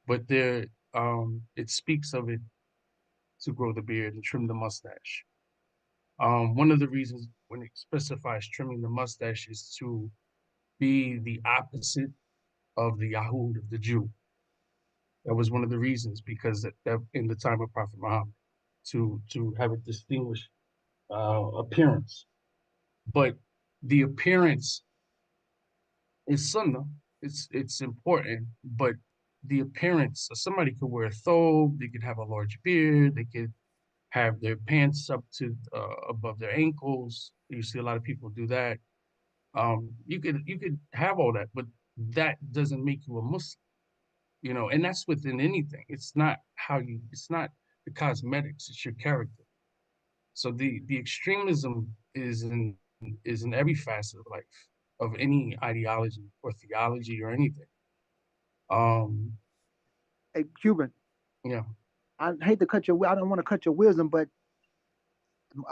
But it speaks of it to grow the beard and trim the mustache. One of the reasons when it specifies trimming the mustache is to be the opposite of the Yahud, of the Jew. That was one of the reasons, because that in the time of Prophet Muhammad, to have a distinguished appearance. But the appearance is sunnah. It's important, but the appearance, somebody could wear a thobe, they could have a large beard, they could have their pants up to above their ankles. You see a lot of people do that. You could have all that, but that doesn't make you a Muslim. And that's within anything. It's not the cosmetics, it's your character. So the extremism is in every facet of life. of any ideology or theology or anything. Hey, Cuban, Yeah, I hate to cut your. I don't want to cut your wisdom, but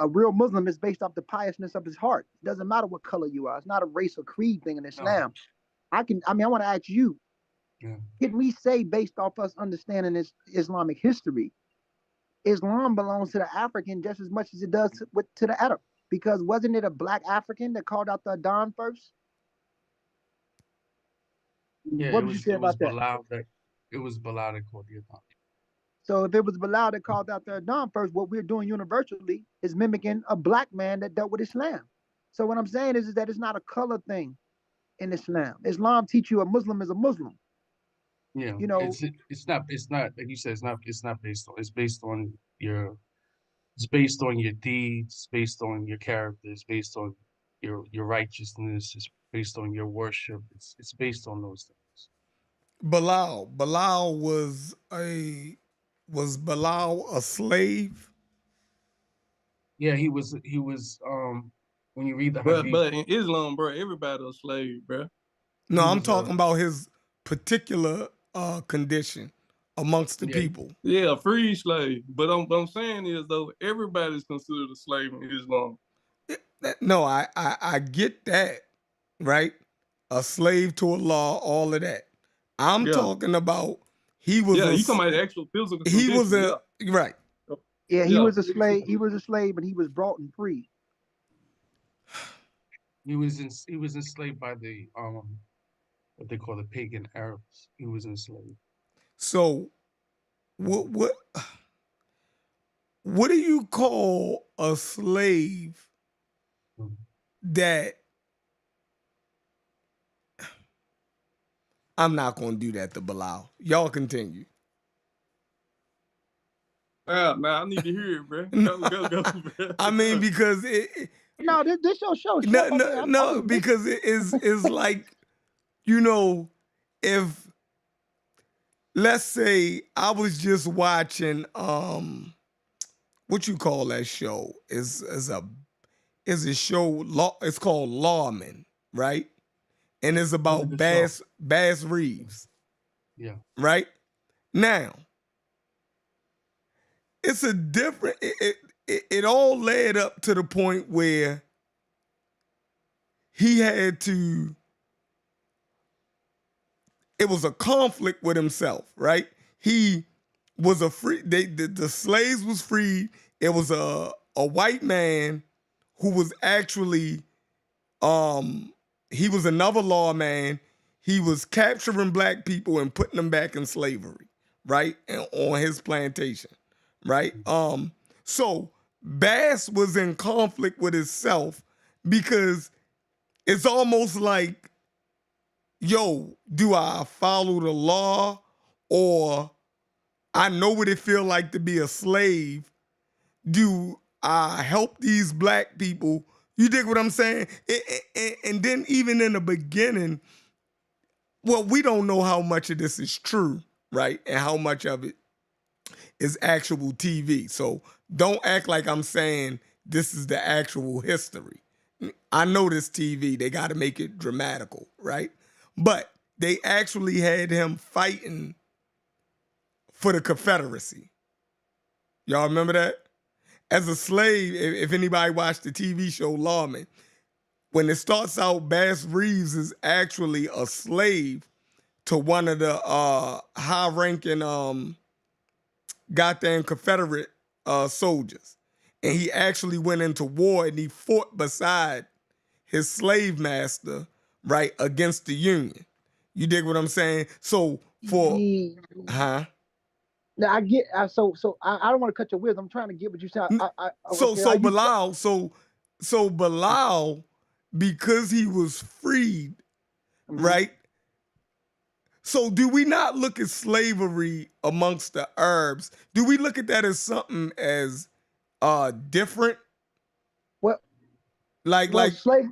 a real Muslim is based off the piousness of his heart. It doesn't matter what color you are. It's not a race or creed thing in no, Islam. I want to ask you, yeah, can we say based off us understanding this Islamic history, Islam belongs to the African just as much as it does to the Arab? Because wasn't it a black African that called out the Adhan first? yeah. What would you say It was about that? Bilal that called the Adhan. So if it was Bilal that called out the Adhan first, what we're doing universally is mimicking a black man that dealt with Islam. So what I'm saying is that it's not a color thing in Islam. Islam teach you a Muslim is a Muslim. Yeah, You know, it's not like you said, it's not based on, it's based on your deeds, it's based on your character, it's based on your righteousness, it's based on your worship, it's based on those things. Bilal was Bilal a slave? Yeah, he was when you read the hadith, But in Islam, bro, everybody a slave, bro. No, he I'm was talking about his particular condition amongst the yeah, people. Yeah, a free slave. But I'm saying is though, everybody's considered a slave in Islam. No, I get that, right? A slave to Allah, all of that. I'm Yeah. talking about he was Yeah, a you talking about the actual physical he was condition. a right. yeah, he Yeah. was a slave. He was a slave, and he was brought and free. he was enslaved by the what they call the pagan Arabs. He was enslaved. So what what do you call a slave Mhm. that I'm not gonna do that to Bilal. Y'all continue. Nah, I need to hear it, bro. No, Go, bro. I mean because No, this your show. Show no up. I mean, no I no was listening. because it is like you know if let's say I was just watching what you call that show is a show law it's called Lawman, right? And it's That's a about good show. Bass Reeves, Yeah. right? Now, it's a different it all led up to the point where he had to it was a conflict with himself, right? He was a free the slaves was freed. It was a white man who was actually he was another lawman. He was capturing black people and putting them back in slavery, right? And on his plantation, right? So Bass was in conflict with himself because it's almost like, yo, do I follow the law or I know what it feel like to be a slave? Do I help these black people? You dig what I'm saying? And then even in the beginning, well, we don't know how much of this is true, right? And how much of it is actual TV. So don't act like I'm saying this is the actual history. I know this TV, they got to make it dramatical, right? But they actually had him fighting for the Confederacy. Y'all remember that? As a slave, if anybody watched the TV show Lawman, when it starts out, Bass Reeves is actually a slave to one of the high-ranking goddamn Confederate soldiers. And he actually went into war and he fought beside his slave master, right, against the Union. You dig what I'm saying? So for, He, huh? now I get. I don't want to cut your wisdom. I'm trying to get what you said. So Okay. I so used to, Bilal, so Bilal, because he was freed, right? So do we not look at slavery amongst the Arabs? Do we look at that as something as different? Well, Like well, like slave.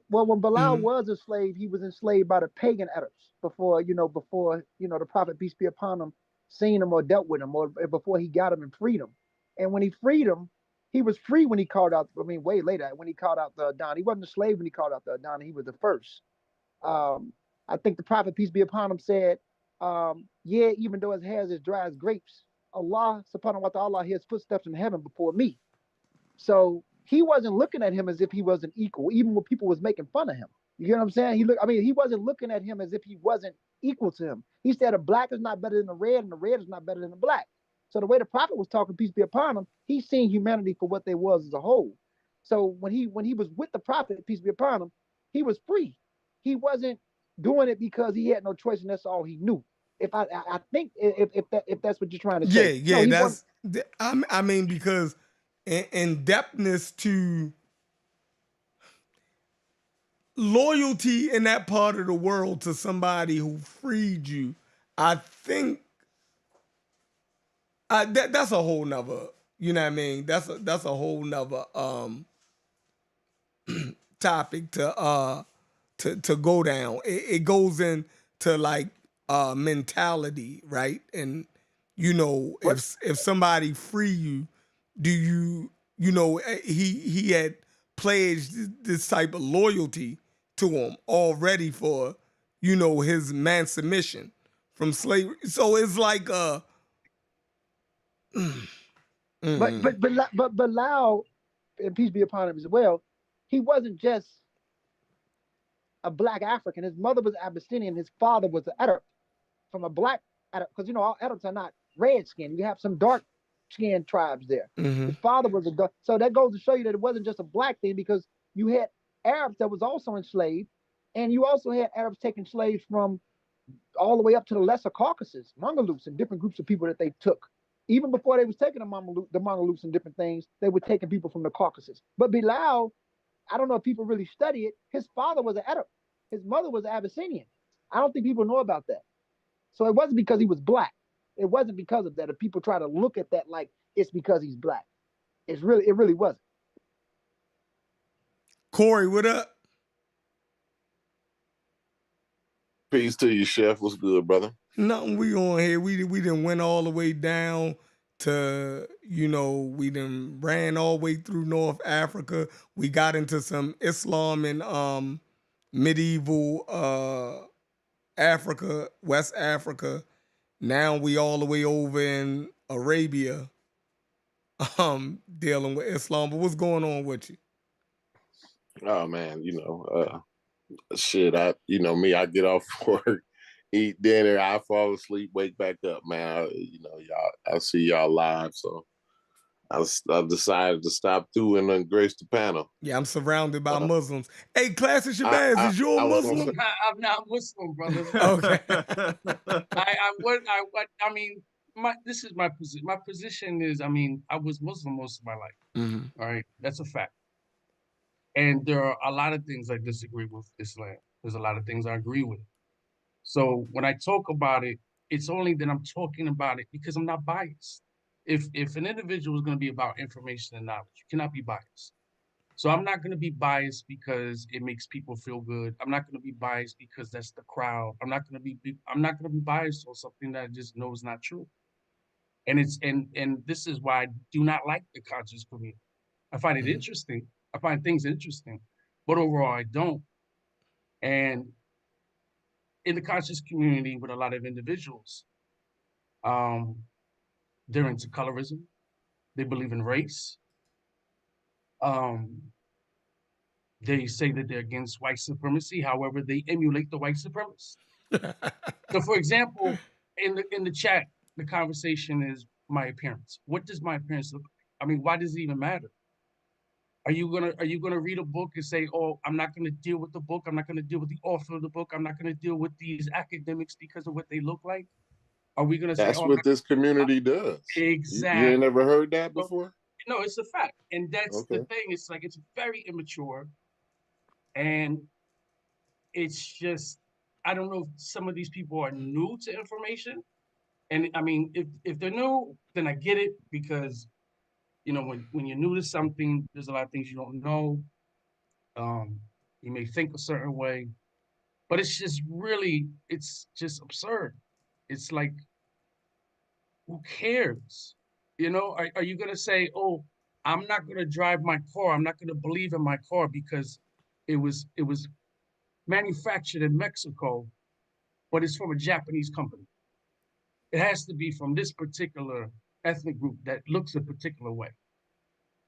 Well, when Bilal mhm. was a slave, he was enslaved by the pagan Arabs before the Prophet peace be upon him seen him or dealt with him or before he got him and freed him. And when he freed him, he was free when he called out. I mean, way later when he called out the Adon. He wasn't a slave when he called out the Adon. He was the first. I think the prophet, peace be upon him, said, yeah, even though his hair is as dry as grapes, Allah subhanahu wa ta'ala, his footsteps in heaven before me. So he wasn't looking at him as if he wasn't equal, even when people was making fun of him. You get what I'm saying? He wasn't looking at him as if he wasn't equal to him. He said a black is not better than a red, and the red is not better than the black. So the way the prophet was talking, peace be upon him, he's seeing humanity for what they was as a whole. So when he was with the prophet, peace be upon him, he was free. He wasn't doing it because he had no choice, and that's all he knew. If I think if that's what you're trying to say. Yeah, No, he that's. wasn't. I mean, because in depthness to loyalty in that part of the world to somebody who freed you, I think that's a whole nother. You know what I mean? That's a whole nother topic to go down. It goes into like mentality, right? And you know, What? if somebody free you, do you know he had pledged this type of loyalty to him already for his man submission from slavery. So it's like But Bilal, and peace be upon him as well, he wasn't just a black African. His mother was Abyssinian. His father was an Arab from a black Arab, because all Arabs are not red skinned. You have some dark skinned tribes there. His father was a dark. So that goes to show you that it wasn't just a black thing, because you had Arabs that was also enslaved, and you also had Arabs taking slaves from all the way up to the Lesser Caucasus, Mongolots, and different groups of people that they took. Even before they was taking the Mongolots and different things, they were taking people from the Caucasus. But Bilal, I don't know if people really study it. His father was an Arab. His mother was Abyssinian. I don't think people know about that. So it wasn't because he was black. It wasn't because of that. If people try to look at that like it's because he's black, it really wasn't. Corey, what up? Peace to you, Chef. What's good, brother? Nothing. We on here. We done went all the way down to we done ran all the way through North Africa. We got into some Islam and medieval Africa, West Africa. Now we all the way over in Arabia, dealing with Islam. But what's going on with you? Oh man, shit. I get off work, eat dinner, I fall asleep, wake back up, man. I see y'all live, so I've decided to stop through and grace the panel. Yeah, I'm surrounded by Muslims. Hey, Classic Shabazz, is you a Muslim? I'm not Muslim, brother. Okay. I mean, this is my position. My position is, I mean, I was Muslim most of my life. All right, that's a fact. And there are a lot of things I disagree with Islam. There's a lot of things I agree with. So when I talk about it, it's only that I'm talking about it because I'm not biased. If an individual is going to be about information and knowledge, you cannot be biased. So I'm not going to be biased because it makes people feel good. I'm not going to be biased because that's the crowd. I'm not going to be biased on something that I just know is not true. And this is why I do not like the conscious community. I find it interesting. I find things interesting, but overall I don't. And in the conscious community with a lot of individuals, they're into colorism. They believe in race. They say that they're against white supremacy. However, they emulate the white supremacists. So, for example, in the chat, the conversation is my appearance. What does my appearance look like? I mean, why does it even matter? Are you gonna read a book and say, "Oh, I'm not gonna deal with the book. I'm not gonna deal with the author of the book. I'm not gonna deal with these academics because of what they look like"? Are we gonna say, That's "Oh, what this community does. You ain't exactly"? never heard that before? No, it's a fact, and that's the Okay. thing. It's like it's very immature, and it's just I don't know if some of these people are new to information, and I mean, if they're new, then I get it because when you're new to something, there's a lot of things you don't know. You may think a certain way, but it's just absurd. It's like, who cares? Are you gonna say, oh, I'm not going to drive my car. I'm not going to believe in my car because it was manufactured in Mexico, but it's from a Japanese company. It has to be from this particular ethnic group that looks a particular way.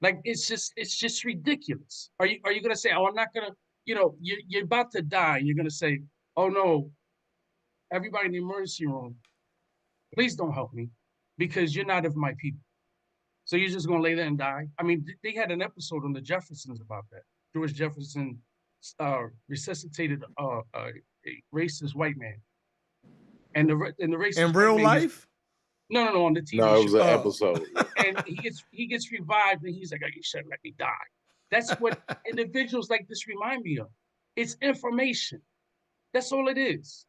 Like it's just ridiculous. Are you gonna say, oh, I'm not gonna, you're about to die, and you're gonna say, oh no, everybody in the emergency room, please don't help me because you're not of my people. So you're just gonna lay there and die? I mean, they had an episode on the Jeffersons about that. George Jefferson resuscitated a racist white man, and the racist In white real man gets life? no on the TV No, it was show. an Oh. episode. And he gets revived, and he's like, "Oh, you should let me die." That's what individuals like this remind me of. It's information. That's all it is.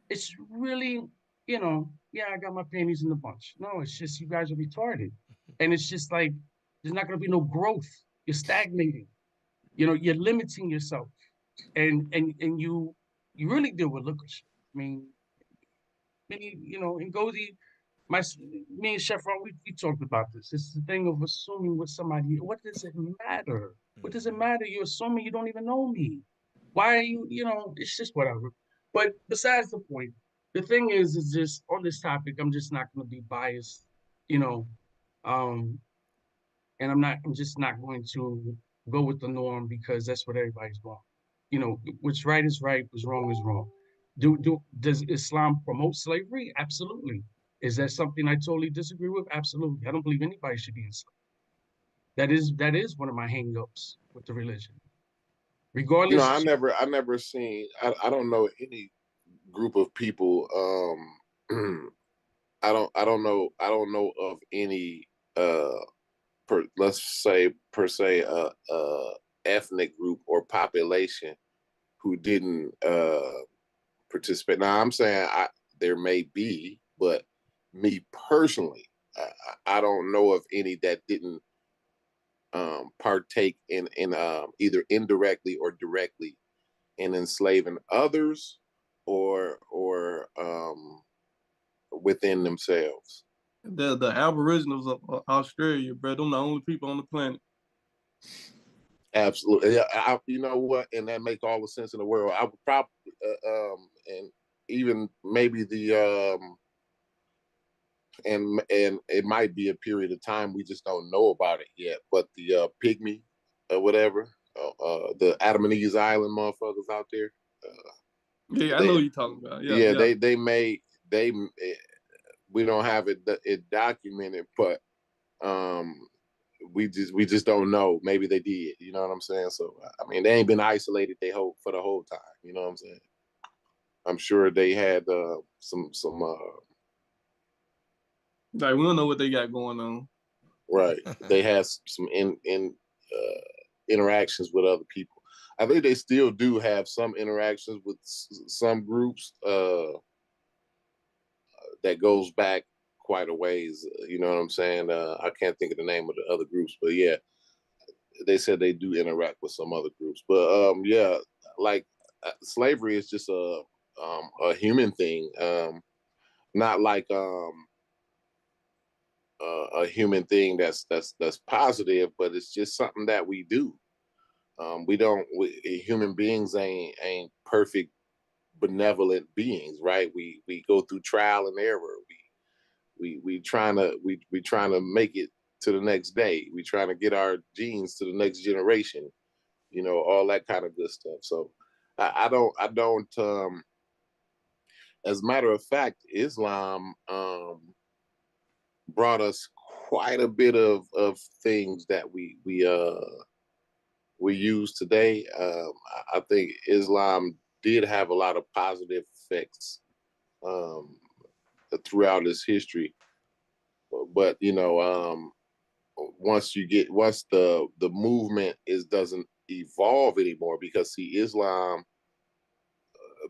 It's really, yeah, I got my panties in the bunch. No, it's just you guys are retarded, and it's just like there's not going to be no growth. You're stagnating. You're limiting yourself, and you really deal with liquor. I mean, many, and Goldie, me and Chef Ron, we talked about this. It's the thing of assuming with somebody. What does it matter? What does it matter? You're assuming you don't even know me. Why are you, it's just whatever. But besides the point, the thing is just on this topic, I'm just not going to be biased, you know, um, and I'm just not going to go with the norm because that's what everybody's doing. What's right is right, what's wrong is wrong. Does Islam promote slavery? Absolutely. Is that something I totally disagree with? Absolutely. I don't believe anybody should be enslaved. That is one of my hangups with the religion. Regardless, I never seen. I don't know any group of people. I don't know. I don't know of any. Let's say per se, ethnic group or population who didn't participate. Now I'm saying there may be, but me personally, I don't know of any that didn't partake in either indirectly or directly in enslaving others or within themselves. The Aboriginals of Australia, bro, them the only people on the planet. Absolutely. Yeah, you know what? And that makes all the sense in the world. I would probably, and even maybe and it might be a period of time we just don't know about it yet. But the pygmy or whatever, the Adam and Eve's Island motherfuckers out there. Yeah, I know what you're talking about. Yeah, yeah. yeah. They we don't have it documented, but we just don't know. Maybe they did. You know what I'm saying? So I mean, they ain't been isolated for the whole time. You know what I'm saying? I'm sure they had some Like we don't know what they got going on. right. They had some interactions with other people. I think they still do have some interactions with some groups that goes back quite a ways. You know what I'm saying? I can't think of the name of the other groups, but yeah, they said they do interact with some other groups. But yeah, like slavery is just a human thing, not like a human thing that's positive, but it's just something that we do. Human beings ain't perfect, benevolent beings, right? We go through trial and error. We trying to make it to the next day. We trying to get our genes to the next generation. All that kind of good stuff. So I don't. As a matter of fact, Islam brought us quite a bit of things that we use today. I think Islam did have a lot of positive effects throughout its history. But once the movement doesn't evolve anymore, because see, Islam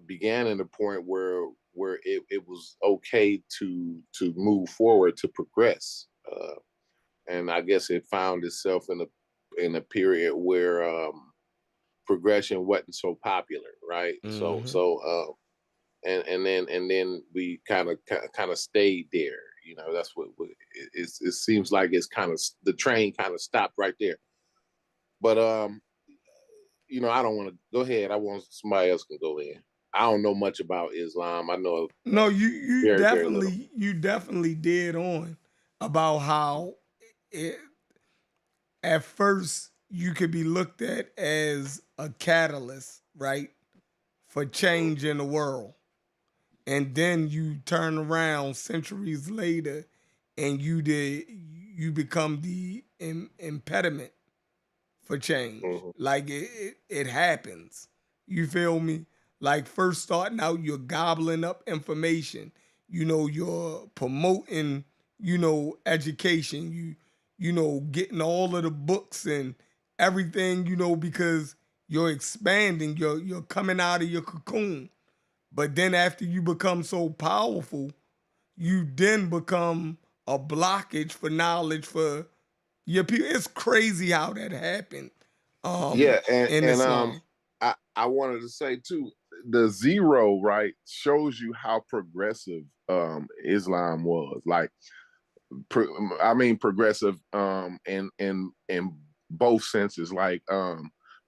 began in a point where it was okay to move forward, to progress, and I guess it found itself in a period where progression wasn't so popular, right? Mm-hmm. And then we kind of stayed there. That's what it seems like it's kind of the train kind of stopped right there. But I don't want to go ahead. I want somebody else can go in. I don't know much about Islam. I know No, you very, very little. definitely did on about how it, at first you could be looked at as a catalyst, right, for change in the world. And then you turn around centuries later and you become the impediment for change. Mhm. Like it happens. You feel me? Like first starting out, you're gobbling up information. You're promoting, education. Getting all of the books and everything, because you're expanding, you're coming out of your cocoon. But then after you become so powerful, you then become a blockage for knowledge for your people. It's crazy how that happened. Yeah, In Islam. I wanted to say too, the zero, right, shows you how progressive Islam was. Like, progressive in both senses, like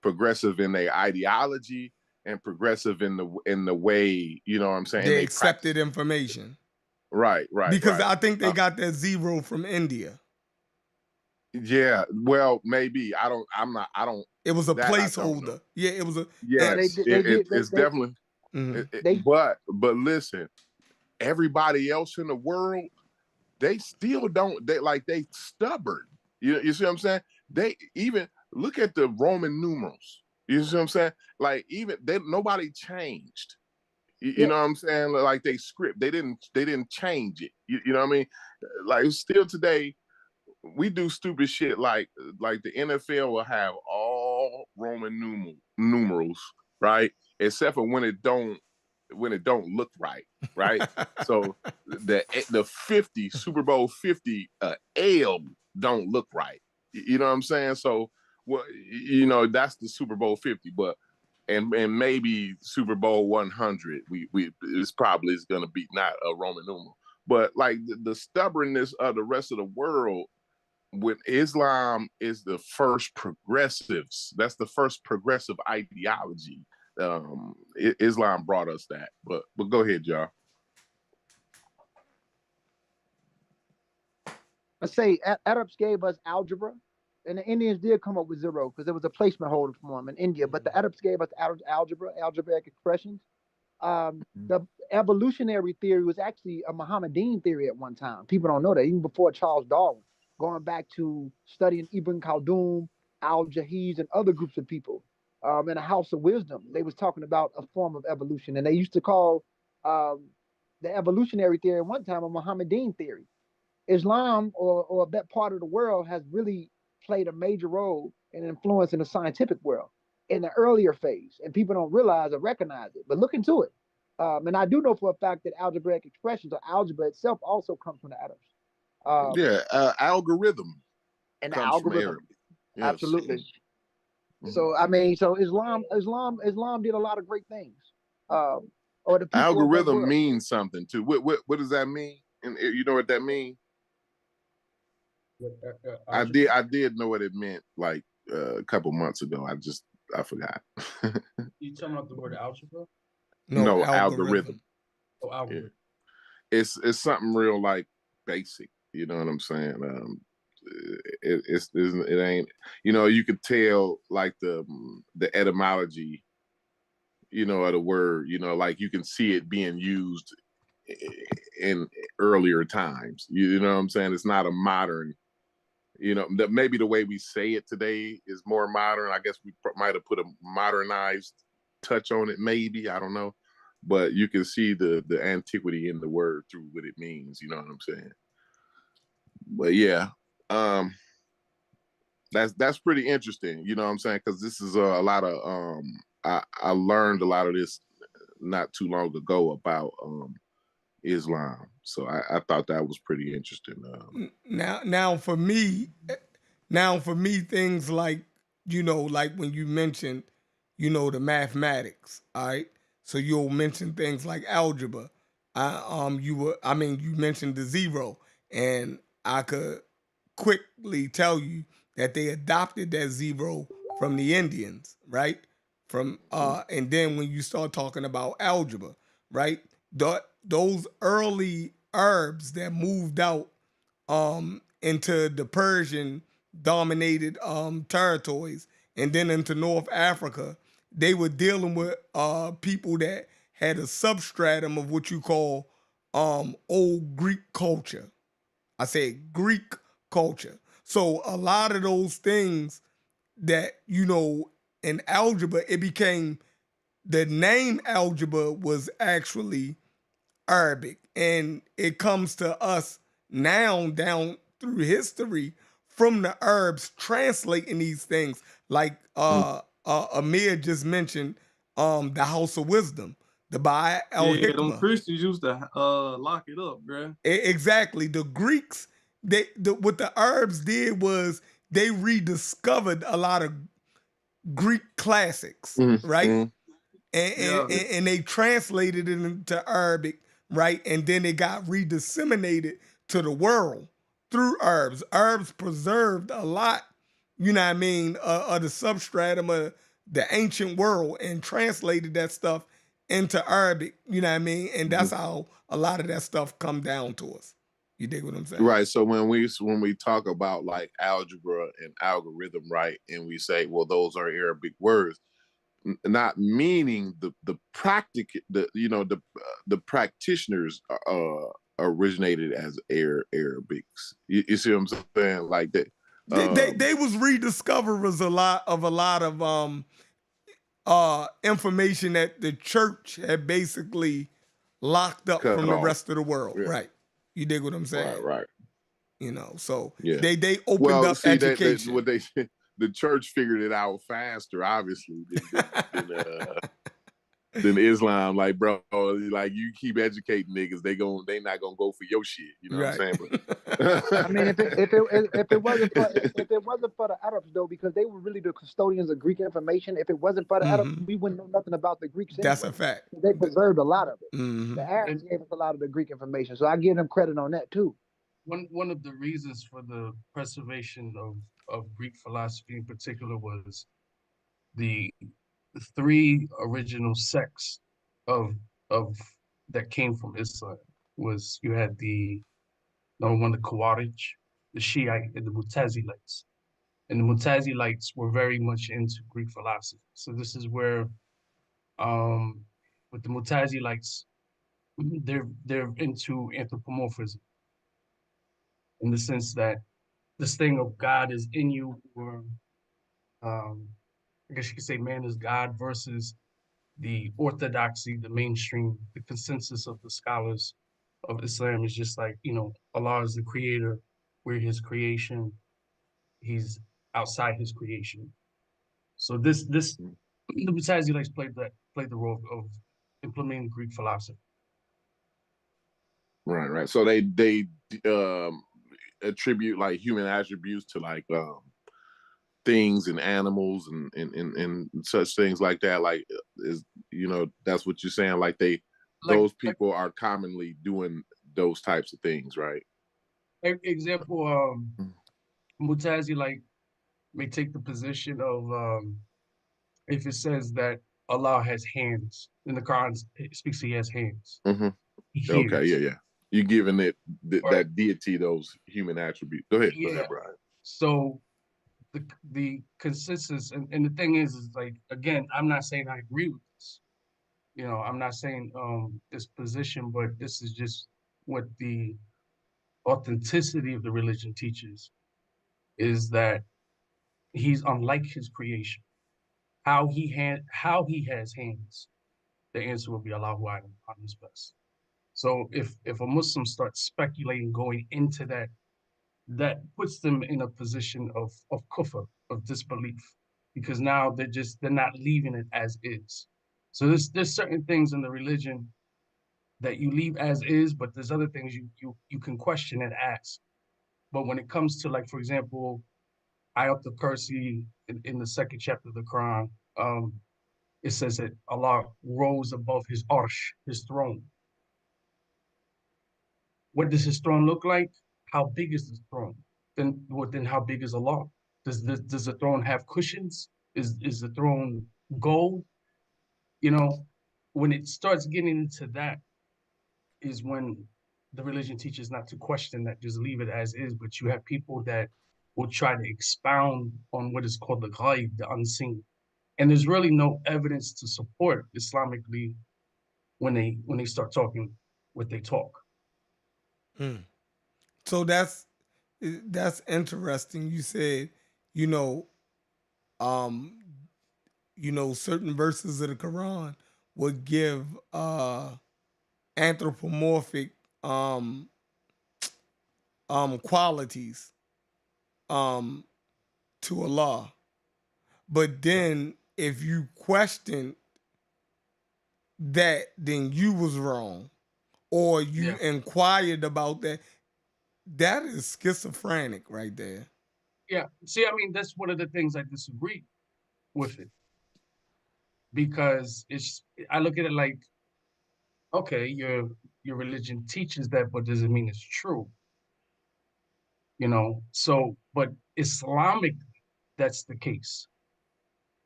progressive in their ideology and progressive in the way, you know what I'm saying, They they accepted practice. information. Right. Because I think they Uh, got that zero from India. yeah, well, maybe I don't It was a that I don't know. placeholder. Yeah, it was a No, they Yes, did. They did. it's definitely. mhm. They But listen, everybody else in the world, they still don't. They stubborn. You see what I'm saying? They even look at the Roman numerals. You see what I'm saying? Like even nobody changed. You yeah. know what I'm saying? Like they script, they didn't change it. You know what I mean? Like still today, we do stupid shit like the NFL will have all Roman numerals, right? Except for when it don't look right, right? So the 50 Super Bowl 50 L don't look right. You know what I'm saying? So well, that's the Super Bowl 50, but and maybe Super Bowl 100, we it's probably is going to be not a Roman numeral, but like the stubbornness of the rest of the world, when Islam is the first progressives, that's the first progressive ideology. Islam brought us that, but go ahead, y'all. Let's say Arabs gave us algebra, and the Indians did come up with zero because there was a placement holder for them in India. But the Arabs gave us algebraic expressions. The evolutionary theory was actually a Mohammedan theory at one time. People don't know that, even before Charles Darwin, going back to studying Ibn Khaldun, Al-Jahiz, and other groups of people. In a House of Wisdom, they was talking about a form of evolution, and they used to call um, the evolutionary theory at one time a Mohammedan theory. Islam or that part of the world has really played a major role in influence in the scientific world in the earlier phase, and people don't realize or recognize it. But look into it. And I do know for a fact that algebraic expressions or algebra itself also comes from the atoms. Yeah, algorithm And the comes from algorithm, Arabic. Yes. absolutely. So I mean, so Islam did a lot of great things. Or the people of that Algorithm world. means something too. What does that mean? And you know what that means? I did know what it meant like a couple months ago. I forgot. You talking about the word algebra? No, No, algorithm. Oh, algorithm. Yeah. It's something real like basic. You know what I'm saying? It ain't. You could tell like the etymology. Of the word. Like you can see it being used in earlier times. You know what I'm saying? It's not a modern. That maybe the way we say it today is more modern. I guess we might have put a modernized touch on it. Maybe, I don't know, but you can see the antiquity in the word through what it means. You know what I'm saying? But yeah, that's pretty interesting. You know what I'm saying? Because this is a lot of I learned a lot of this not too long ago about Islam. So I thought that was pretty interesting. Now for me, things like like when you mentioned, the mathematics. All right, so you'll mention things like algebra. You mentioned the zero, and I could quickly tell you that they adopted that zero from the Indians, right? From and then when you start talking about algebra, right? Those early Arabs that moved out into the Persian dominated territories and then into North Africa, they were dealing with people that had a substratum of what you call old Greek culture. I said Greek culture. So a lot of those things that, in algebra, it became the name algebra was actually Arabic. And it comes to us now down through history from the Arabs translating these things. Like Amir just mentioned the House of Wisdom, the Ba al Yeah, them Hikmah. Christians used to lock it up, bruh. Exactly. The Greeks, what the Arabs did was they rediscovered a lot of Greek classics, right? Mm-hmm. And they translated it into Arabic, right? And then it got redisseminated to the world through Arabs. Arabs preserved a lot, you know what I mean, of the substratum of the ancient world and translated that stuff into Arabic, you know what I mean? And that's how a lot of that stuff come down to us. You dig what I'm saying? Right. So when we talk about like algebra and algorithm, right, and we say, well, those are Arabic words, not meaning the practic the practitioners originated as Arabics. You see what I'm saying? Like that. They was rediscoverers a lot of information that the church had basically locked up Cut from the off. rest of the world. Yeah. Right. You dig what I'm saying? Right. So Yeah. they opened Well, up see education. what they the church figured it out faster, obviously, than Islam. Like, bro, like you keep educating niggas, they not gonna go for your shit. You know Right. what I'm saying? I mean, if it wasn't for the Arabs though, because they were really the custodians of Greek information. If it wasn't for the Arabs, we wouldn't know nothing about the Greeks anyway. That's a fact. They preserved a lot of it. Mhm. The Arabs gave us a lot of the Greek information, so I give them credit on that too. One of the reasons for the preservation of Greek philosophy in particular was the three original sects of of that came from Islam. Was you had the number one, the Khawarij, the Shiite, and the Mutazilites. And the Mutazilites were very much into Greek philosophy. So this is where, with the Mutazilites, they're into anthropomorphism in the sense that this thing of God is in you, or I guess you could say man is God versus the orthodoxy, the mainstream, the consensus of the scholars of Islam is just like, Allah is the creator, we're his creation, he's outside his creation. So the Mutazilites played the role of implementing Greek philosophy. Right. So they attribute like human attributes to like things and animals and such things like that. Like is that's what you're saying. Like those people are commonly doing those types of things, right? Example, Mutazilite may take the position of if it says that Allah has hands, in the Quran it speaks he has hands. Mm-hmm. He hears. Okay, yeah. You're giving it Right. that deity those human attributes. Go ahead, Brian. So the consensus and the thing is like, again, I'm not saying I agree with this. I'm not saying this position, but this is just what the authenticity of the religion teaches, is that he's unlike his creation. How he has hands, the answer will be Allahu A'lam, on his best. So if a Muslim starts speculating going into that, that puts them in a position of kufr, of disbelief, because now they're not leaving it as is. So there's certain things in the religion that you leave as is, but there's other things you can question and ask. But when it comes to, like, for example, Ayat al-Kursi in the second chapter of the Quran, it says that Allah rose above his arsh, his throne. What does his throne look like? how big is the throne? Then how big is Allah? Does the throne have cushions? Is the throne gold? You know, when it starts getting into that is when the religion teaches not to question that, just leave it as is. But you have people that will try to expound on what is called the ghaib, the unseen. And there's really no evidence to support Islamically when they start talking what they talk. So that's interesting. You said, you know, um, certain verses of the Quran would give anthropomorphic qualities um to Allah. But then if you question that, then you was wrong. Or you Yeah. inquired about that. That is schizophrenic right there. Yeah. See, I mean, that's one of the things I disagree with it because I look at it like, okay, your religion teaches that, but does it mean it's true? You know, so but Islamic, that's the case.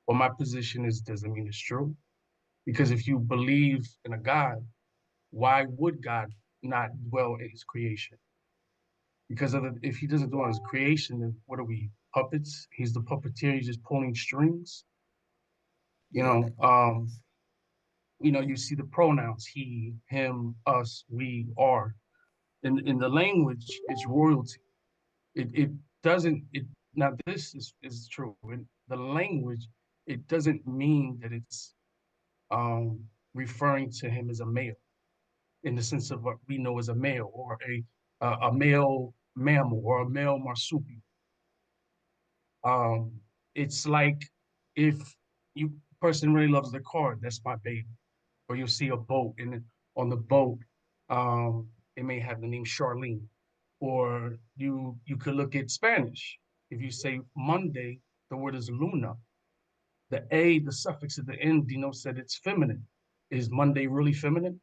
But my position is doesn't mean it's true. Because if you believe in a God, why would God not dwell in his creation? Because if he doesn't dwell in his creation, then what are we? Puppets? He's the puppeteer, he's just pulling strings. You Yeah, know, that, um, you see the pronouns he, him, us, we, are. In the language, it's royalty. It doesn't it now this is true. In the language, it doesn't mean that it's referring to him as a male in the sense of what we know as a male or a male mammal or a male marsupial. Um, it's like if you person really loves the car, that's my baby. Or you'll see a boat and on the boat, it may have the name Charlene. Or you could look at Spanish. If you say Monday, the word is Luna. The A, the suffix at the end denotes that it's feminine. Is Monday really feminine?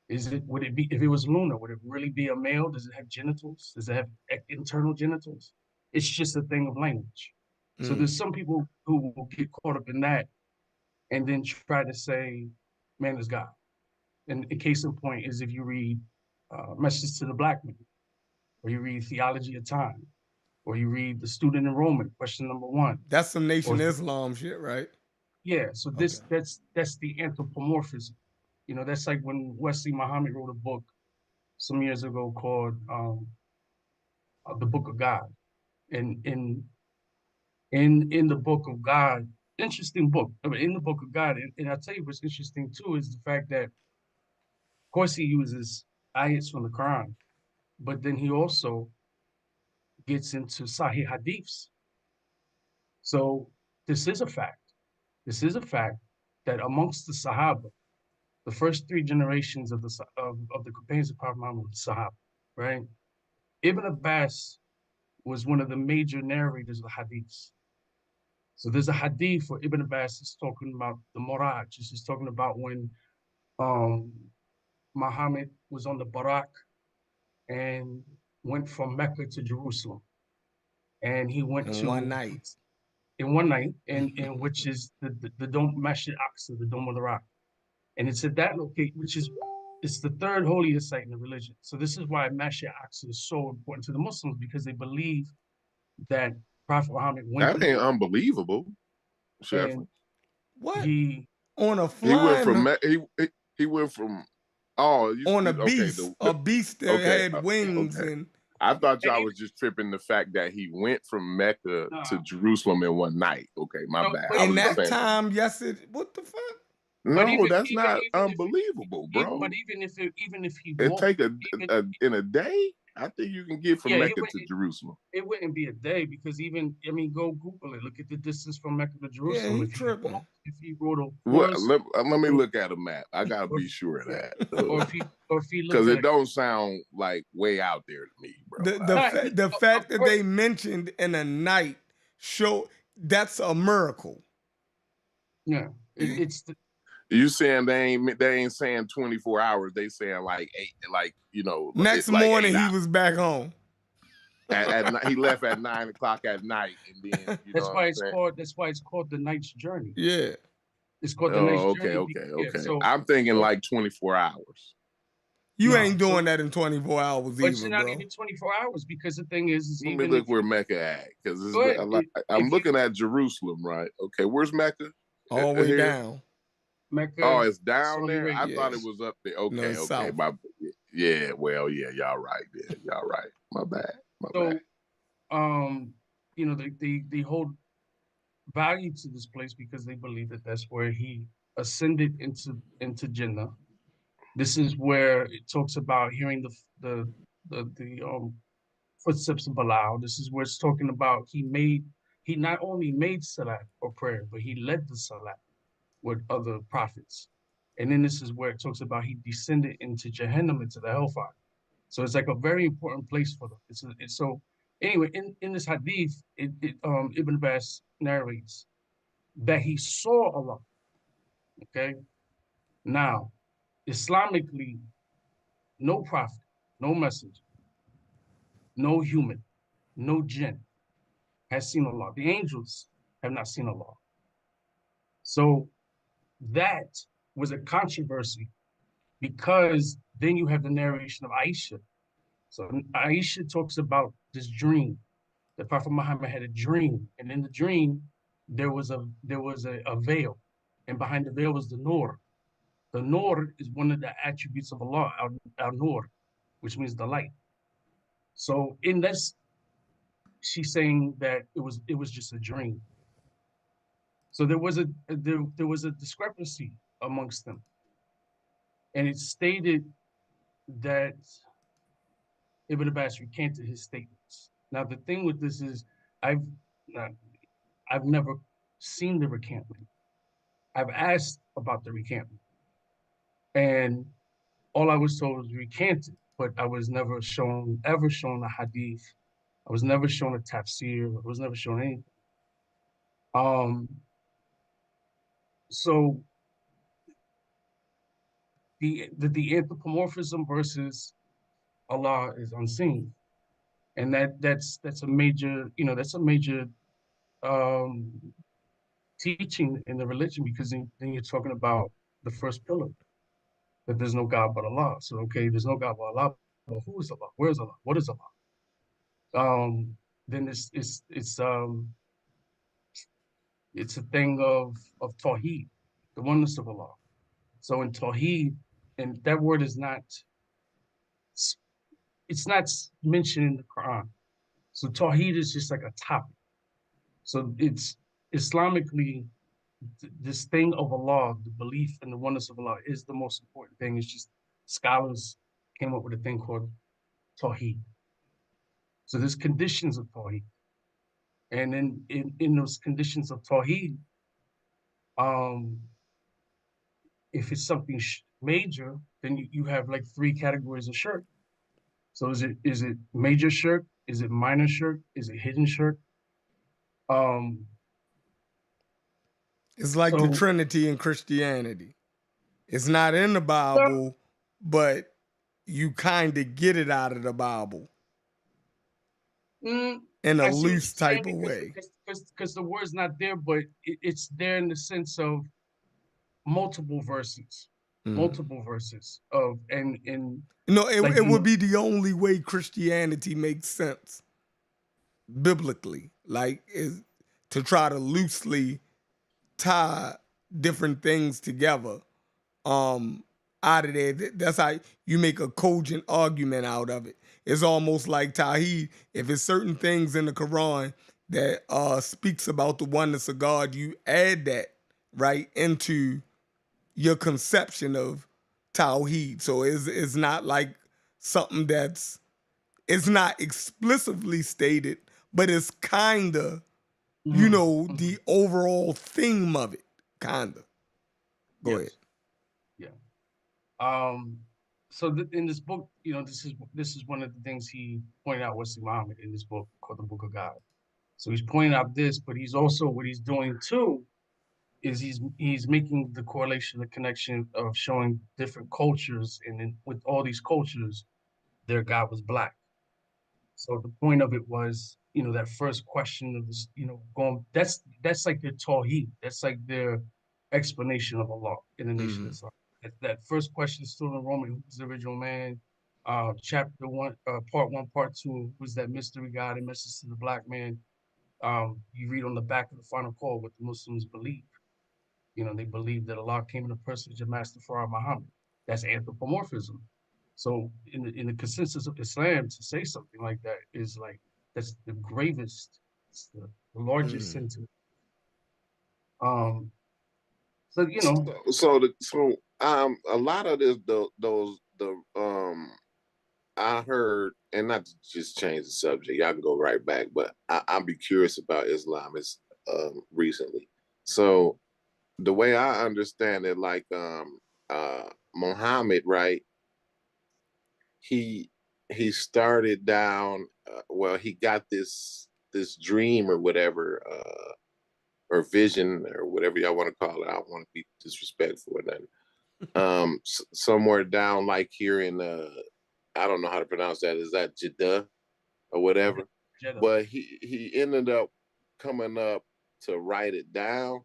Would it be, if it was Luna, would it really be a male? Does it have genitals? Does it have internal genitals? It's just a thing of language. So there's some people who will get caught up in that and then try to say, man is God. And a case in point is if you read Message to the Black Man, or you read Theology of Time, or you read The Student Enrollment, question number 1. that's some Or Nation Islam shit, right? yeah, so Okay. that's the anthropomorphism. You know, that's like when Wesley Muhammad wrote a book some years ago called The Book of God. And in the Book of God, interesting book. I mean, in the Book of God, and I'll tell you what's interesting too is the fact that, of course, he uses ayats from the Quran, but then he also gets into Sahih Hadiths. So this is a fact. This is a fact that amongst the Sahaba, the first 3 generations of the companions of Prophet Muhammad, the Sahaba, right? Ibn Abbas was one of the major narrators of hadiths. So there's a hadith where Ibn Abbas is talking about the Miraj. This is talking about when um, Muhammad was on the Barak and went from Mecca to Jerusalem. And he went In one to, night. in one night, and which is the Dome, Masjid Aqsa, the Dome of the Rock. And it's at that location, which is it's the third holiest site in the religion. So this is why Masjid Aqsa is so important to the Muslims because they believe that Prophet Muhammad went That ain't there unbelievable, and Sheffield. What? he On a He went flying from he went from oh on a okay beast, a beast that okay had wings okay. and I thought and y'all even was just tripping the fact that he went from Mecca to uh, Jerusalem in one night. Okay, my no, bad. but I in was just that saying. time, yes, what the fuck? but No, even that's even not even if unbelievable, bro. even if he It walked take even a in a day. I think you can get from yeah Mecca to Jerusalem. it wouldn't be a day because even I mean go Google it. Look at the distance from Mecca to Yeah, Jerusalem. he tripping. If he rode a What? horse, Let me or, look at a map. I gotta or be sure of that or if he because looked at it a don't sound like way out there to me, bro. nah, The of fact that course they mentioned in a night show that's a miracle. yeah it's the, You saying they ain't saying 24 hours? They saying like eight, like Next like 8 morning he hours. was back home. He left at 9 o'clock at night, and then you know That's what why I'm it's saying? called. That's why it's called the Night's Journey. Yeah. It's called the Night's Oh, Journey. Yeah. okay. So I'm thinking like 24 hours. You no, ain't doing that in 24 hours but it's either, not bro. even 24 hours because the thing is Let me even look if where Mecca at, because go ahead, I'm if you looking at Jerusalem, right? Okay, where's Mecca? All the way Here. down. Oh, Mecca, it's down Saudi there. I Arabia. thought it Yes. was up there. No, Okay, it's okay. south. Yeah, well, yeah, y'all right there. Y'all right. My bad. My bad. So they hold value to this place because they believe that that's where he ascended into Jannah. This is where it talks about hearing the footsteps of Belial. This is where it's talking about he not only made salat or prayer, but he led the salat with other prophets. And then this is where it talks about he descended into Jahannam, into the hellfire. So it's like a very important place for them. So anyway, in this hadith, Ibn Abbas narrates that he saw Allah. Okay. Now, Islamically, no prophet, no messenger, no human, no jinn has seen Allah. The angels have not seen Allah. So that was a controversy because then you have the narration of Aisha. So Aisha talks about this dream. The Prophet Muhammad had a dream, and in the dream there was a veil, and behind the veil was the Nur. The Nur is one of the attributes of Allah, al Nur, which means the light. So in this, she's saying that it was just a dream. So there was a discrepancy amongst them, and it stated that Ibn Abbas recanted his statements. Now the thing with this is, I've not, I've never seen the recantment. I've asked about the recantment, and all I was told was recanted, but I was never ever shown a hadith. I was never shown a tafsir. I was never shown anything. Um, so the anthropomorphism versus Allah is unseen, and that's a major um, teaching in the religion because then you're talking about the first pillar that there's no God but Allah. So okay, there's no God but Allah, but who is Allah? Where is Allah? What is Allah? Then it's a thing of Tawheed, the oneness of Allah. So in Tawheed, and that word is not it's not mentioned in the Quran. So Tawheed is just like a topic. So it's Islamically this thing of Allah, the belief in the oneness of Allah is the most important thing. It's just scholars came up with a thing called Tawheed. So there's conditions of Tawheed. And in those conditions of Tawheed, um, if it's something major, then you have like three categories of shirk. So is it major shirk? Is it minor shirk? Is it hidden shirk? Um, It's like the so Trinity in Christianity. It's not in the well, Bible, but you kind of get it out of the Bible mm, in a I see what loose you're saying type of because way. the word's not there, but it's there in the sense of multiple verses, Mm. multiple verses of and No, like it would be the only way Christianity makes sense biblically. Like is to try to loosely tie different things together. Out of there. That's how you make a cogent argument out of it. It's almost like Tawheed. If it's certain things in the Quran that speaks about the oneness of God, you add that right into your conception of Tawheed. So it's not like something it's not explicitly stated, but it's kinda, mhm, the overall theme of it. Kinda. Go ahead. yes, yeah. Um, so in this book, this is one of the things he pointed out was Muhammad in this book called the Book of God. So he's pointing out this, but he's also what he's doing too is he's making the correlation, the connection of showing different cultures, and with all these cultures, their God was black. So the point of it was, that first question of this, that's like their Tawheed. That's like their explanation of Allah in the Nation of Islam. That first question is still in Roman, who's the original man? Chapter 1, part 1, part 2, who's that mystery God and message to the black man? You read on the back of the final call what the Muslims believe. They believe that Allah came in the person of your master Farah Muhammad. That's anthropomorphism. So in the consensus of Islam, to say something like that is like, that's the gravest, it's the largest sentence. So a lot of this I heard, and not to just change the subject, y'all can go right back, but I'll be curious about Islam is recently. So the way I understand it, like Muhammad, right? He started down. Well, he got this dream or whatever, or vision or whatever y'all want to call it. I don't want to be disrespectful or nothing. Somewhere down like here in I don't know how to pronounce that. Is that Jeddah or whatever? Jeddah. But he ended up coming up to write it down.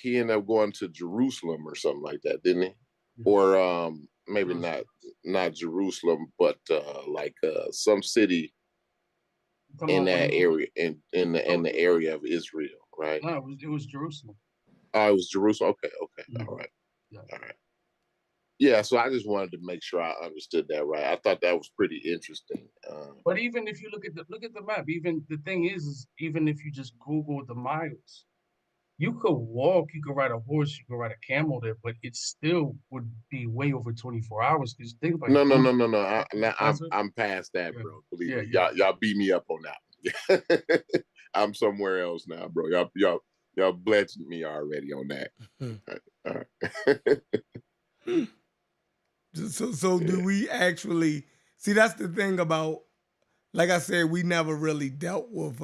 He ended up going to Jerusalem or something like that, didn't he? Or maybe not Jerusalem, but like some city in that area, in the area of Israel, right? No, it was Jerusalem. Oh, it was Jerusalem. Okay, all right, all right. Yeah, so I just wanted to make sure I understood that right. I thought that was pretty interesting. But even if you look at the map, even the thing is even if you just Google the miles, you could walk, you could ride a horse, you could ride a camel there, but it still would be way over 24 hours. Because think about No. I'm past that, bro. Believe me, y'all beat me up on that one. I'm somewhere else now, bro. Y'all blessed me already on that. All right. So do we actually see? That's the thing about, like I said, we never really dealt with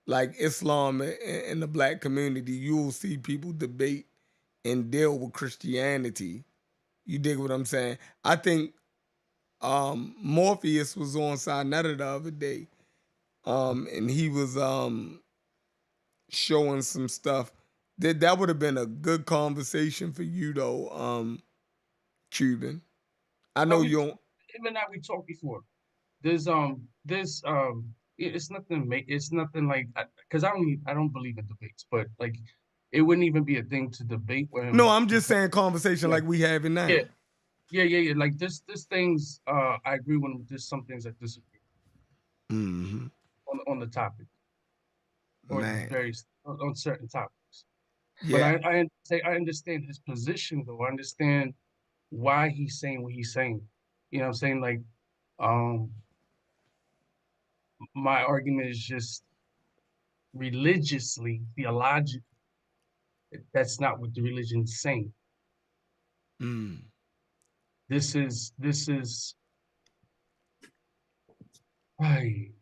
like Islam in the black community. You'll see people debate and deal with Christianity. You dig what I'm saying? I think Morpheus was on Sinetta the other day, and he was showing some stuff. That would have been a good conversation for you though, Cuban. I know you don't. Even that we talked before. It's nothing like, because I don't believe in debates, but like it wouldn't even be a thing to debate with him. No, I'm just saying conversation like we having now. Yeah. Like there's things I agree with him. There's some things I disagree on the topic, or various on certain topics. Yeah. But I understand his position though. I understand why he's saying what he's saying. You know what I'm saying? Like, my argument is just religiously, theologically, that's not what the religion is saying. This is right.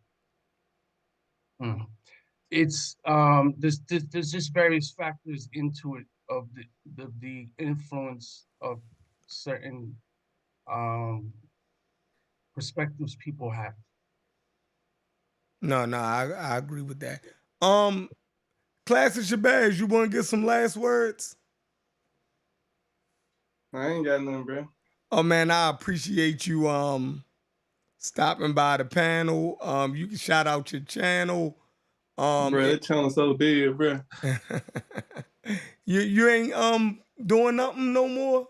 It's there's just various factors into it of the influence of certain perspectives people have. No, I agree with that. Classic Shabazz, you want to get some last words? I ain't got nothing, bro. Oh man, I appreciate you stopping by the panel. You can shout out your channel. Bro, that channel's so big, bro. you ain't doing nothing no more?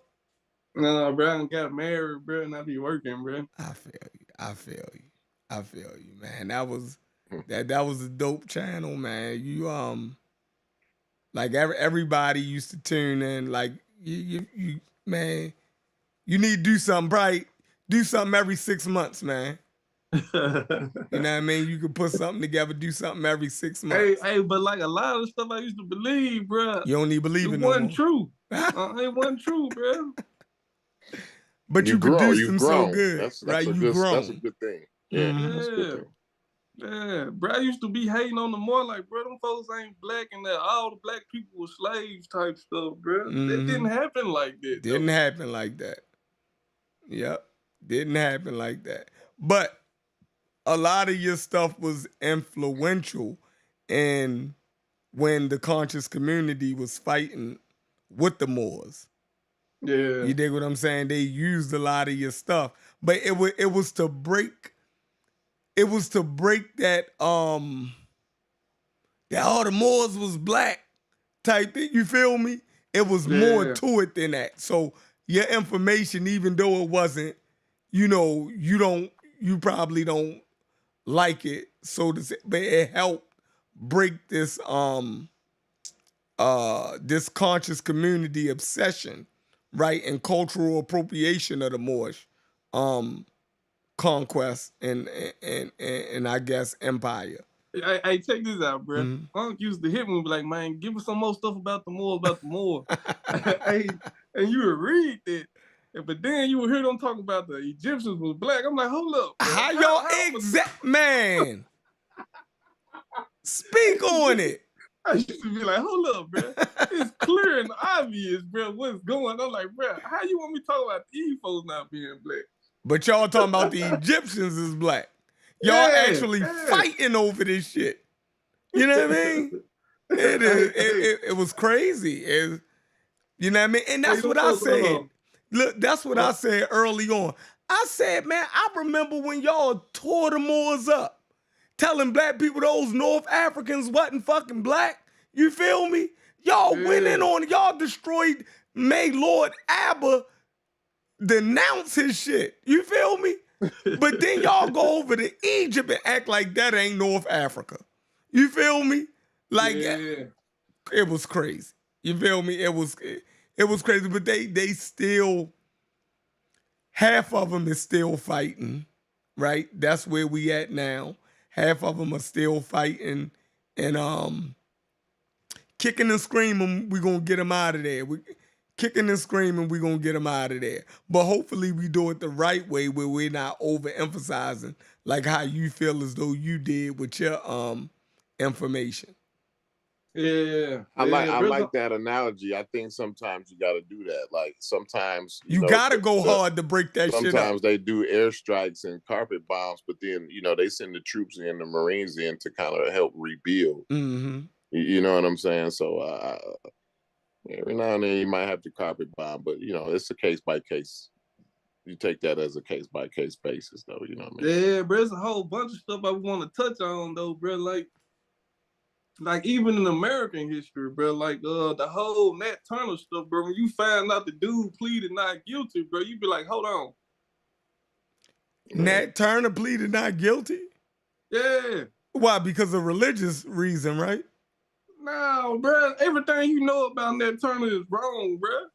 No, bro, I got married, bro, and I be working, bro. I feel you, man. That was a dope channel, man. You like everybody used to tune in. Like you man, you need to do something. Probably do something every 6 months, man. You know what I mean? You could put something together, do something every 6 months. Hey, but like a lot of the stuff I used to believe, bro. You don't even believe it no wasn't more. true. It wasn't true, bro. But you produced them so good, that's right? That's a good thing. Yeah, that's a good thing. Yeah, bro, I used to be hating on them more like, bro, them folks ain't black and that all the black people were slaves type stuff, bro. It didn't happen like that. Didn't happen like that. Yep. Didn't happen like that. But a lot of your stuff was influential in when the conscious community was fighting with the Moors. Yeah. You dig what I'm saying? They used a lot of your stuff, but it was to break that that all the Moors was black type thing. You feel me? It was more Yeah. to it than that. So your information, even though it wasn't, you know, you probably don't like it, so to say, but it helped break this this conscious community obsession, right, and cultural appropriation of the Moorish conquest and I guess empire. Hey, check this out, bro. Mhm. Unc used to hit me and be like, man, give us some more stuff about the Moors. Hey, and you would read it, but then you would hear them talk about the Egyptians was black. I'm like, hold up, bro. How y'all exact man? Speak on it. I used to be like, hold up, bro. It's clear and obvious, bro, what's going on. I'm like, bro, how you want me to talk about these folks not being black? But y'all talking about the Egyptians is black. Y'all actually fighting over this shit. You know what I mean? It was crazy. You know what I mean? And that's what I said. Look, that's what I said early on. I said, man, I remember when y'all tore the Moors up, telling black people those North Africans wasn't fucking black. You feel me? Y'all went in on, y'all destroyed, made Lord Abba denounce his shit. You feel me? But then y'all go over to Egypt and act like that ain't North Africa. You feel me? Like it was crazy. You feel me? It was crazy. But they still, half of them is still fighting, right? That's where we at now. Half of them are still fighting and kicking and screaming. We gonna get them out of there. Kicking and screaming, we're going to get them out of there. But hopefully we do it the right way where we're not overemphasizing like how you feel as though you did with your information. Yeah. I like that analogy. I think sometimes you got to do that. Like sometimes you got to go hard to break that shit up. Sometimes they do airstrikes and carpet bombs, but then, they send the troops in, the Marines in to kind of help rebuild. Mm-hmm. You know what I'm saying? So every now and then you might have to carpet bomb, but it's a case by case. You take that as a case by case basis, though. You know what I mean? Yeah, bro. There's a whole bunch of stuff I want to touch on, though, bro. Like even in American history, bro. Like the whole Nat Turner stuff, bro. When you find out the dude pleaded not guilty, bro, you be like, hold on. Nat Turner pleaded not guilty? Yeah. Why? Because of religious reason, right? No, bro. Everything you know about Nat Turner is wrong, bro.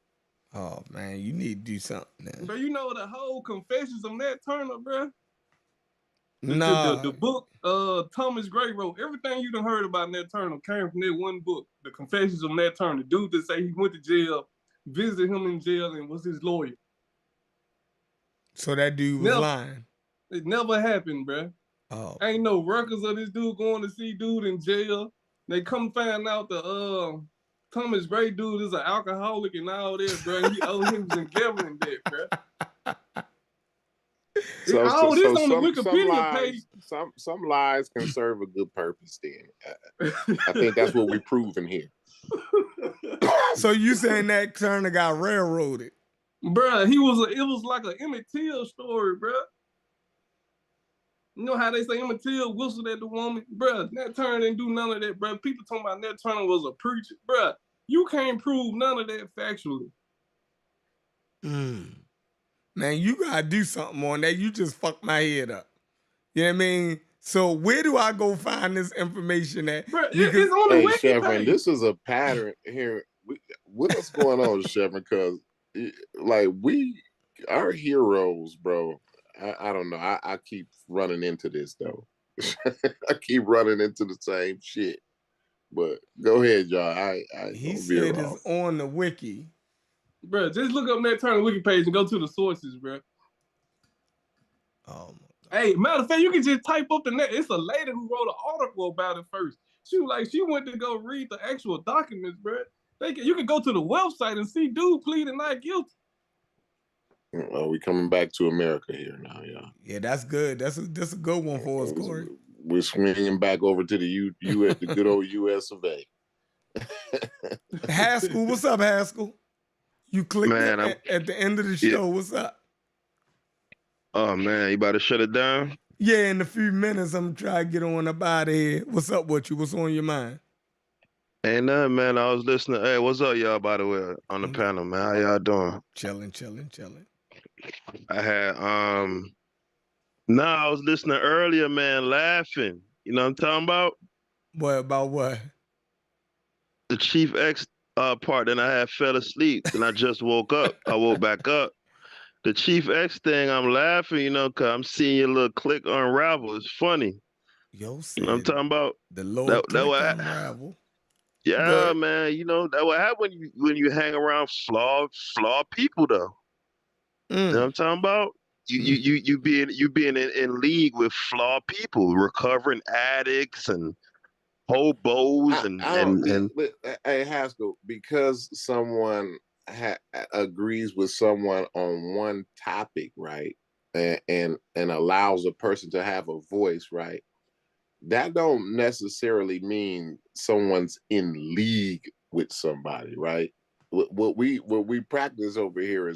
Oh, man. You need to do something now. But you know the whole Confessions of Nat Turner, bro? The book Thomas Gray wrote. Everything you done heard about Nat Turner came from that one book, The Confessions of Nat Turner. Dude that say he went to jail, visited him in jail, and was his lawyer. So that dude was lying. It never happened, bro. Oh. Ain't no records of this dude going to see dude in jail. They come find out the Thomas Gray dude is an alcoholic and all that, bro. And he owed him some gambling debt, bro. All this on the Wikipedia page. Some lies can serve a good purpose. Then I think that's what we're proving here. So you saying that Turner got railroaded, bro? It was like an Emmett Till story, bro. You know how they say Emmett Till whistled at the woman? Bruh, Nat Turner didn't do none of that, bruh. People talking about Nat Turner was a preacher. Bruh, you can't prove none of that factually. Man, you gotta do something on that. You just fucked my head up. You know what I mean? So where do I go find this information at? Bruh, it's on the wiki Chevron, page. This is a pattern here. What's going on, Chevron? Because our heroes, bro. I don't know. I keep running into this though. I keep running into the same shit. But go ahead, y'all. He said it's on the wiki. Bro, just look up Nat Turner wiki page and go to the sources, bro. Oh my God. Hey, matter of fact, you can just type up the net. It's a lady who wrote an article about it first. She went to go read the actual documents, bro. You can go to the website and see dude pleading not guilty. We coming back to America here now, yeah. Yeah, that's good. That's a good one for us, Corey. We're swinging back over to the the good old U.S. of A. Haskell, what's up, Haskell? You clicked Man, at the end of the show. What's up? Oh man, you about to shut it down? Yeah, in a few minutes, I'm trying to get on up out of here. What's up with you? What's on your mind? Ain't nothing, man. I was listening. Hey, what's up, y'all? By the way, on the panel, man. How y'all doing? Chilling. I had I was listening earlier, man, laughing. You know what I'm talking about? What about what? The Chief X part. Then I had fell asleep. Then I just woke up. I woke back up. The Chief X thing, I'm laughing, you know, cause I'm seeing your little click unravel. It's funny. Yo said You know what I'm talking about? the Lord That what unravel. Yeah, man. You know that what happens when you hang around flawed people, though. You know what I'm talking about? You being in league with flawed people, recovering addicts and hobos Hey, Haskell, because someone agrees with someone on one topic, right, and allows a person to have a voice, right, that don't necessarily mean someone's in league with somebody, right? What we practice over here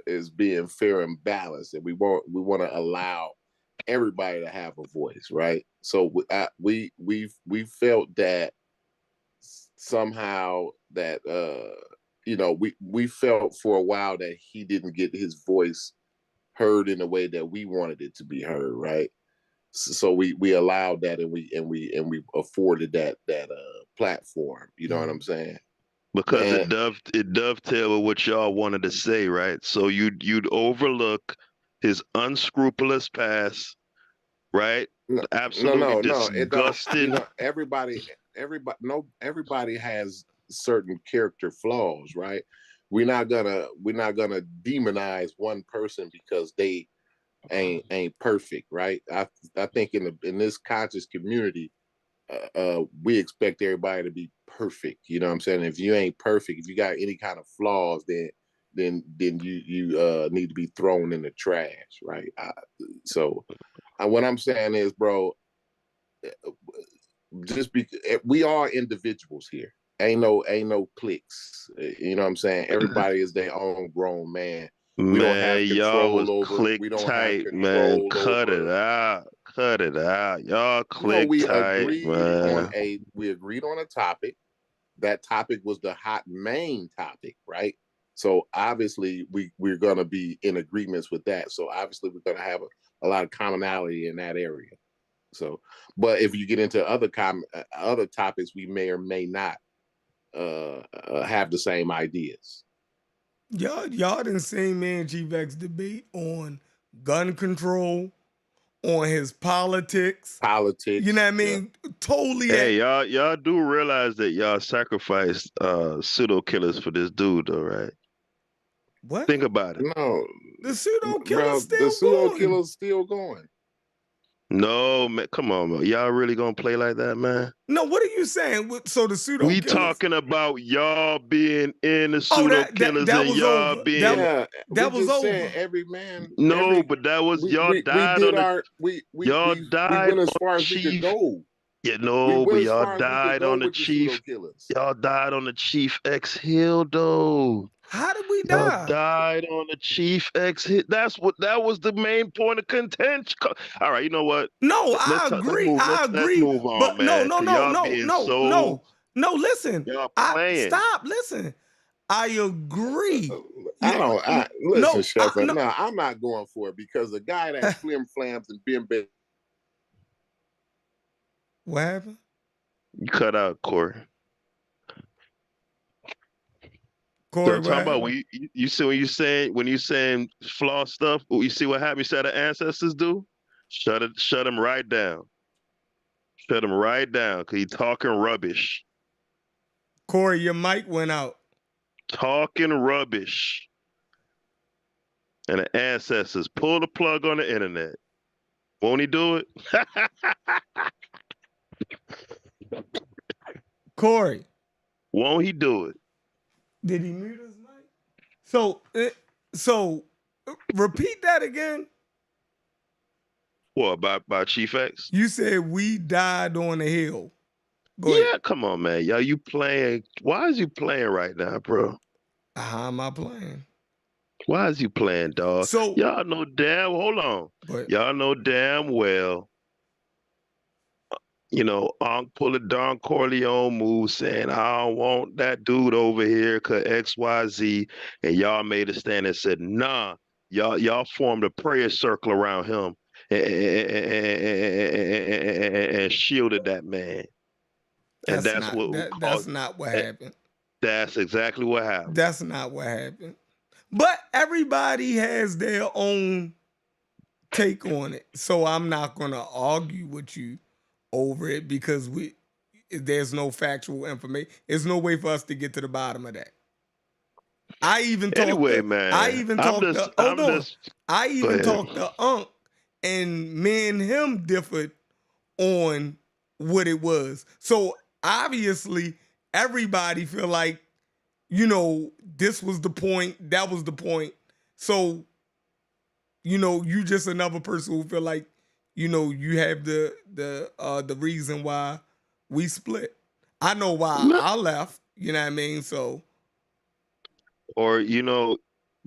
is being fair and balanced, and we want to allow everybody to have a voice, right? So we felt that somehow that we felt for a while that he didn't get his voice heard in the way that we wanted it to be heard, right? So we allowed that, and we afforded that platform. You know what I'm saying? because it dovetailed with what y'all wanted to say, right? So you'd overlook his unscrupulous past, right? Absolutely disgusting. Everybody has certain character flaws, right? We're not gonna demonize one person because they ain't perfect, right? I think in this conscious community, we expect everybody to be perfect. You know what I'm saying? If you ain't perfect, if you got any kind of flaws, then you need to be thrown in the trash, right? So what I'm saying is, bro, we are individuals here. Ain't no cliques. You know what I'm saying? Everybody is their own grown man. We don't have y'all was control over. click We don't tight, have man. control Cut over. it out. Cut it out. Y'all No, click tight, man. we agreed on a topic. That topic was the hot main topic, right? So obviously we're gonna be in agreements with that. So obviously we're gonna have a lot of commonality in that area. So, but if you get into other topics, we may or may not have the same ideas. Y'all done seen me and Chief X debate on gun control, on his politics. You know what I mean? Yeah. Totally. Hey, y'all do realize that y'all sacrificed pseudo killers for this dude, though, right? What? Think about it. No, the pseudo killer's still going. The pseudo killer's still going. No, man, come on, man. Y'all really gonna play like that, man? No, what are you saying? So the pseudo we killers? Talking about y'all being in the pseudo killers that and y'all over. being that was over. Saying every man. No, but that was y'all died on the. Y'all died. We went as far as we could go. Yeah, no, but y'all died on the Chief. Y'all died on the Chief X Hill, though. How did we die? Y'all died on the Chief X Hill. That was the main point of contention. All right, you know what? No, I agree. Let's move on, but man. No. Listen. Y'all playing. Stop. Listen. I agree. Listen, Shepard. No, I'm not going for it because the guy that flim flams and been. What happened? You cut out, Corey. Corey, so talking about you see when you saying flaw stuff, you see what happened? You said the ancestors do? Shut him right down. Shut him right down, cause he talking rubbish. Corey, your mic went out. Talking rubbish. And the ancestors pull the plug on the internet. Won't he do it? Corey. Won't he do it? Did he mute his mic? So Repeat that again. What by Chief X? You said we died on the hill. Go Yeah, ahead. come on, man. Y'all, you playing? Why is you playing right now, bro? How am I playing? Why is you playing, dog? So, Y'all know damn. Hold on. but Y'all know damn well. You know, Unc pull a Don Corleone move saying, I don't want that dude over here because XYZ. And y'all made a stand and said, nah, y'all formed a prayer circle around him and shielded that man. And that's that's not what that's caused not what eh, happened. that's exactly what happened. That's not what happened. But everybody has their own take on it. So I'm not gonna argue with you over it because there's no factual information. There's no way for us to get to the bottom of that. I even talked Anyway, to man, hold I'm on. just I go even ahead. talked to Unc, and me and him differed on what it was. So obviously everybody feel like, this was the point, that was the point. So, you just another person who feel like, you have the reason why we split. I know why No, I left, you know what I mean? So, or you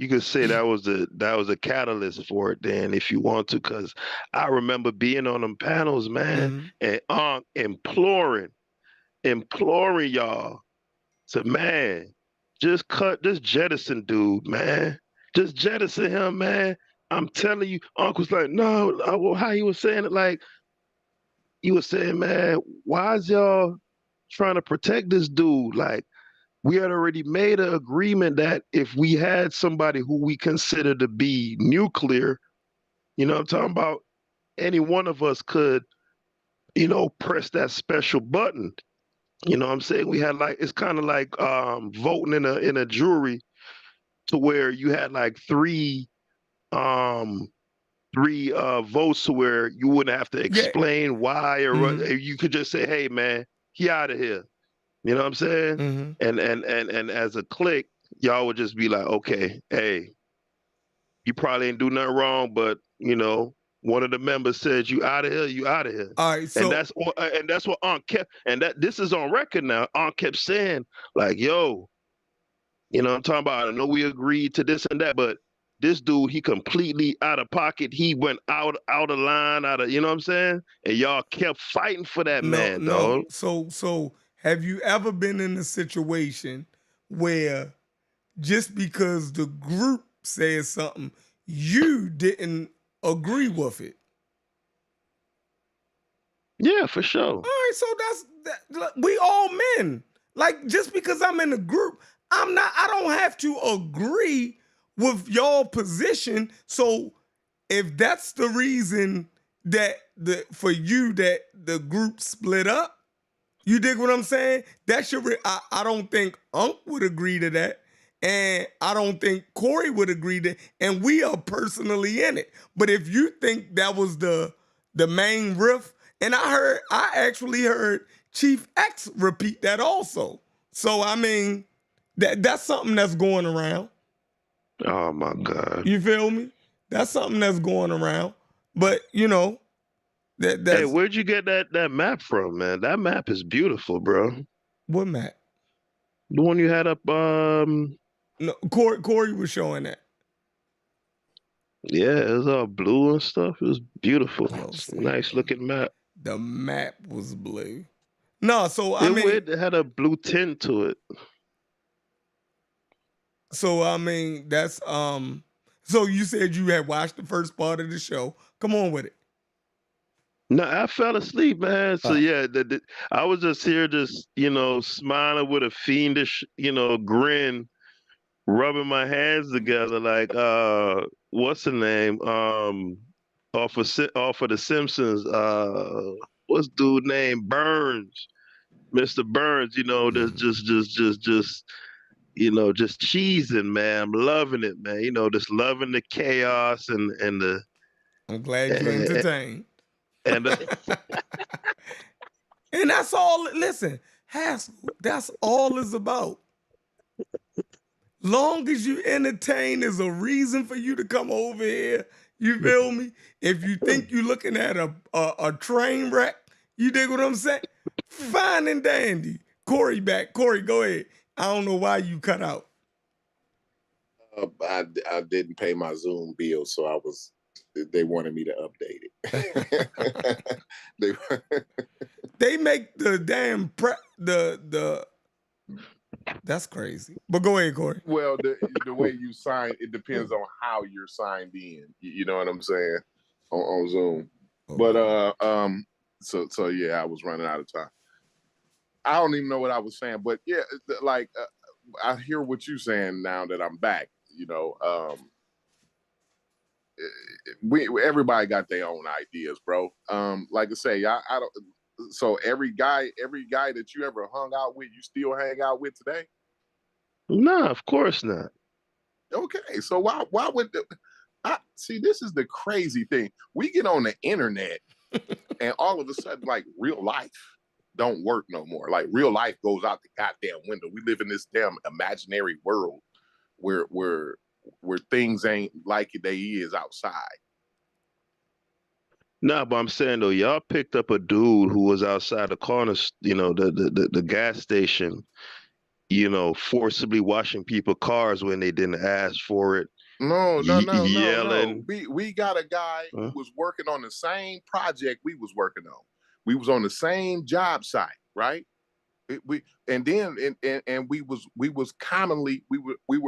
could say that was a catalyst for it then if you want to, because I remember being on them panels, man, mhm. and imploring y'all to, man, just jettison dude, man, just jettison him, man. I'm telling you, Uncle's like, no, well, how he was saying it, like he was saying, man, why is y'all trying to protect this dude? Like, we had already made an agreement that if we had somebody who we consider to be nuclear, I'm talking about, any one of us could, press that special button. You know what I'm saying? We had, like, it's kind of like voting in a jury, to where you had like um three votes, to where you wouldn't have to Yeah. explain why, or Mhm. you could just say, hey man, he out of here. You know what I'm saying? Mhm. And as a clique, y'all would just be like, okay, hey, you probably ain't do nothing wrong, but one of the members said you out of here, you out of here. All right, And so that's what Aunt kept, and that this is on record now. Aunt kept saying, like, yo, I'm talking about, I know we agreed to this and that, but this dude, he completely out of pocket. He went out of line, out of, you know what I'm saying? And y'all kept fighting for that no, man, no. dog. So have you ever been in a situation where just because the group says something, you didn't agree with it? Yeah, for All sure. right, so we all men. Like, just because I'm in a group, I don't have to agree with y'all position. So if that's the reason that for you that the group split up, you dig what I'm saying? That should I don't think Unc would agree to that. And I don't think Corey would agree to, and we are personally in it. But if you think that was the main riff, and I actually heard Chief X repeat that also. So I mean, that's something that's going around. Oh my God. You feel me? That's something that's going around. But Hey, that's where'd you get that map from, man? That map is beautiful, bro. what Matt. The one you had up, No, Corey was showing that. yeah, it was all blue and stuff. It was beautiful. Yo, It's a say nice looking map. the map was blue. No, so It had a blue tint to it. that's so you said you had watched the first part of the show. Come on with it. No, I fell asleep, man. So Uh, yeah, I was just here, just smiling with a fiendish, grin, rubbing my hands together, like what's the name? Off of The Simpsons. What's dude name? Burns, Mr. Burns. Just cheesing, man. I'm loving it, man. Just loving the chaos and the I'm glad you and, entertained. and And that's all. Listen, Haskell, that's all it's about. Long as you entertain is a reason for you to come over here. You feel me? If you think you're looking at a train wreck, you dig what I'm saying? Fine and dandy. Corey back. Corey, go ahead. I don't know why you cut out. I didn't pay my Zoom bill, so they wanted me to update it. They make the damn the that's crazy. But go ahead, Corey. Well, the way you sign, it depends on how you're signed in. You know what I'm saying? On Zoom. Okay. But so yeah, I was running out of time. I don't even know what I was saying, but yeah, like I hear what you're saying now that I'm back. You know, everybody got their own ideas, bro. Like I say, I don't. So every guy that you ever hung out with, you still hang out with today? Nah, of course not. Okay, so why would see? This is the crazy thing. We get on the internet, and all of a sudden, like real life don't work no more. Like real life goes out the goddamn window. We live in this damn imaginary world where things ain't like they is outside. Nah, but I'm saying though, y'all picked up a dude who was outside the corner, the gas station, forcibly washing people's cars when they didn't ask for it. No. Yelling. We got a guy who was working on the same project we was working on. We was on the same job site, right? We were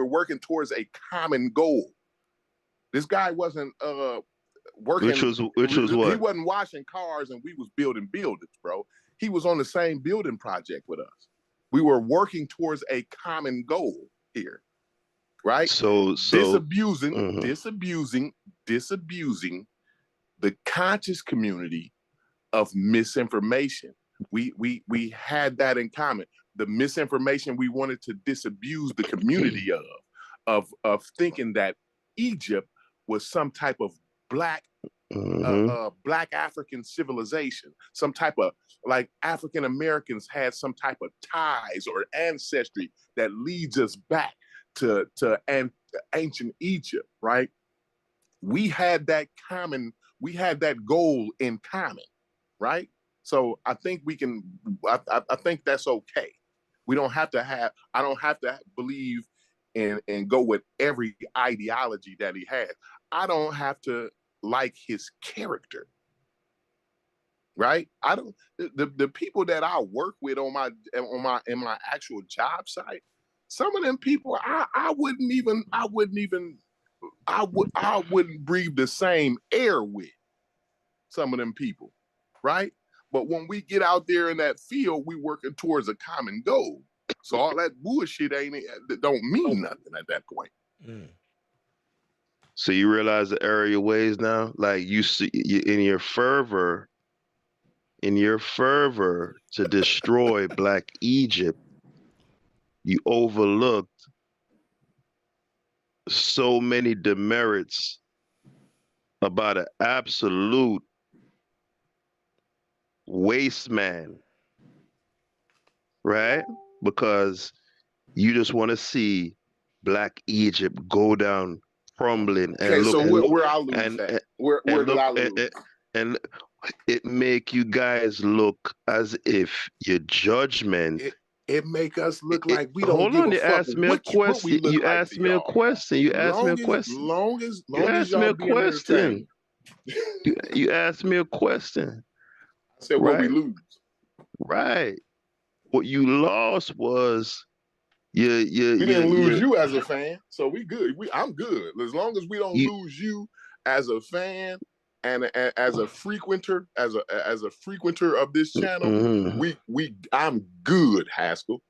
working towards a common goal. This guy wasn't working. Which was what? He wasn't washing cars and we was building buildings, bro. He was on the same building project with us. We were working towards a common goal here, right? So disabusing the conscious community of misinformation. We had that in common. The misinformation we wanted to disabuse the community of thinking that Egypt was some type of black African civilization, some type of like African Americans had some type of ties or ancestry that leads us back to ancient Egypt, right? We had that goal in common, right? So I think we can. I think that's okay. I don't have to believe and go with every ideology that he has. I don't have to like his character, right? I don't. The people that I work with in my actual job site, some of them people I wouldn't breathe the same air with some of them people, right? But when we get out there in that field, we working towards a common goal. So all that bullshit don't mean nothing at that point. So you realize the error of your ways now? Like you see in your fervor to destroy Black Egypt, you overlooked so many demerits about an absolute waste man, right? Because you just want to see Black Egypt go down crumbling. And okay, look, so where I lose at? Where did I lose? And it make you guys look as if your judgment. It make us look like we don't give a fuck. You asked me a question. You asked me a question. You asked me a question. Long as y'all being entertained. You asked me a question. I said, what we lose. Right. What you lost was we didn't lose you as a fan, so we good. I'm good. As long as we don't lose you as a fan and as a frequenter, as a frequenter of this channel, I'm good, Haskell.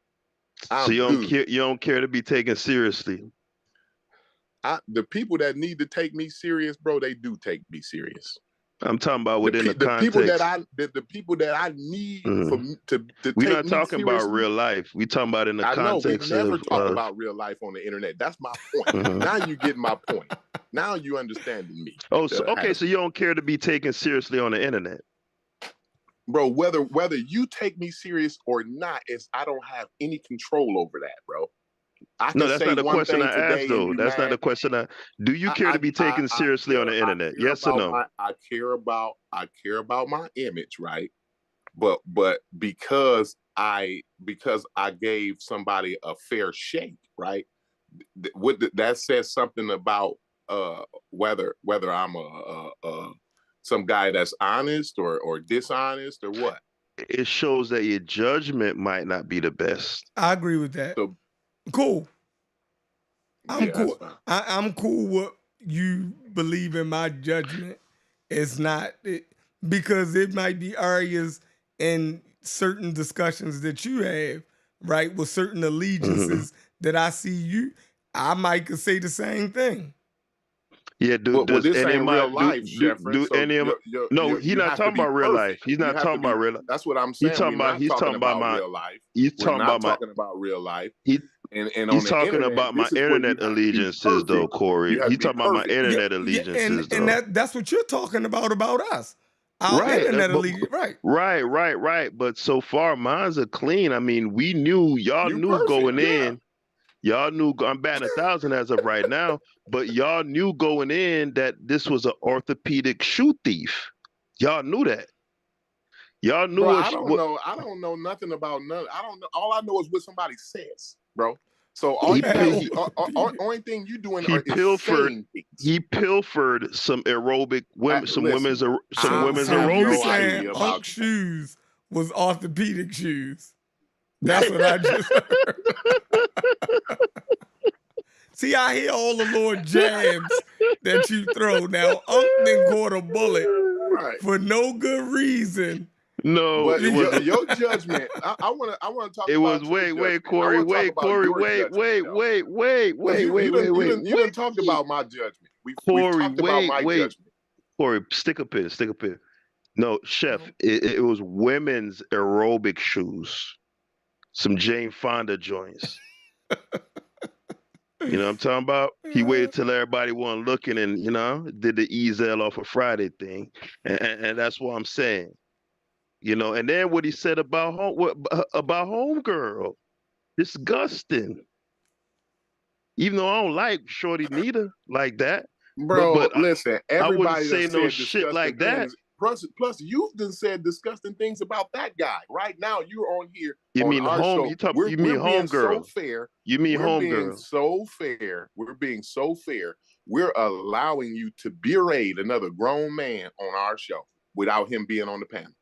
So you don't care to be taken seriously. The people that need to take me serious, bro, they do take me serious. I'm talking about within the context. The people that I need to we're not talking about real life. We talking about in the context. I know we never talk about real life on the internet. That's my point. Now you get my point. Now you understanding me. Oh, so okay, so you don't care to be taken seriously on the internet, bro. Whether you take me serious or not, I don't have any control over that, bro. I No, can that's say not the one question thing I asked, today and though. you That's not the mad. question. Do you care to be taken seriously on the internet? Yes or no? I care about my image, right? But because I gave somebody a fair shake, right? That says something about whether I'm a some guy that's honest or dishonest or what. It shows that your judgment might not be the best. I agree with that. So Cool. I'm yeah, that's cool. fine. I'm cool with you believe in my judgment. It's not because it might be areas in certain discussions that you have, right, with certain allegiances that I see you. I might could say the same thing. Yeah, Well, does this any of ain't my real life, Sheffrin. do So any of my, no, he's you not have to talking be about real life. perfect. He's You not have to talking be. about real life. That's what I'm saying. We're not He's talking talking about about my real life. he's We're talking not about my talking about real life. he And on he's the talking internet, about my this is where you internet have to be allegiances though, perfect. Corey. You have He's to be talking about my perfect. Yeah, internet yeah, allegiances and though. that's what you're talking about us. Our Right. internet allegiance, right. Right. But so far mine's are clean. I mean, y'all You're knew perfect. going Yeah. in. Y'all knew I'm batting 1,000 as of right now, but y'all knew going in that this was an orthopedic shoe thief. Y'all knew that. Y'all knew Bro, what, I don't know. I don't know nothing about none. I don't know. All I know is what somebody says, bro. So all he you got, he only thing you doing he is pilfered saying things. he pilfered some aerobic women, Listen, some I women's have You aerobic no saying idea shoes. about Unc shoes was orthopedic shoes. That's what I just heard. See, I hear all the little jabs that you throw. Now, Unc then caught a bullet right. for no good reason. No, But it wasn't. your judgment, I want to talk It was about your judgment. Corey, I want to talk about your wait, judgment, though. Because you didn't talk about my judgment. We've Corey, talked about my judgment. Corey, stick a pin. No, Chef, it was women's aerobic shoes, some Jane Fonda joints. You know what I'm talking about? He waited till everybody wasn't looking and, did the easel off a Friday thing. And that's what I'm saying. And then what he said about homegirl, disgusting. Even though I don't like Shorty Nita like that, Bro, but listen, I wouldn't everybody done say no said shit disgusting like that. things. Plus, you've done said disgusting things about that guy. Right now, you're on here You on mean our home? show. You mean We're being so homegirl? fair. You mean We're being homegirl? so fair. We're being so fair. We're allowing you to berate another grown man on our show without him being on the panel.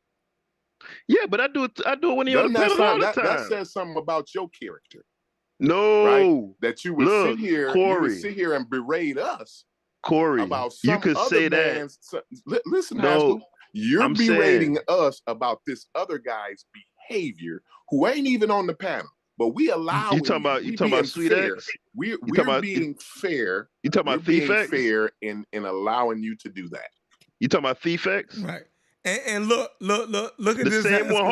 Yeah, but I do it when he's on Doesn't the that panel all sound the time. that says something about your character? No, right? That you would look, sit here, Corey, and berate us Corey, about you some could other say man's. Listen, No, Haskell, you're I'm berating saying us about this other guy's behavior who ain't even on the panel. But we allowing you talking about being Sweet fair. X? We're about being fair. You talking We're about Thief being X? fair in allowing you to do that. You talking about Thief X? Right. And look at The this. same one.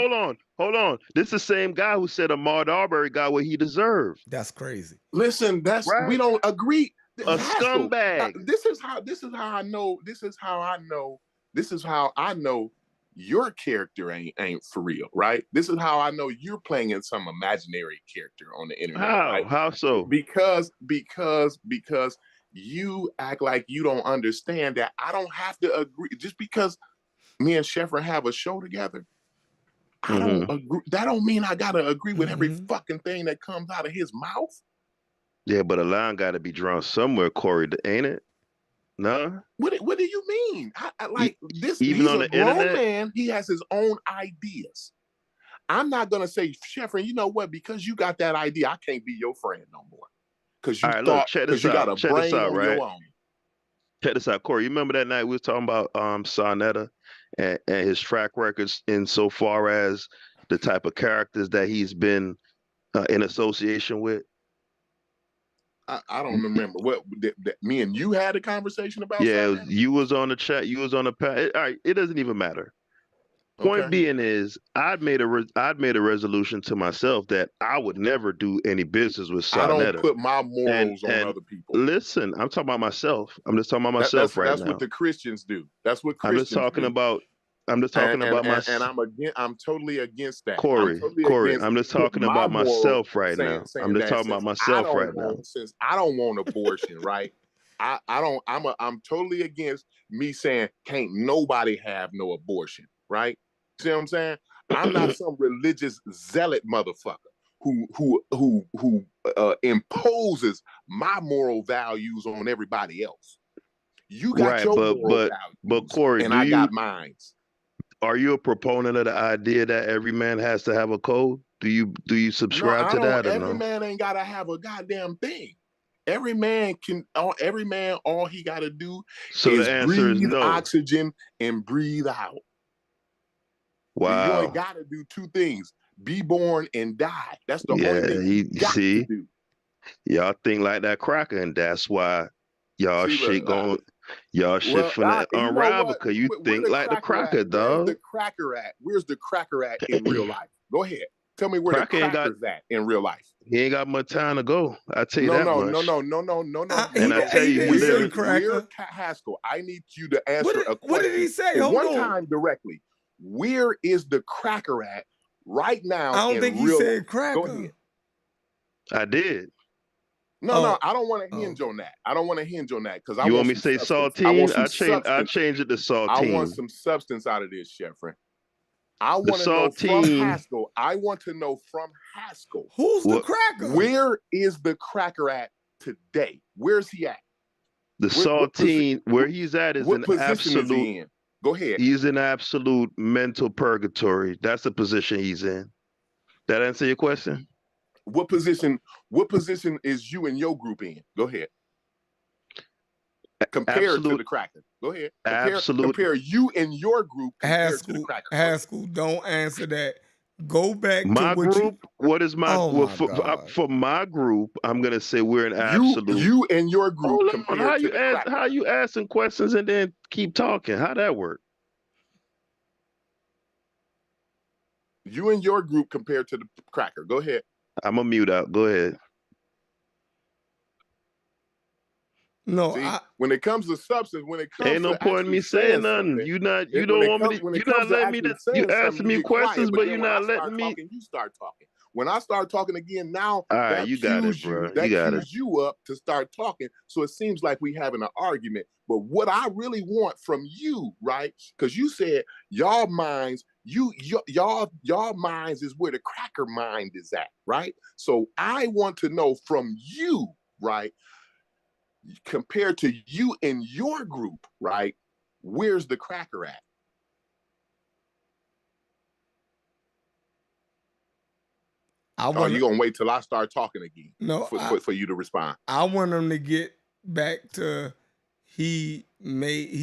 Hold on. This is the same guy who said Ahmaud Arbery got what he deserved. That's crazy. Listen, Right. We don't agree. A Haskell, scumbag. This is how I know. This is how I know your character ain't for real, right? This is how I know you're playing in some imaginary character on the internet. How? Right? How so? Because you act like you don't understand that I don't have to agree. Just because me and Sheffrin have a show together, I don't agree. That don't mean I gotta agree with every fucking thing that comes out of his mouth. Yeah, but a line got to be drawn somewhere, Corey, ain't it? No. What do you mean? Like this? Even He's on a the grown internet? man. He has his own ideas. I'm not gonna say, Sheffrin, you know what? Because you got that idea, I can't be your friend no more. Because you because you got a brain on your own. Check this out, Corey. You remember that night we was talking about Sarnetta and his track records insofar as the type of characters that he's been in association with? I don't remember what me and you had a conversation about. Yeah, you was on the chat. You was on the pad. All right, it doesn't even matter. Point being is, I'd made a resolution to myself that I would never do any business with Sarnetta. I don't put my morals on other people. Listen, I'm talking about myself. I'm just talking about myself right now. That's what the Christians do. That's what I'm Christians just talking do. about I'm just talking about my I'm totally against that. I'm Corey. totally Corey, against I'm just putting talking my about moral myself right now. I'm saying just that talking about myself right now. since I don't want abortion, right? I'm totally against me saying can't nobody have no abortion, right? See what I'm saying? I'm not some religious zealot motherfucker who imposes my moral values on everybody else. You got Right, your but moral Corey, values, and I got mine. are you a proponent of the idea that every man has to have a code? Do you No, subscribe I to don't. that or Every no? man ain't gotta have a goddamn thing. Every man, all he gotta do So is the answer is breathe no. oxygen and breathe out. You only Wow. gotta do two things: be born and die. That's the only Yeah, thing you you got to see, do. y'all think like that cracker, and that's why y'all See, shit look, y'all shit finna you know unravel what? because you Where think the like the cracker at? cracker, Where's dog. the cracker at? Where's the cracker at in real life? Go ahead. Tell me where the Cracker ain't got cracker's at in real life. he ain't got much time to go. I tell you No, that no, no, much. no, no, no, no, no, He, And no, I no. tell he you, he didn't say literally cracker. Haskell, I need you to answer a What did question he say? Hold one on. time directly. Where is the cracker at right now I don't in think he real said life? cracker. Go ahead. I did. No, I don't want to hinge on that. I don't want to hinge on that because I You want want me to some say substance. saltine? I Substance. changed it to saltine. I want some substance out of this, Sheffrin. I The want to know from saltine. Haskell. I want to know from Haskell. Who's the cracker? Where is the cracker at today? Where's he at? The saltine, where he's at is what an position absolute. Is he in? Go ahead. He's in absolute mental purgatory. That's the position he's in. That answer your question? What position is you and your group in? Go ahead. Compared to the cracker. Go ahead. Compare you and your group compared to the cracker. Haskell, don't answer that. Go back my to what group. What is my? Oh my God. For my group, I'm gonna say we're an absolute. You and your group Hold compared on, to the cracker. how you asking questions and then keep talking? How that work? You and your group compared to the cracker. Go ahead. I'm gonna mute out. Go ahead. No, see, when it comes to substance, when it comes ain't no to point in me saying nothing. You don't want me to. You not letting me. You asking me questions, but you're not letting me. You start talking. When I start talking again, now all right, that you got it, bro. That cues you up to start talking. So it seems like we having an argument. But what I really want from you, right? Because you said y'all minds, y'all minds is where the cracker mind is at, right? So I want to know from you, right? Compared to you and your group, right? Where's the cracker at? You gonna wait till I start talking again? No, for you to respond. I want him to get back to he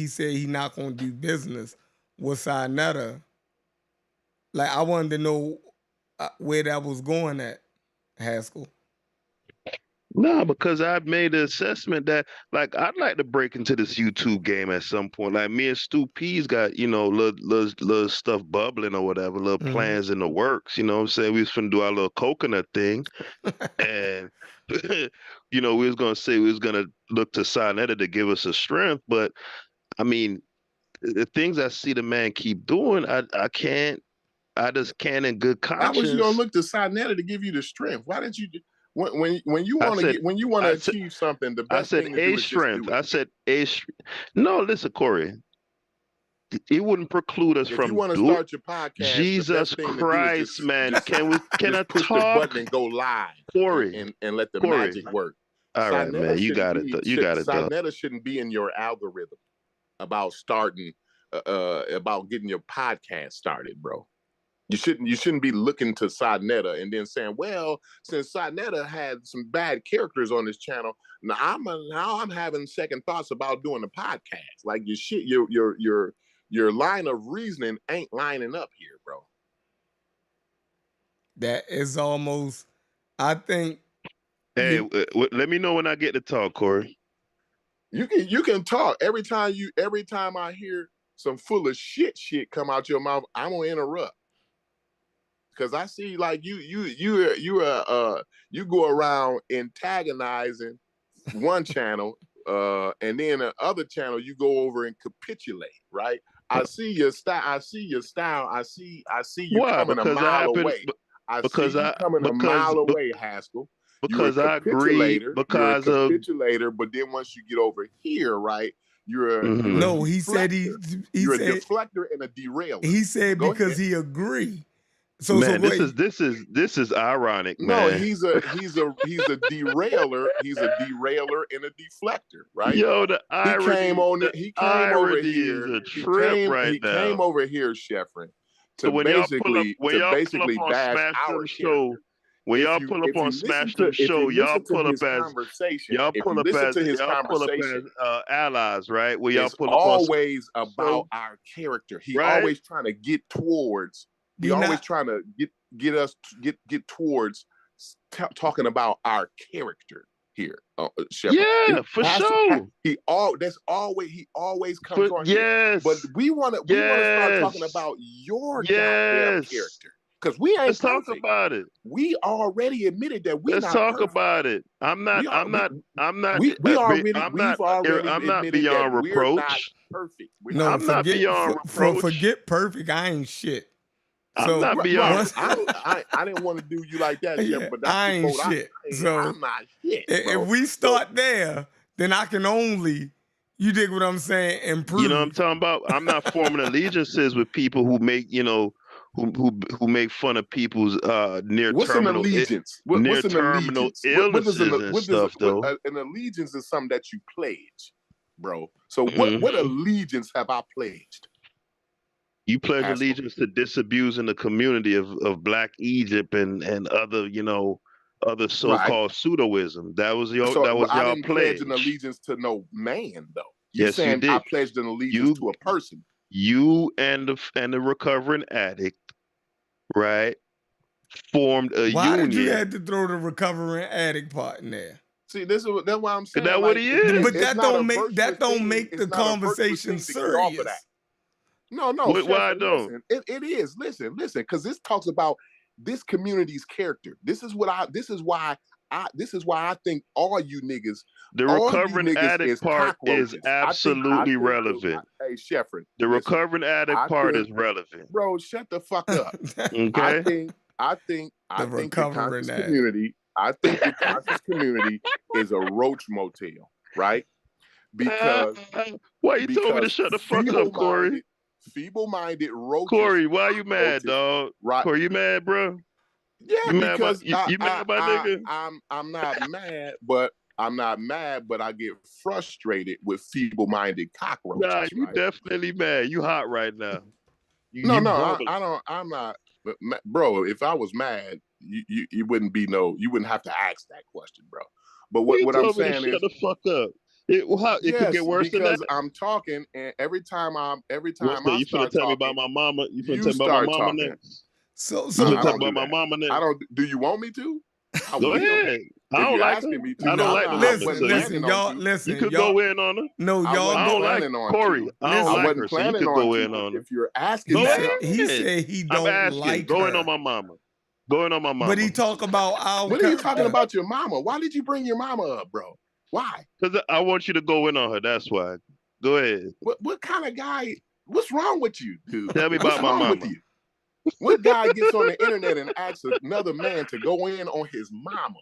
said he not gonna do business with Sinetta. Like I wanted to know where that was going at, Haskell. No, because I've made the assessment that like I'd like to break into this YouTube game at some point. Like me and Stu P's got, little stuff bubbling or whatever, little plans in the works. You know what I'm saying? We was finna do our little coconut thing. And we was gonna say we was gonna look to Sinetta to give us a strength, but I mean the things I see the man keep doing, I just can't in good conscience. Why was you gonna look to Sinetta to give you the strength? Why didn't you when you want to achieve something, the best thing to do is strength. Just do it. I said a strength. No, listen, Corey. It wouldn't preclude us if from. If you want to start your podcast, Jesus Christ, man, can I push talk? the button and go live, Corey, and let the magic work. All right, man, you got it. You got it. Sinetta shouldn't be in your algorithm about starting, about getting your podcast started, bro. You shouldn't be looking to Sinetta and then saying, well, since Sinetta had some bad characters on this channel, now I'm having second thoughts about doing a podcast. Like your line of reasoning ain't lining up here, bro. That is almost, I think. Hey, let me know when I get to talk, Corey. You can talk every time I hear some full of shit come out your mouth. I'm gonna interrupt. Because I see like you go around antagonizing one channel, and then the other channel you go over and capitulate, right? I see your style. I see your style. I see you Why? coming a Because I mile happen away. I see because you I coming a because mile away, Haskell. You're a because I agree capitulator. You're a because of capitulator, but then once you get over here, right, you're a No, he said deflector. he You're a said deflector and a derailer. he said Go because ahead. he agree. So man, go this ahead. is ironic, No, man. he's a derailer. He's a derailer and a deflector, right? Yo, the He came irony, on the it. He came over irony is here. a trip right He came now. over here, Sheffrin, So to basically when y'all pull up on bash Smash our Them Show, character. when y'all pull up on Smash Them Show, y'all pull up as If you listen to his conversation, allies, right? Where y'all it's pull up on always about show, our character. He right? always trying to get towards. He We always not trying to get us get towards talking about our character here, Shepard. Yeah, for sure. He always comes on here. Yes, But we want to start talking about your goddamn character. Because we ain't Let's perfect. talk about it. We already admitted that we're Let's not talk perfect. about it. I'm not We've already I'm not admitted beyond that we're not reproach. perfect. no I'm not beyond reproach. forget perfect. I ain't shit. I'm So not beyond once, I didn't want to do you like that, Shep, yeah, but that's I the ain't boat shit. So I'm not shit, bro. if we start there, then I can only, you dig what I'm saying, improve. You know what I'm talking about? I'm not forming allegiances with people who make, who make fun of people's near What's an terminal allegiance? near What's an terminal allegiance? illnesses and stuff, though. An allegiance is something that you pledge, bro. So Mhm. what allegiance have I pledged? You pledge Haskell. allegiance to disabusing the community of Black Egypt and other, other so-called pseudoism. That was I y'all didn't pledge. pledge an allegiance to no man, though. Yes, you saying did. I pledged an allegiance to a person. You and the recovering addict, right, formed a Why union. did you have to throw the recovering addict part in there? See, that's why I'm saying. That what he is. But that don't make the conversation serious. No, Why don't? Listen, it is. Listen, because this talks about this community's character. This is why I think all you niggas, the recovering addict part is absolutely relevant. Hey, Sheffrin, the recovering addict part is relevant. Bro, shut the fuck up. Okay. I think the conscious community. I think the conscious community is a roach motel, right? Because why you told me to shut the fuck up, Corey? Feeble-minded roaches. Corey, why you mad, dog? Right. Corey, you mad, bro? Yeah, because you mad about nigga? I'm not mad, but I get frustrated with feeble-minded cockroaches. Nah, you definitely mad. You hot right now. I don't. I'm not, bro. If I was mad, you wouldn't be you wouldn't have to ask that question, bro. But what I'm saying is, shut the fuck up. It could get worse than that. Because I'm talking, and every time I you start finna tell me about my mama? You finna tell me about my mama next? So you finna talk about my mama next? I don't. Do you want me to? Go ahead. I don't like her. I don't like her. Listen, y'all. Listen, you could go in on her. No, y'all. I don't like Corey. I don't like her. So you could go in on her. If you're asking, he said he don't like her. Go in on my mama. Going on my mama. But he talk about our. What are you talking about your mama? Why did you bring your mama up, bro? Why? Because I want you to go in on her. That's why. Go ahead. What kind of guy? What's wrong with you, dude? Tell me about my mama. What guy gets on the internet and asks another man to go in on his mama?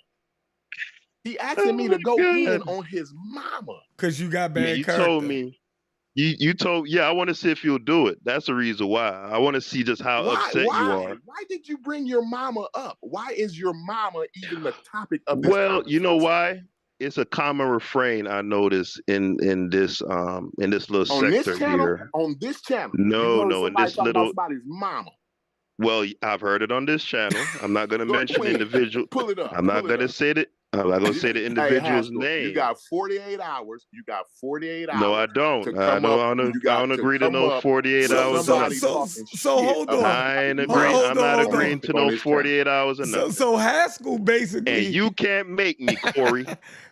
He asking me to go in on his mama. Because you got bad character. You told me. You told, I want to see if you'll do it. That's the reason why. I want to see just how upset you are. Why did you bring your mama up? Why is your mama even the topic of this? Well, you know why? It's a common refrain I notice in this little sector here. On this channel. No, in this little somebody's mama. Well, I've heard it on this channel. I'm not going to mention individual. Pull it up. I'm not going to say that. I'm not going to say the individual's name. You got 48 hours. No, I don't. I don't agree to no 48 hours. So hold on. I ain't agreeing. I'm not agreeing to no 48 hours or nothing. So Haskell basically. And you can't make me, Corey.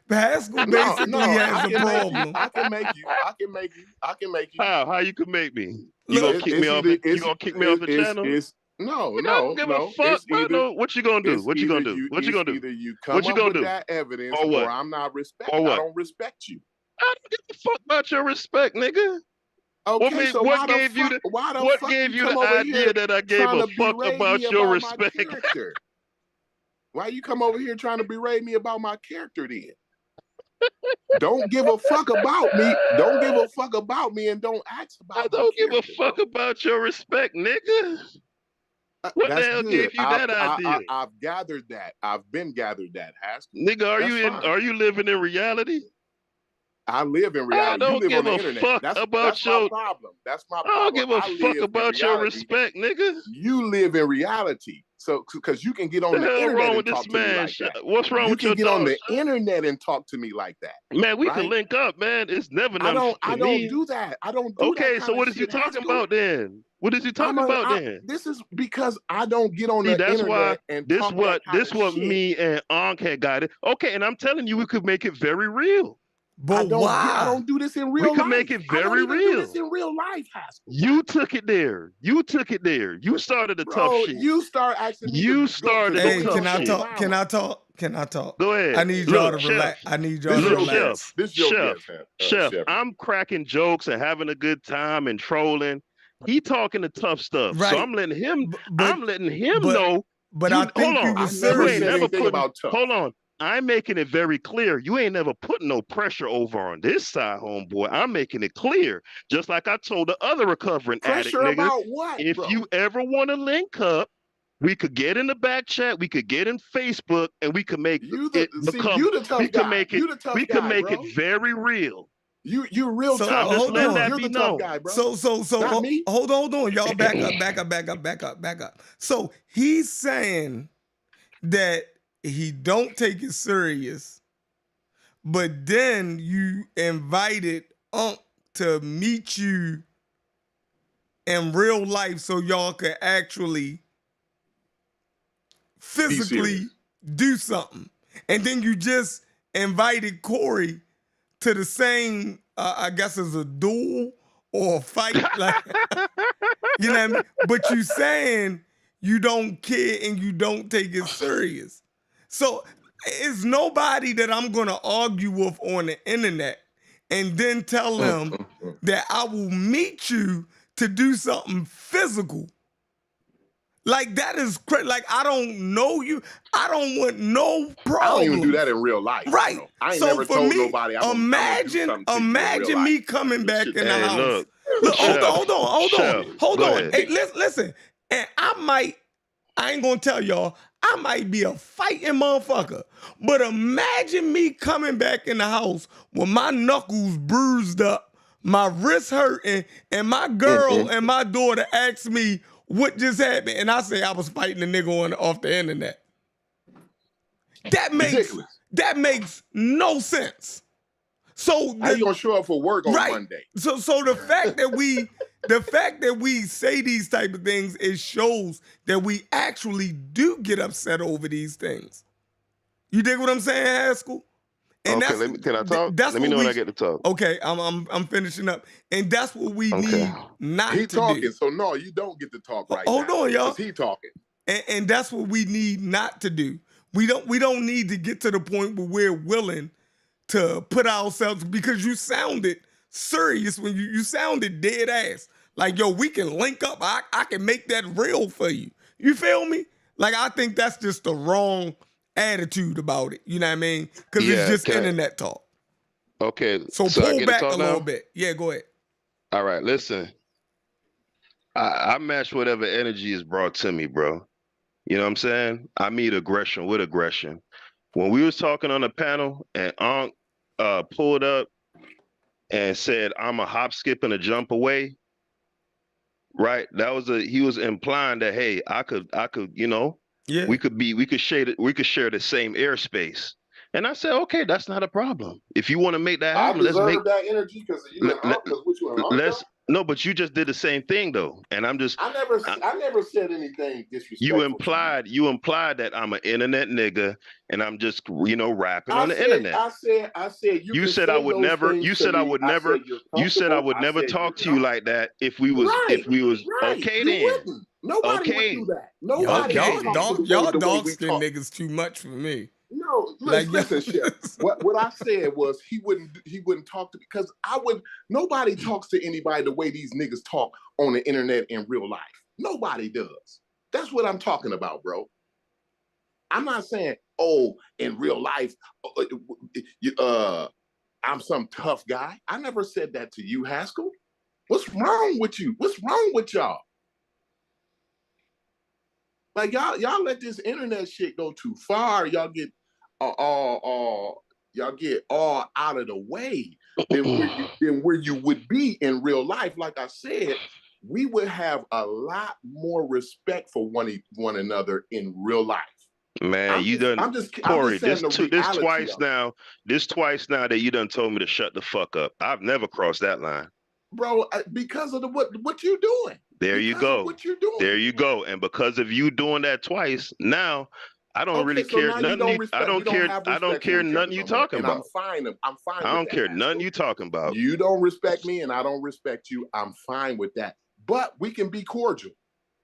Haskell basically has a problem. I can make you. How you can make me? You gonna kick me off? You gonna kick me off the channel? No, I don't give a fuck. What you gonna do? What you gonna do? What you gonna do? Either you come up with that evidence, or I'm not respect. I don't respect you. I don't give a fuck about your respect, nigga. Okay, so What gave you the idea that I gave a fuck about your respect? Character? Why you come over here trying to berate me about my character then? Don't give a fuck about me. Don't give a fuck about me and don't ask about I don't give a character, fuck about your respect, nigga. What the hell gave you that idea? I've gathered that. I've been gathered that, Haskell. Nigga, are you living in reality? I live in reality. I don't you live give on the a internet. fuck That's about my problem. That's my problem. I don't give a fuck about your respect, nigga. You live in reality. So, because you can get on the internet and talk to me like that. What's wrong with your You can get on the internet and talk to me like that. Man, we can link up, man. It's never I nothing don't do that. I don't do that. Okay, so what is you talking about then? What is you talking about then? This is because I don't get on the internet and this talk what that kind of shit. Me and Ankh had got it. Okay, and I'm telling you, we could make it very real. But why? I don't do this in real life. We can make it very real. Do this in real life, Haskell. You took it there. You started the tough shit. You start asking me. You started the tough shit. Can I talk? Go ahead. I need y'all to relax. I need y'all to relax. Chef, I'm cracking jokes and having a good time and trolling. He talking the tough stuff. Right. So I'm letting him know. But I think you was serious. Hold on. I'm making it very clear. You ain't never put no pressure over on this side, homeboy. I'm making it clear. Just like I told the other recovering addict, nigga. About what, if you ever want to link up, we could get in the back chat, we could get in Facebook, and we could make it very real. You real so, tough. Hold on. You're the tough guy, bro. Hold on. Y'all back up. So he's saying that he don't take it serious, but then you invited Unc to meet you in real life so y'all could actually physically do something. And then you just invited Corey to the same, I guess it's a duel or a fight. Like, you know what I mean? But you saying you don't care and you don't take it serious. So it's nobody that I'm going to argue with on the internet and then tell them that I will meet you to do something physical. Like, that is crazy. Like, I don't know you. I don't want no problem. I don't even do that in real life. Right. Bro. I ain't never told nobody. Imagine me coming back in the house. Look, hold on. Hey, listen. And I ain't going to tell y'all, I might be a fighting motherfucker, but imagine me coming back in the house with my knuckles bruised up, my wrist hurting, and my girl and my daughter ask me what just happened, and I say I was fighting a nigga off the internet. That makes no sense. So how you gonna show up for work on Monday? So the fact that we say these type of things, it shows that we actually do get upset over these things. You dig what I'm saying, Haskell? And okay, can I talk? Let me know when I get to talk. Okay, I'm finishing up, and that's what we need not to do. He talking, so no, you don't get to talk right now. Hold on, y'all. He talking, and that's what we need not to do. We don't need to get to the point where we're willing to put ourselves, because you sounded serious when you sounded dead ass. Like, yo, we can link up. I can make that real for you. You feel me? Like, I think that's just the wrong attitude about it. You know what I mean? Because it's just internet talk. Okay. So pull back a little bit. Yeah, go ahead. All right, listen. I match whatever energy is brought to me, bro. You know what I'm saying? I meet aggression with aggression. When we was talking on the panel and Ankh pulled up and said, I'm a hop, skip, and a jump away, right? He was implying that, hey, I could, you know, we could share the same airspace. And I said, okay, that's not a problem. If you want to make that happen, let's make that energy because no, but you just did the same thing though, and I'm just. I never said anything disrespectful. You implied that I'm an internet nigga, and I'm just rapping on the internet. I said you said I would never. You said I would never. You said I would never talk to you like that if we was okay then. Nobody would do that. Nobody. Y'all dark-skinned niggas too much for me. No, Like, listen, Chef. What I said was he wouldn't talk to me because nobody talks to anybody the way these niggas talk on the internet in real life. Nobody does. That's what I'm talking about, bro. I'm not saying, oh, in real life, I'm some tough guy. I never said that to you, Haskell. What's wrong with you? What's wrong with y'all? Like y'all let this internet shit go too far. Y'all get all out of the way than where you would be in real life. Like I said, we would have a lot more respect for one another in real life. Man, I'm just Corey, saying this twice now that you done told me to shut the fuck up. I've never crossed that line. Bro, because of what you're doing. There you go. What you're doing. There you go. And because of you doing that twice, now I don't really care nothing. I don't care nothing you talking about. I'm fine. I don't care nothing you talking about. You don't respect me and I don't respect you. I'm fine with that. But we can be cordial.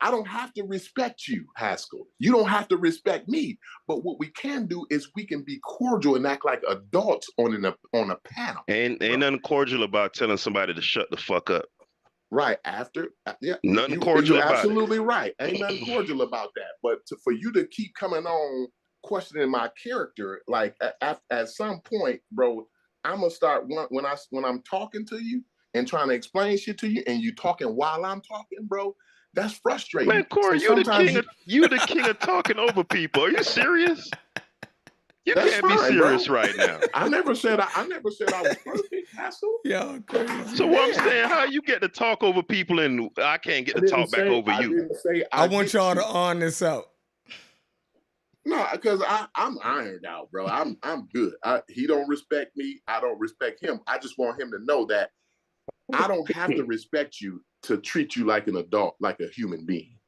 I don't have to respect you, Haskell. You don't have to respect me. But what we can do is we can be cordial and act like adults on a panel. Ain't nothing cordial about telling somebody to shut the fuck up. Right after, yeah, nothing cordial you're about absolutely it. Right. Ain't nothing cordial about that. But for you to keep coming on questioning my character, like at some point, bro, I'm gonna start when I'm talking to you and trying to explain shit to you, and you talking while I'm talking, bro. That's frustrating. Man, Corey, so you the king of talking over people. Are you serious? You That's can't be fine, serious bro. right now. I never said I was perfect, Haskell. Yeah, crazy. So what I'm saying, how you get to talk over people and I can't get to talk back over you? I want y'all to iron this out. No, because I'm ironed out, bro. I'm good. He don't respect me. I don't respect him. I just want him to know that I don't have to respect you to treat you like an adult, like a human being.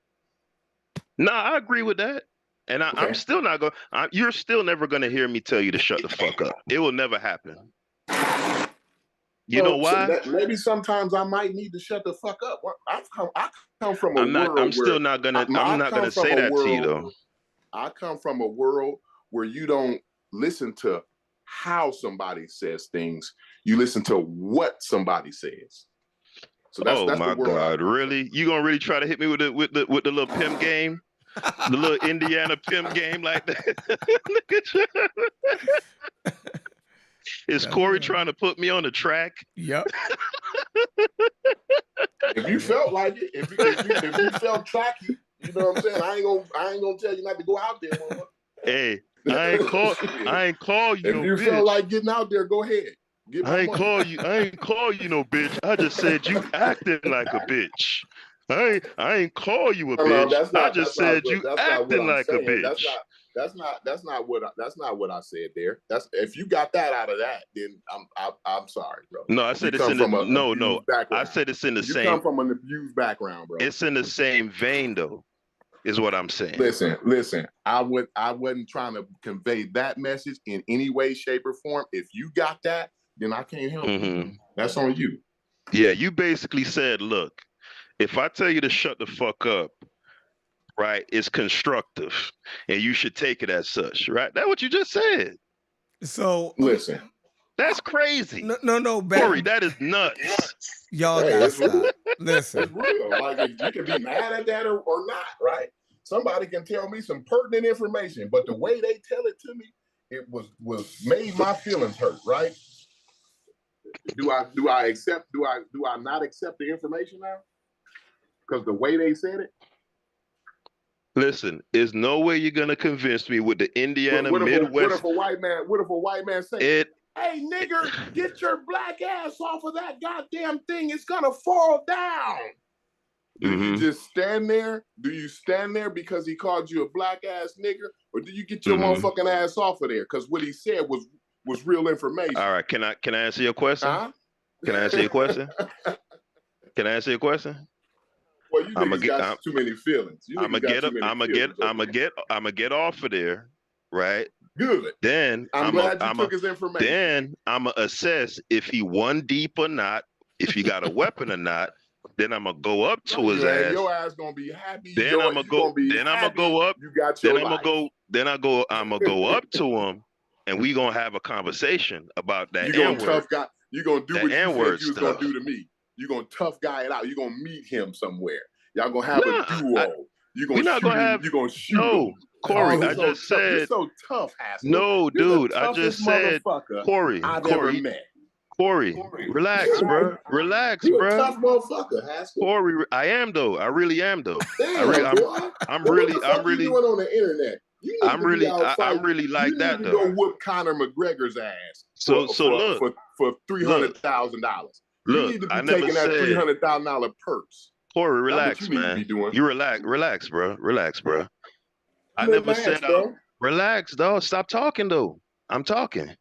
No, I agree with that. And I'm still not going to, you're still never going to hear me tell you to shut the fuck up. It will never happen. You know why? So maybe sometimes I might need to shut the fuck up. I come from a world I'm still not going to, I'm not going to say that to you though. I come from a world where you don't listen to how somebody says things. You listen to what somebody says. So that's my God, really? You gonna really try to hit me with the little pimp game? The little Indiana pimp game like that? Look at you. Is Corey trying to put me on the track? Yep. If you felt like it, if you felt tracky, you know what I'm saying? I ain't gonna tell you not to go out there, mama. Hey, I ain't call you. If you feel like getting out there, go ahead. I ain't call you no bitch. I just said you acting like a bitch. I ain't call you a bitch. I just said you acting like a bitch. That's not what I said there. That's if you got that out of that, then I'm sorry, bro. No, I said it's in the I said it's in the same. You come from an abused background, bro. It's in the same vein though, is what I'm saying. Listen. I wasn't trying to convey that message in any way, shape, or form. If you got that, then I can't help you. That's on you. Yeah, you basically said, look, if I tell you to shut the fuck up, right, it's constructive and you should take it as such, right? That's what you just said. So listen. That's crazy. No, Corey, that is nuts. Y'all gotta stop. Listen. It's real. Like you can be mad at that or not, right? Somebody can tell me some pertinent information, but the way they tell it to me, it was made my feelings hurt, right? Do I not accept the information now? Because the way they said it. Listen, there's no way you're gonna convince me with the Indiana Midwest. What if a white man say it? Hey nigger, get your black ass off of that goddamn thing. It's gonna fall down. Do you just stand there? Do you stand there because he called you a black ass nigger, or do you get your motherfucking ass off of there? Because what he said was real information. All right, can I answer your question? Can I answer your question? Can I answer your question? Well, you niggas got too many feelings. I'm gonna get off of there, right? Good. Then I'm glad you took his information. Then I'm gonna assess if he one deep or not, if he got a weapon or not. Then I'm gonna go up to his Your ass. ass gonna be happy. Then You I'm gonna go. gonna be Then I'm gonna happy. go up. You got Then your I'm life. gonna go. Then I'm gonna go up to him, and we gonna have a conversation about that You gonna N-word. tough guy. You gonna do That what you said N-word you was gonna stuff. do to me. You gonna tough guy it out. You gonna meet him somewhere. Y'all gonna have a duo. You we're gonna not shoot gonna him. have. You gonna shoot No, him. Corey. Oh, I just said. you're so tough, Haskell. No, You're dude. the I toughest just said. motherfucker Corey. I've ever Corey. met. Corey. Relax, bro. Relax, You're a bro. tough motherfucker, Haskell. Corey, I am though. I really am though. Damn, boy. what the fuck you doing on the internet? You need to be out fighting. I'm really like you need that to though. go whoop Conor McGregor's ass So for $300,000. You need to be taking that $300,000 purse. Corey, relax, That's what you need man. to be doing. You relax, bro. Relax, bro. I Relax, never said bro. relax, dog. Stop talking though. I'm talking.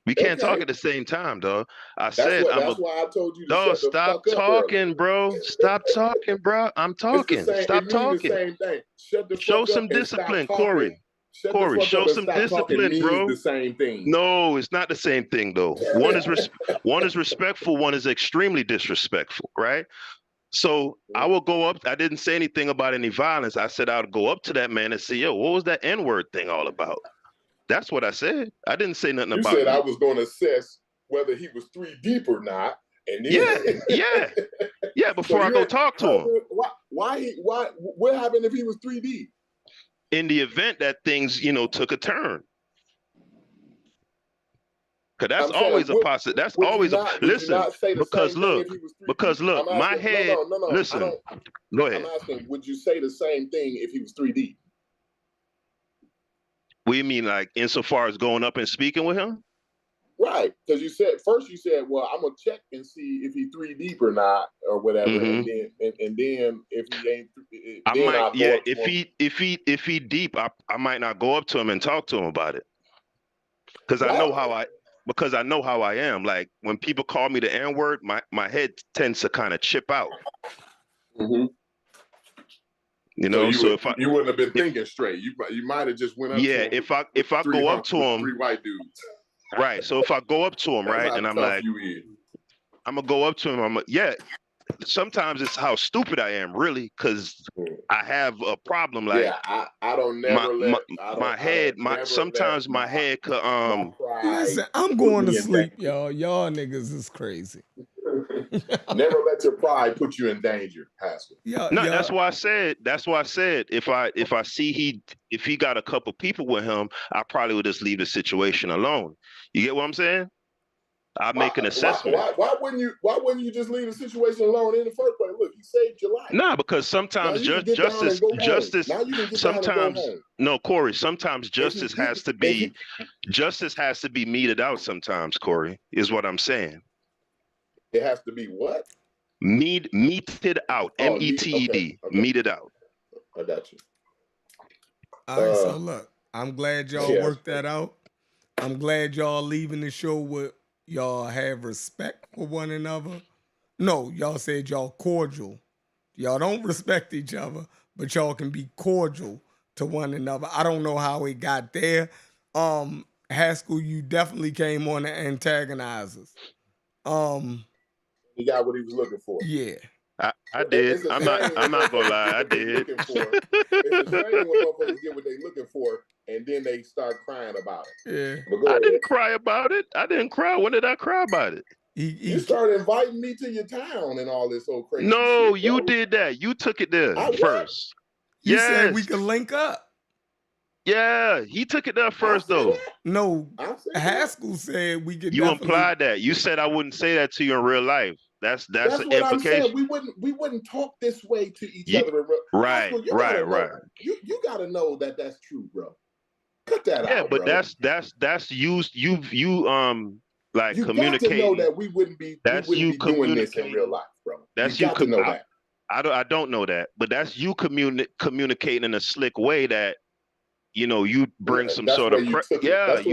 We can't talk at the same time, dog. That's why I told you to dog, shut the stop fuck up talking, early. bro. Stop talking, bro. I'm talking. Stop talking. The same thing. Shut the Show fuck some up and discipline, stop Corey. talking. Shut Corey, the fuck show up and some stop discipline, talking bro. means the same thing. No, it's not the same thing though. One is respectful, one is extremely disrespectful, right? So I will go up. I didn't say anything about any violence. I said I would go up to that man and say, yo, what was that N-word thing all about? That's what I said. I didn't say nothing about it. You said I was going to assess whether he was 3 deep or not. And then yeah. Before I go talk to him. Why? What happened if he was 3 deep? In the event that things, took a turn. Cause that's always a possibility. That's always a listen. Because look, my head. No. Listen, go ahead. I'm asking, would you say the same thing if he was 3 deep? What do you mean, like insofar as going up and speaking with him? Right, because you said, well, I'm gonna check and see if he's 3 deep or not, or whatever, and then if he ain't, if he deep, I might not go up to him and talk to him about it, because I know how I am. Like when people call me the N-word, my head tends to kind of chip out. Mm-hmm. So you wouldn't have been thinking straight. You might have just went up. Yeah, to him if I go up to him, 3 white dudes. Right. So if I go up to him, right, and I'm like, I'm gonna go up to him. Sometimes it's how stupid I am, really, because I have a problem. Like, I don't never my head could Listen, I'm going to sleep, y'all. Y'all niggas is crazy. Never let your pride put you in danger, Haskell. That's why I said. If I see if he got a couple people with him, I probably would just leave the situation alone. You get what I'm saying? I make an assessment. Why wouldn't you just leave the situation alone in the first place? Look, he saved your life. Nah, because sometimes justice. Sometimes no, Corey. Sometimes justice has to be meted out. Sometimes, Corey, is what I'm saying. It has to be what? Meted out. METED. Okay. Meted out. I got you. All right, so look, I'm glad y'all worked that out. I'm glad y'all leaving the show with y'all have respect for one another. No, y'all said y'all cordial. Y'all don't respect each other, but y'all can be cordial to one another. I don't know how it got there. Haskell, you definitely came on to antagonize us. He got what he was looking for. Yeah. I did. I'm not gonna lie. I did. It's a shame when motherfuckers get what they looking for and then they start crying about it. Yeah. I didn't cry about it. I didn't cry. When did I cry about it? You started inviting me to your town and all this old crazy No, shit, you did that. You took it there first. You said we could link up. Yeah, he took it there first, though. No, Haskell said we could. You implied that. You said I wouldn't say that to you in real life. That's an what implication. I'm saying. We wouldn't talk this way to each other. Right. You gotta know that that's true, bro. Cut that out. Yeah, but bro. that's you like you communicating. You got to know that we wouldn't be doing this in real life, bro. That's you got to know that. I don't know that, but that's you communicating in a slick way that you bring some sort of you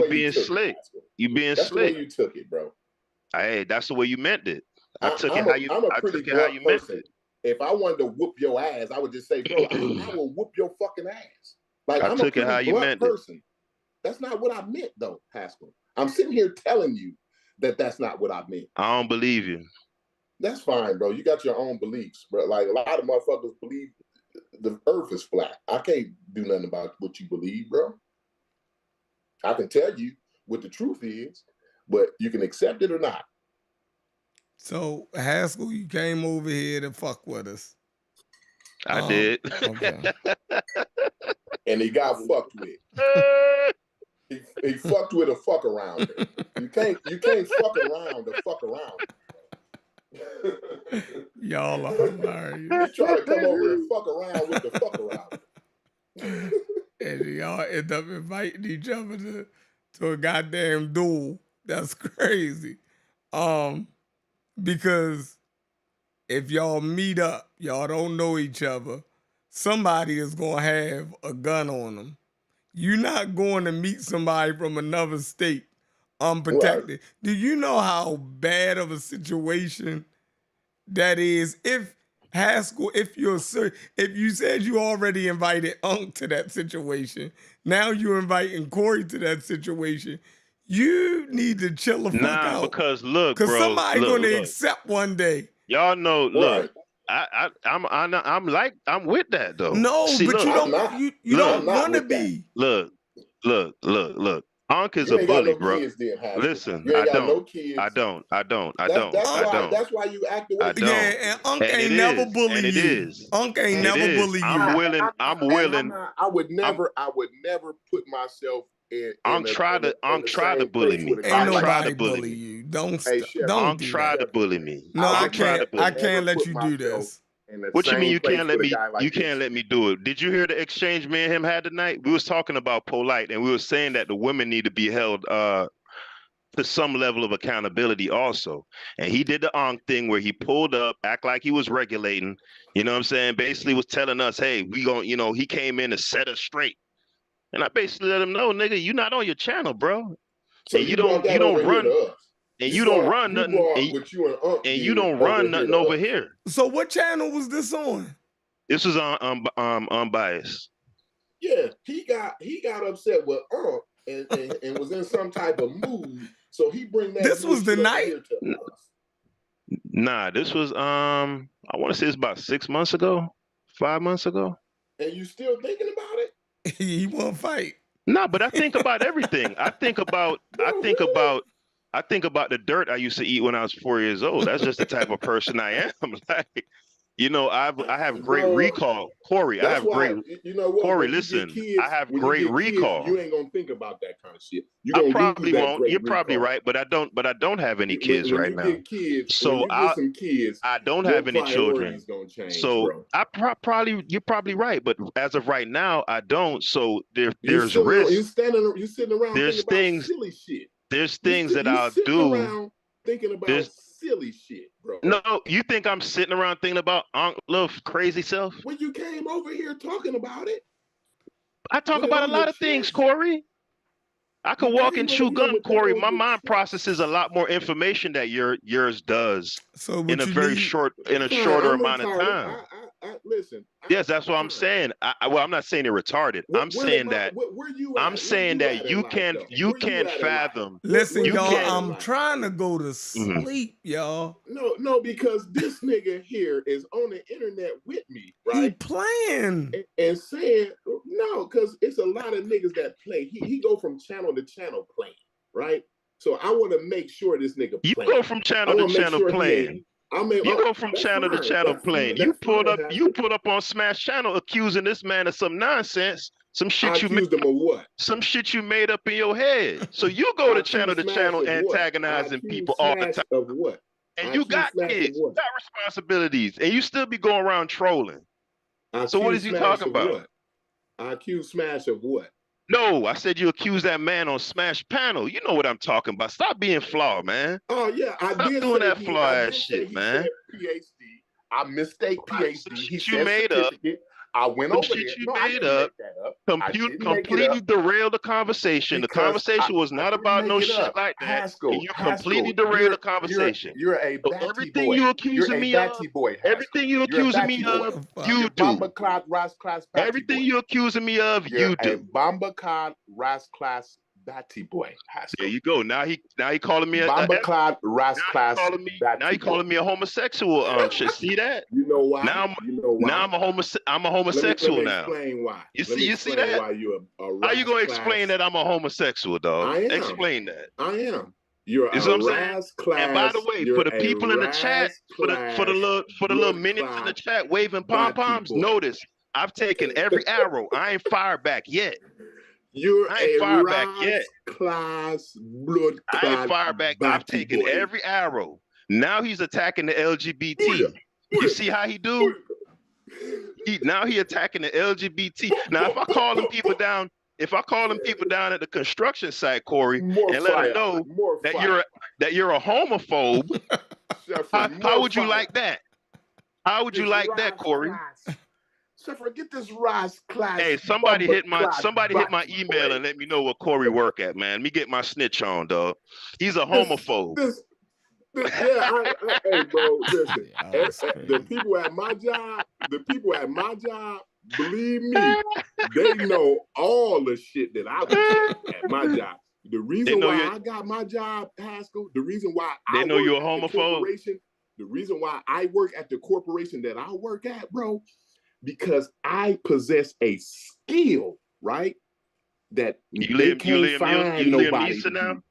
being slick. You being slick. That's the way you took it, bro. Hey, that's the way you meant it. I took it how you meant it. If I wanted to whoop your ass, I would just say, bro, I will whoop your fucking ass. Like I'm took it how you meant person. It. That's not what I meant, though, Haskell. I'm sitting here telling you that that's not what I meant. I don't believe you. That's fine, bro. You got your own beliefs, bro. Like a lot of motherfuckers believe the earth is flat. I can't do nothing about what you believe, bro. I can tell you what the truth is, but you can accept it or not. So Haskell, you came over here to fuck with us. I did. Okay. And he got fucked with. He fucked with a fuck around. You can't fuck around to fuck around. Y'all are hilarious. He tried to come over and fuck around with the fuck around. And y'all end up inviting each other to a goddamn duel. That's crazy. Because if y'all meet up, y'all don't know each other, somebody is gonna have a gun on them. You're not going to meet somebody from another state unprotected. Right. Do you know how bad of a situation that is? If Haskell, if you said you already invited Unc to that situation, now you're inviting Corey to that situation, you need to chill the fuck out. Nah, because look, bro, somebody's going to accept one day. Y'all know, look, I'm with that though. No, see, but look, you don't want to be. Look. Unc is a bully, bro. Listen, I don't. That's why you act the way you do. Yeah, and Unc ain't never bullied you. Unc ain't never bullied you. I'm willing. I would never put myself in. Unc tried to bully me. Ain't nobody bully you. Don't Unc tried to bully me. No, I can't let you do this. What you mean you can't let me? You can't let me do it. Did you hear the exchange me and him had tonight? We was talking about polite, and we were saying that the women need to be held to some level of accountability also. And he did the Ankh thing where he pulled up, act like he was regulating. You know what I'm saying? Basically was telling us, hey, we gonna, he came in to set us straight. And I basically let him know, nigga, you not on your channel, bro. So and you don't run. And you don't run nothing. And you don't run nothing over here. So what channel was this on? This was on Unbiased. Yeah, he got upset with Unc and was in some type of mood. So he bring that. This was the night. Nah, this was I want to say it's about 6 months ago, 5 months ago. And you still thinking about it? He won't fight. Nah, but I think about everything. I think about the dirt I used to eat when I was 4 years old. That's just the type of person I am. Like, I have great recall, Corey. I have great. Corey, listen, I have great recall. You ain't gonna think about that kind of shit. I probably won't. You're probably right, but I don't have any kids right now. So I don't have any children. So you're probably right, but as of right now, I don't. So there's risk. You sitting around. There's things. Silly shit. There's things that I'll do. Thinking about silly shit, bro. No, you think I'm sitting around thinking about little crazy self? When you came over here talking about it, I talk about a lot of things, Corey. I could walk and chew gum, Corey. My mind processes a lot more information that yours does in a very shorter amount of time. Listen. Yes, that's what I'm saying. I'm not saying you're retarded. I'm saying that you can't fathom. Listen, y'all, I'm trying to go to sleep, y'all. No, because this nigga here is on the internet with me, right? He playing and saying no, because it's a lot of niggas that play. He go from channel to channel playing, right? So I want to make sure this nigga. You go from channel to channel playing. You go from channel to channel playing. You pulled up on Smash Channel accusing this man of some nonsense, some shit you made. Some shit you made up in your head. So you go to channel antagonizing people all the time. Of what? And you got kids, you got responsibilities, and you still be going around trolling. So what is he talking about? I accuse Smash of what? No, I said you accused that man on Smash Panel. You know what I'm talking about. Stop being flawed, man. Oh yeah, Stop doing that flaw ass shit, man. PhD. I mistake PhD. You made up. I went over there. You made up. Completely derailed the conversation. The conversation was not about no shit like that. And you completely derailed the conversation. You're a batty everything boy. you accusing me of. Everything you accusing me of, you do. Everything you accusing me of, you do. Bomba Clad Ras Class Batty Boy. There you go. Now he calling me Bombaclad Ras now he Class calling me Batty calling Boy. me a homosexual. Shit, see that? You know why? Now I'm a homosexual let me now. explain why. You Let me see explain that? why you're a How you Ras gonna Class. explain that I'm a homosexual, dog? I am. Explain that. I am. You're You see a what I'm saying? Ras Class. And by the way, for the people in the chat, for the little minions in the chat waving pom poms, notice I've taken every arrow. I ain't fired back yet. You're I ain't a fired back yet. Ras Class blood I ain't fired back. I've taken every arrow. Now he's attacking the LGBT. You see how he do? Now he attacking the LGBT. Now if I call them people down at the construction site, Corey, and let them know that you're a homophobe, how would you like that? How would you like that, Corey? Sheffer, get this Ras Class. Hey, somebody hit my email and let me know where Corey work at, man. Let me get my snitch on, dog. He's a homophobe. Hey, bro, listen. The people at my job, believe me, they know all the shit that I was doing at my job. The reason why I got my job, Haskell, the reason why they know you're a homophobe. The reason why I work at the corporation that I work at, bro, because I possess a skill, right? That they can't find nobody. Now?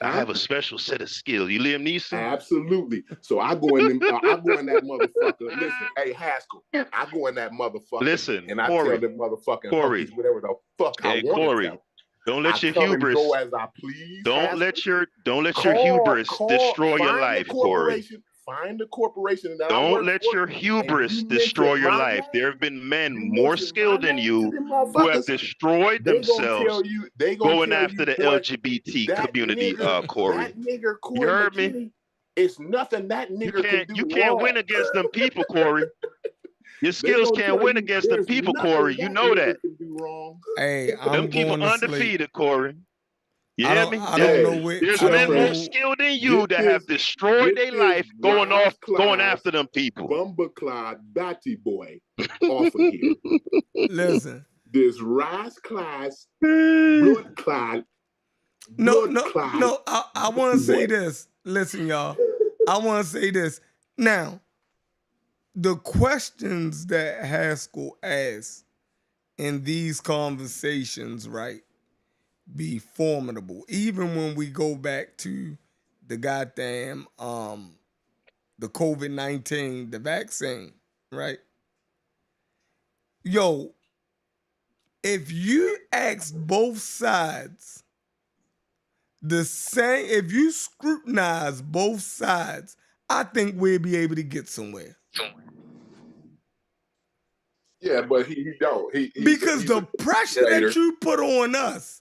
I have a special set of skills. You Liam Neeson? Absolutely. So I go in that motherfucker. Listen, hey Haskell, I go in that motherfucker. Listen, and I Corey, tell them motherfucking Corey, monkeys whatever the fuck I want Corey, to tell. don't let your hubris go as I please. Don't let your hubris destroy your life, Corey. Find the corporation that don't let your hubris destroy your life. There have been men more skilled than you who have destroyed themselves going after the LGBT community, Corey. That nigger, Corey, you heard me? It's nothing that nigger can do. You can't win against them people, Corey. Your skills can't win against them people, Corey. You know that. Hey, them people undefeated, Corey. You hear me? I don't know where. There's men more skilled than you that have destroyed their life going after them people. Bumbaclad Batty Boy off of here. Listen. This Ras Class blood clad. No. I want to say this. Listen, y'all. I want to say this. Now, the questions that Haskell asks in these conversations, right, be formidable. Even when we go back to the goddamn the COVID-19, the vaccine, right? Yo, if you ask both sides the same, if you scrutinize both sides, I think we'll be able to get somewhere. Yeah, but he don't. Because the pressure that you put on us,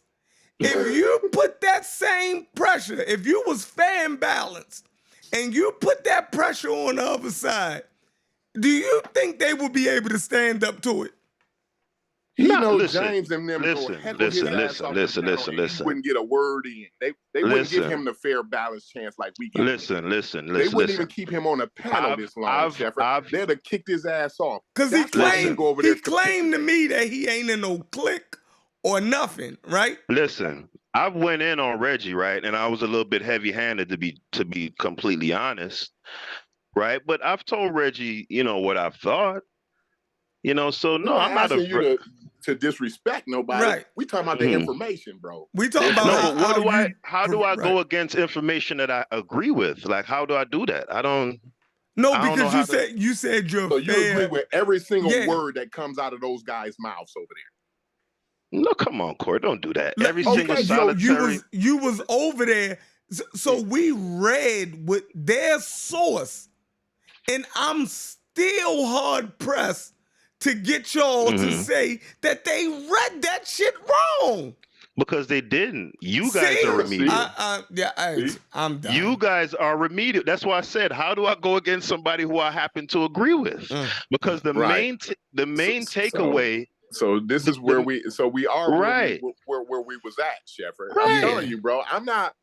if you put that same pressure, if you was fair and balanced, and you put that pressure on the other side, do you think they will be able to stand up to it? James and them listen. Wouldn't get a word in. They wouldn't give him the fair balanced chance like we give. Listen. They wouldn't even keep him on a panel this long, Shepard. They'd have kicked his ass off. Because he claimed to me that he ain't in no clique or nothing, right? Listen, I went in on Reggie, right? And I was a little bit heavy-handed to be completely honest, right? But I've told Reggie, what I've thought. So no, I'm not asking you to disrespect nobody. Right. We talking about the information, bro. We talking about how do I go against information that I agree with? Like, how do I do that? I don't. No, because you said you're so fair. You agree with every single word that comes out of those guys' mouths over there. No, come on, Corey, don't do that. Every single solitary. You was over there, so we read with their source, and I'm still hard pressed to get y'all to say that they read that shit wrong. Because they didn't. You guys are remedial. I'm done. You guys are remedial. That's why I said, how do I go against somebody who I happen to agree with? Because the main takeaway. So this is where we are right where we was at, Shepard. Right. I'm telling you, bro. I'm not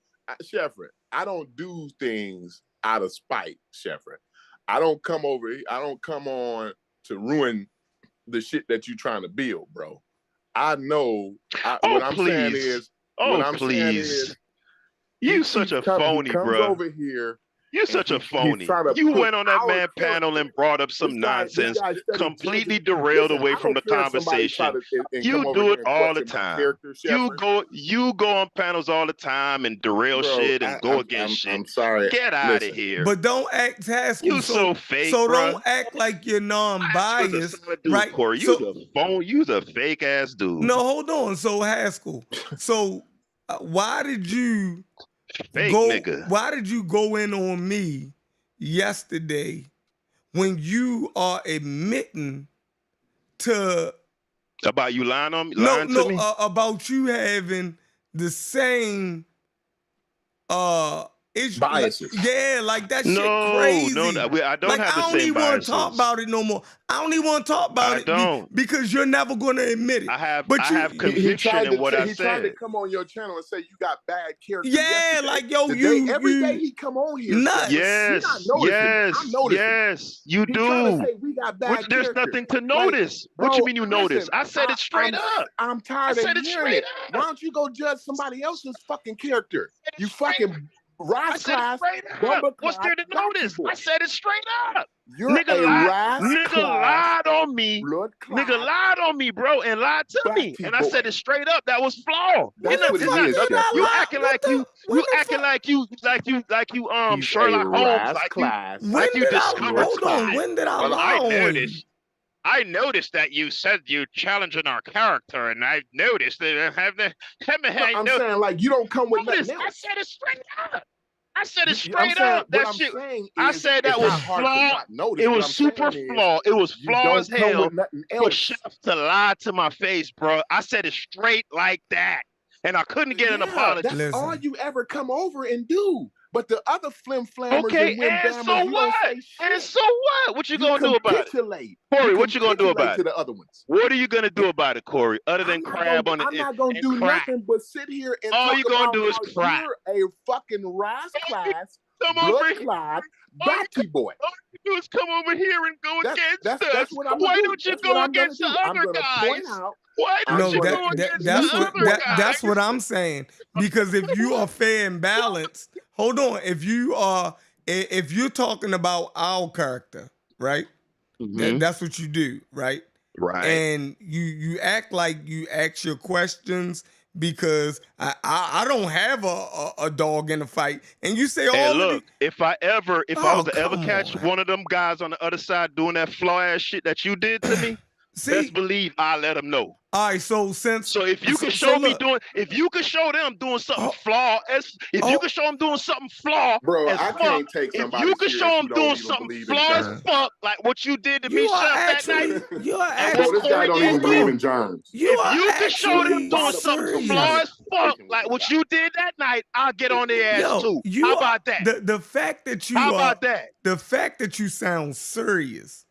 Shepard. I don't do things out of spite, Shepard. I don't come on to ruin the shit that you're trying to build, bro. I know what I'm saying is Oh, I'm saying please. is, You such a he phony, comes bro. over here. You're such a He's phony. trying to You put went on that our man panel and character. brought up some nonsense, This guy completely derailed away I from don't the care if somebody try conversation. to and You come over do here it and all the question my time. character, Shepard. You go on panels all the time and derail Bro, shit and go against shit. I'm sorry. Get out of Listen, here. But don't act Haskell. You so fake, so bruh. don't act like you're That's non-biased, what dude, right? Corey. So You's a fake ass dude. no, hold on. So Haskell, so why did you Fake go? nigga. Why did you go in on me yesterday when you are admitting to About you lying on me? Lying to me? about you having the same issue, biases. like that shit crazy. No, I don't like, have the I don't same even want to biases. talk about it no more. I don't even want to talk about it because you're never going to admit it. I have He conviction tried in what I he tried said. to come on your channel and say you got bad character. Yeah, yesterday. like, yo, Every day he come on here. nuts. Yes, you He do. trying to say we got bad There's character. nothing to notice. Bro, What you mean you notice? listen, I said it straight up. I'm tired I of said it hearing straight it. up. Why don't you go judge somebody else's fucking character? You straight fucking I Rise said it class, straight Bumba up. What's class, there to notice? Boy. I said it straight up. You're Nigga a lied. Rise Nigga class, lied on me. blood Nigga class, lied on me, bro, and lied to me. Batty And I said boy. it straight up. That was flawed. That's what it is, You Shepard. acting like you He's Sherlock a Holmes, Rise class. When you did I discovered hold on? something. When did I Well, lie on you? I noticed that you said you challenging our character, and I noticed that I'm saying, like, you don't come with nothing I else. said it straight up. I said it I'm straight saying, up. That what shit. I'm saying I is, said that it's was not hard to flawed. not notice. It What was I'm super saying is, flawed. It was you flawed as don't come hell with nothing for else. Chef to lie to my face, bro. I said it straight like that, and I couldn't get an apology. That's all you ever come over and do. But the other flim flammers Okay, and win and bammers, so you what? don't say shit. And so what? What you gonna do about it? Capitulate. Corey, what you gonna do about to it? the other ones. What are you gonna do about it, Corey? Other than crab on it? I'm not gonna and do crack. nothing but sit here and All talk you gonna about do is how crack. you're a fucking Rise class, Come over blood here. clad, Batty boy. All you do is come over here and go against us. That's what I'm Why gonna do. don't you That's go what I'm gonna against do. the I'm other gonna guys? point out. Why don't No, you go against that's the what other guys? that's what I'm saying. Because if you are fair and balanced, hold on. If you're talking about our character, right? Mhm. That's what you do, right? Right. And you act like you ask your questions because I don't have a dog in the fight, and you say, Hey, "Oh, look, if I was to ever come catch on. one of them guys on the other side doing that flaw ass shit that you did to me, See, best believe I let them know. all right, so if you can show them doing something flawed, you can show them doing something flawed, Bro, as I fuck, can't take if somebody you can serious show who them don't doing even something believe in flawed as germs. fuck, like what you did to me, you are Chef, that actually, night. you are And actually, Bro, this guy don't even believe in germs. you If are you can show them actually doing something serious. flawed as fuck, like what you did that night, I'll get on their ass too. You How are, about that? The fact that you How are, about that? the fact that you sound serious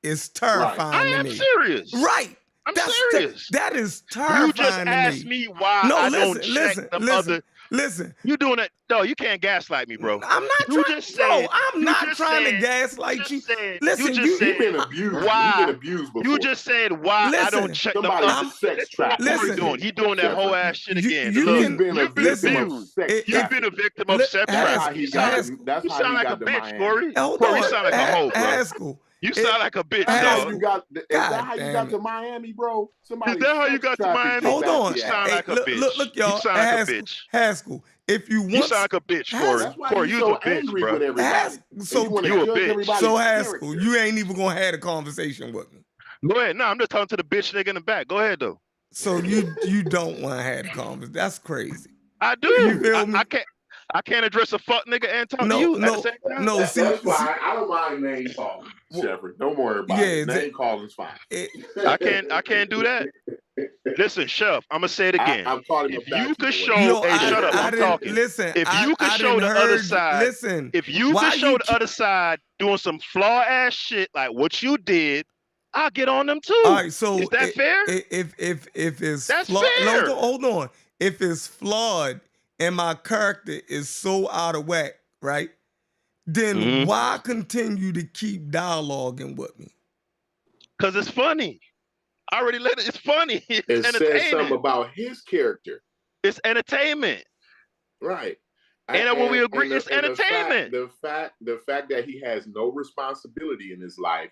is I terrifying to am me. serious. Right. I'm That's serious. That is terrifying You just to asked me why No, I listen, don't check listen, them listen, other. listen. You doing it? No, you can't gaslight me, bro. I'm not You trying, just bro. said- I'm you not just trying to said- gaslight you. said- Listen, you just said- You've been abused. Why? You've been abused before. You just said why I don't Listen, check them Somebody other. sex trafficked. What Listen. he doing? He doing that whole ass shit again. you Look, can- He's been a you've been victim of abused. sex It- You've been a trafficking. victim of Look, sex That's how trafficking. he You sound got. Haskell. That's you how sound he like a got to bitch, Miami. Corey. Hold Corey, on, you sound like a hoe, bro. Haskell. You sound like a bitch, That's how dog. you got. Is that how you damn got it. to Miami, bro? Somebody Is that how you sex got to trafficked Miami? your Hold on. back You ass. sound like a look, bitch. look, y'all. You sound like a Haskell, bitch. Haskell, if you want, You sound like a bitch, Corey. That's why Corey, he's you's so a bitch, angry bro. with everybody. Haskell, so wanna you a judge bitch. everybody's So Haskell, character. you ain't even gonna have a conversation with me. Go ahead. No, I'm just talking to the bitch nigga in the back. Go ahead, though. So you don't want to have a conversation. That's crazy. I do. You feel me? I can't address a fuck nigga and talk to No, you at no, the same time. no. That's See, fine. I don't mind name calling, Shepard. Don't worry about Yeah, it. Name calling's fine. I can't do that. Listen, Chef, I'm gonna say it again. I'm calling him If a you Batty could boy. show, Yo, hey, shut up, I'm didn't- talking. Listen, If you could I show didn't the other heard- side, listen. if you why could show you the other side doing some flaw ass shit like what you did, I'll get on them too. All right, so is that fair? If it's That's flawed, fair. hold on. If it's flawed and my character is so out of whack, right? Then Mhm. why continue to keep dialoguing with me? Cause it's funny. I already let it. It's funny. It's It says entertaining. something about his character. It's entertainment. Right. Ain't that what we agree? It's And entertainment. the fact that he has no responsibility in his life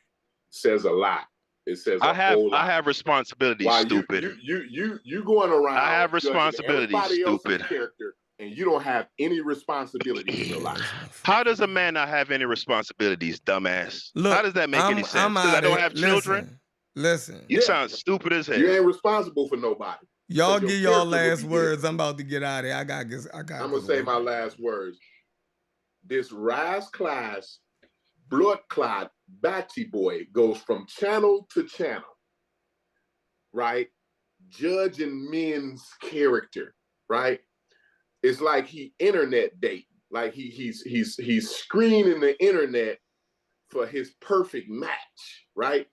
says a lot. It says a whole lot. I have responsibilities, Why stupid. you going around I have judging responsibilities, everybody else's stupid. character, and you don't have any responsibility in your life. How does a man not have any responsibilities, dumbass? Look, How does that make any sense? Because I don't have children? Listen. You sound stupid as hell. You ain't responsible for nobody. Y'all get y'all last words. I'm about to get out of here. I got. I'm gonna say my last words. This rise class, blood clot, batty boy goes from channel to channel, right? Judging men's character, right? It's like he internet dating, like he's screening the internet for his perfect match, right?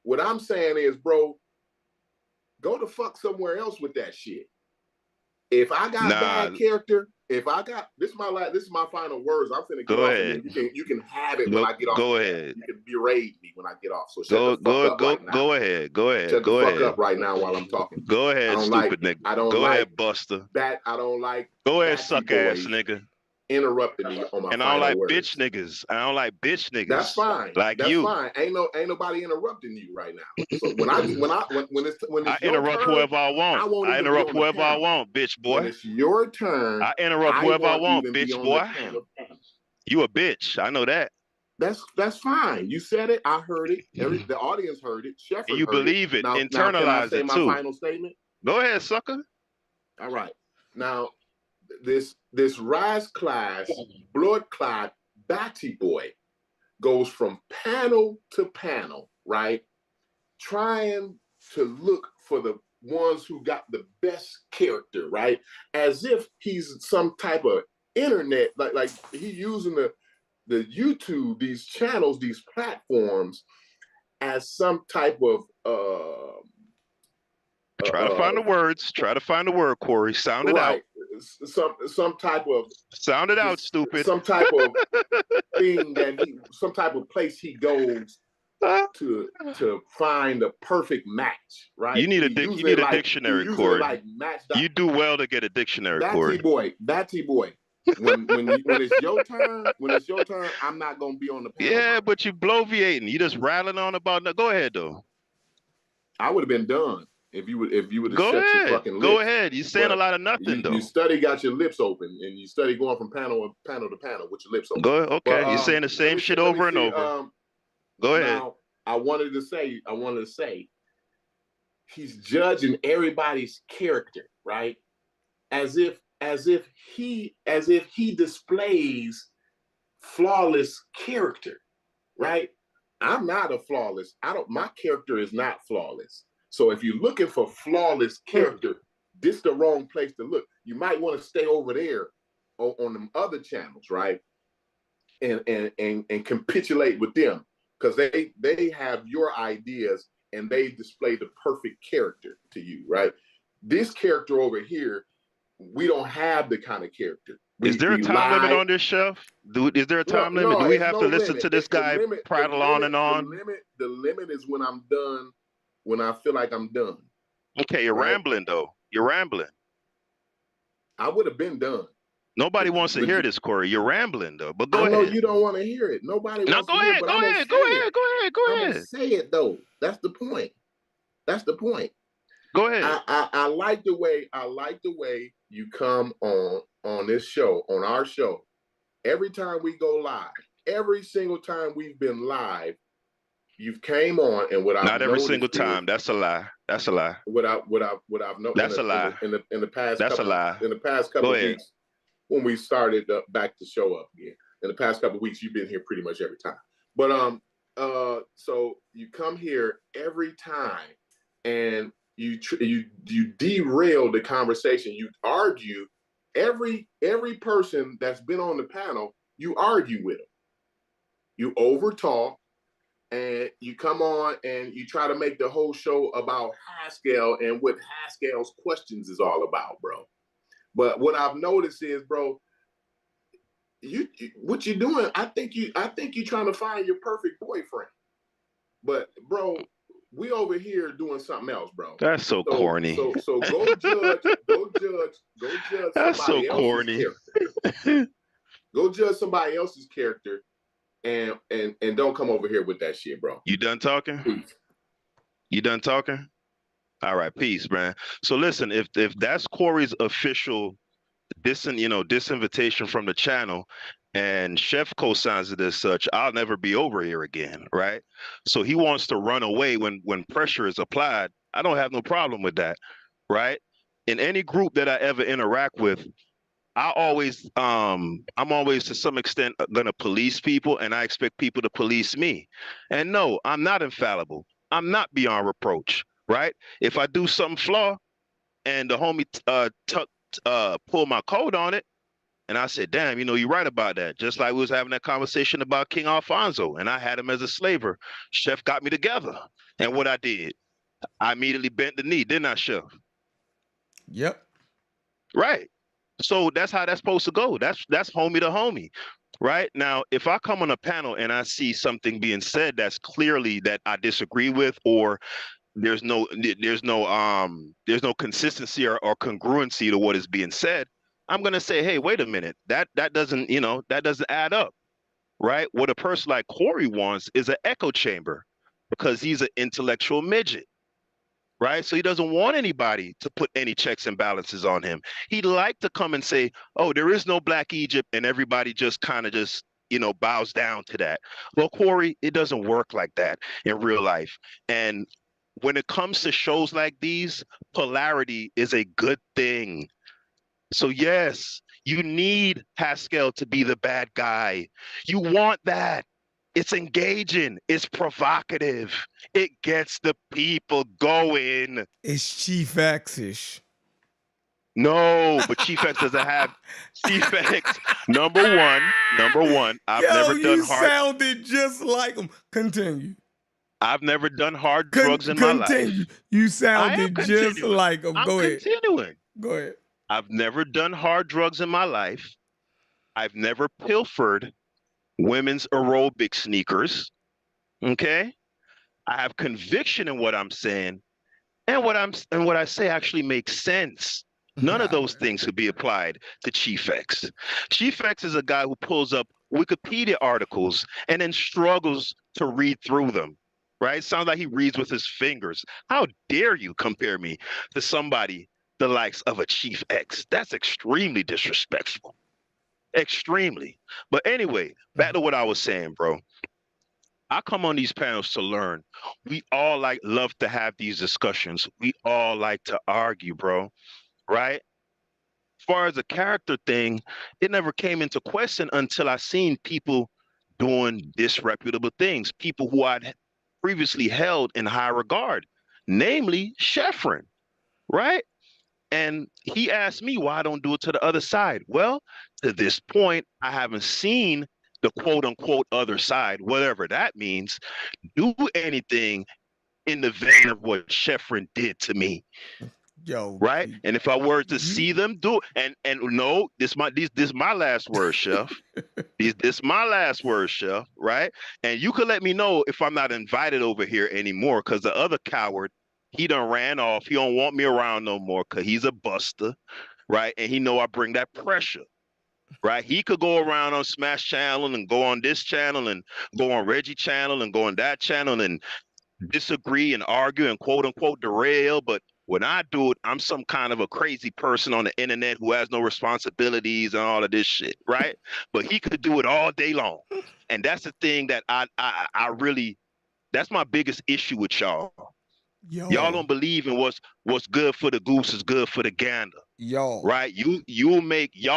What I'm saying is, bro, go to fuck somewhere else with that shit. If I got bad character, this is my final words. I'm finna get off, and you can have it when I get off. Go ahead. You can berate me when I get off. So shut the fuck up right now. Go ahead. Shut the fuck up right now while I'm talking. Go ahead, stupid nigga. I don't go like ahead, Buster. I don't like. Go ahead, suck ass nigga. Interrupted me on my and I don't like words. bitch niggas. I don't like bitch niggas. That's fine. Like That's you. fine. Ain't nobody interrupting you right now. So when it's I interrupt whoever I want. I interrupt whoever I want, bitch boy. When it's your turn, I interrupt whoever I want, bitch boy. You a bitch. I know that. That's fine. You said it. I heard it. The audience heard it. Shefford and you heard believe it. Now, internalize can I say it my too. final statement? Go ahead, sucker. All right. Now, this rise class, blood clot, batty boy goes from panel to panel, right? Trying to look for the ones who got the best character, right? As if he's some type of internet, like he using the YouTube, these channels, these platforms as some type of try to find the words. Try to find the word, Corey. Sound it out. Some type of sound it out, stupid. Some type of thing some type of place he goes to find a perfect match, right? You need a dictionary, Corey. You do well to get a dictionary, Corey. Batty boy. When it's your turn, I'm not gonna be on the panel. Yeah, but you bloviating. You just rattling on about that. Go ahead though. I would have been done if you would have shut your fucking lips. Go ahead. You're saying a lot of nothing though. You study got your lips open, and you study going from panel to panel with your lips open. Go ahead. Okay, you're saying the same shit over and over. Go ahead. Now, I wanted to say, he's judging everybody's character, right? As if he displays flawless character, right? I'm not a flawless. My character is not flawless. So if you're looking for flawless character, this is the wrong place to look. You might want to stay over there on them other channels, right? And capitulate with them, because they have your ideas and they display the perfect character to you, right? This character over here, we don't have the kind of character. Is there a time limit on this, Chef? Is there a time limit? Do we have to listen to this guy prattle on and on? The limit is when I'm done, when I feel like I'm done. Okay, you're rambling though. You're rambling. I would have been done. Nobody wants to hear this, Corey. You're rambling though. But go ahead. I know you don't want to hear it. Nobody wants to hear it. Go ahead. I'm gonna say it though. That's the point. Go ahead. I like the way you come on this show, on our show. Every time we go live, every single time we've been live, you've came on, and not every single time. That's a lie. That's a lie. What I've noticed. That's a lie. In the past. That's a lie. In the past couple of weeks, when we started back to show up again. In the past couple of weeks, you've been here pretty much every time. But so you come here every time, and you derail the conversation. You argue every person that's been on the panel. You argue with them. You overtalk, and you come on and you try to make the whole show about Haskell and what Haskell's questions is all about, bro. But what I've noticed is, bro, what you're doing, I think you're trying to find your perfect boyfriend. But bro, We over here doing something else, bro. That's so corny. So go judge That's so somebody else's corny. character. Go judge somebody else's character, and don't come over here with that shit, bro. You done talking? Peace. You done talking? All right, peace, man. So listen, if that's Corey's official disinvitation from the channel, and Chef co-signs it as such, I'll never be over here again, right? So he wants to run away when pressure is applied. I don't have no problem with that, right? In any group that I ever interact with, I'm always to some extent gonna police people, and I expect people to police me. And no, I'm not infallible. I'm not beyond reproach, right? If I do something flaw and the homie pull my code on it, and I said, damn, you're right about that. Just like we was having that conversation about King Alfonso, and I had him as a slaver. Chef got me together. And what I did, I immediately bent the knee, didn't I, Chef? Yep. Right. So that's how that's supposed to go. That's homie to homie. Right? Now, if I come on a panel and I see something being said that's clearly that I disagree with, or there's no consistency or congruency to what is being said, I'm gonna say, hey, wait a minute, that doesn't add up, right? What a person like Corey wants is an echo chamber, because he's an intellectual midget, right? So he doesn't want anybody to put any checks and balances on him. He'd like to come and say, oh, there is no Black Egypt, and everybody just kind of bows down to that. Well, Corey, it doesn't work like that in real life. And when it comes to shows like these, polarity is a good thing. So yes, you need Haskell to be the bad guy. You want that. It's engaging. It's provocative. It gets the people going. It's Chief X-ish. No, but Chief X doesn't have Chief X. Number one. I've never done hard. You sounded just like him. Continue. I've never done hard drugs in my life. You sounded just like him. Go ahead. Continuing. Go ahead. I've never done hard drugs in my life. I've never pilfered women's aerobic sneakers. Okay? I have conviction in what I'm saying, and what I say actually makes sense. None of those things could be applied to Chief X. Chief X is a guy who pulls up Wikipedia articles and then struggles to read through them. Right? Sounds like he reads with his fingers. How dare you compare me to somebody the likes of a Chief X? That's extremely disrespectful. Extremely. But anyway, back to what I was saying, bro. I come on these panels to learn. We all love to have these discussions. We all like to argue, bro. Right? As far as the character thing, it never came into question until I seen people doing disreputable things, people who I'd previously held in high regard, namely Sheffrin, right? And he asked me why I don't do it to the other side. Well, to this point, I haven't seen the quote unquote other side, whatever that means, do anything in the vein of what Sheffrin did to me. Yo, right? And if I were to see them do it, and no, this my last word, Chef. This my last word, Chef, right? And you could let me know if I'm not invited over here anymore, because the other coward, he done ran off. He don't want me around no more because he's a buster, right? And he know I bring that pressure, right? He could go around on Smash Channel and go on this channel and go on Reggie Channel and go on that channel and disagree and argue and quote unquote derail, but when I do it, I'm some kind of a crazy person on the internet who has no responsibilities and all of this shit, right? But he could do it all day long. And that's the thing that I really, that's my biggest issue with y'all. Y'all don't believe in what's good for the goose is good for the gander. Right? You make you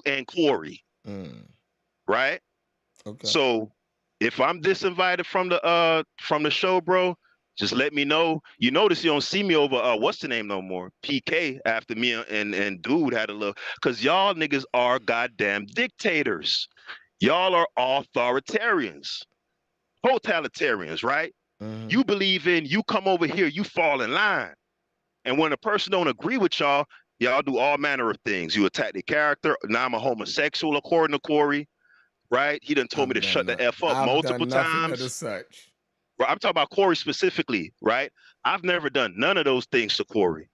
and Corey. Right? Okay. So if I'm disinvited from the show, bro, just let me know. You notice you don't see me over what's the name no more? PK after me and dude had a little, because y'all niggas are goddamn dictators. Y'all are authoritarians, totalitarians, right? You believe in, you come over here, you fall in line. And when a person don't agree with y'all, y'all do all manner of things. You attack the character. Now I'm a homosexual, according to Corey, right? He done told me to shut the F up multiple times. Such. I'm talking about Corey specifically, right? I've never done none of those things to Corey.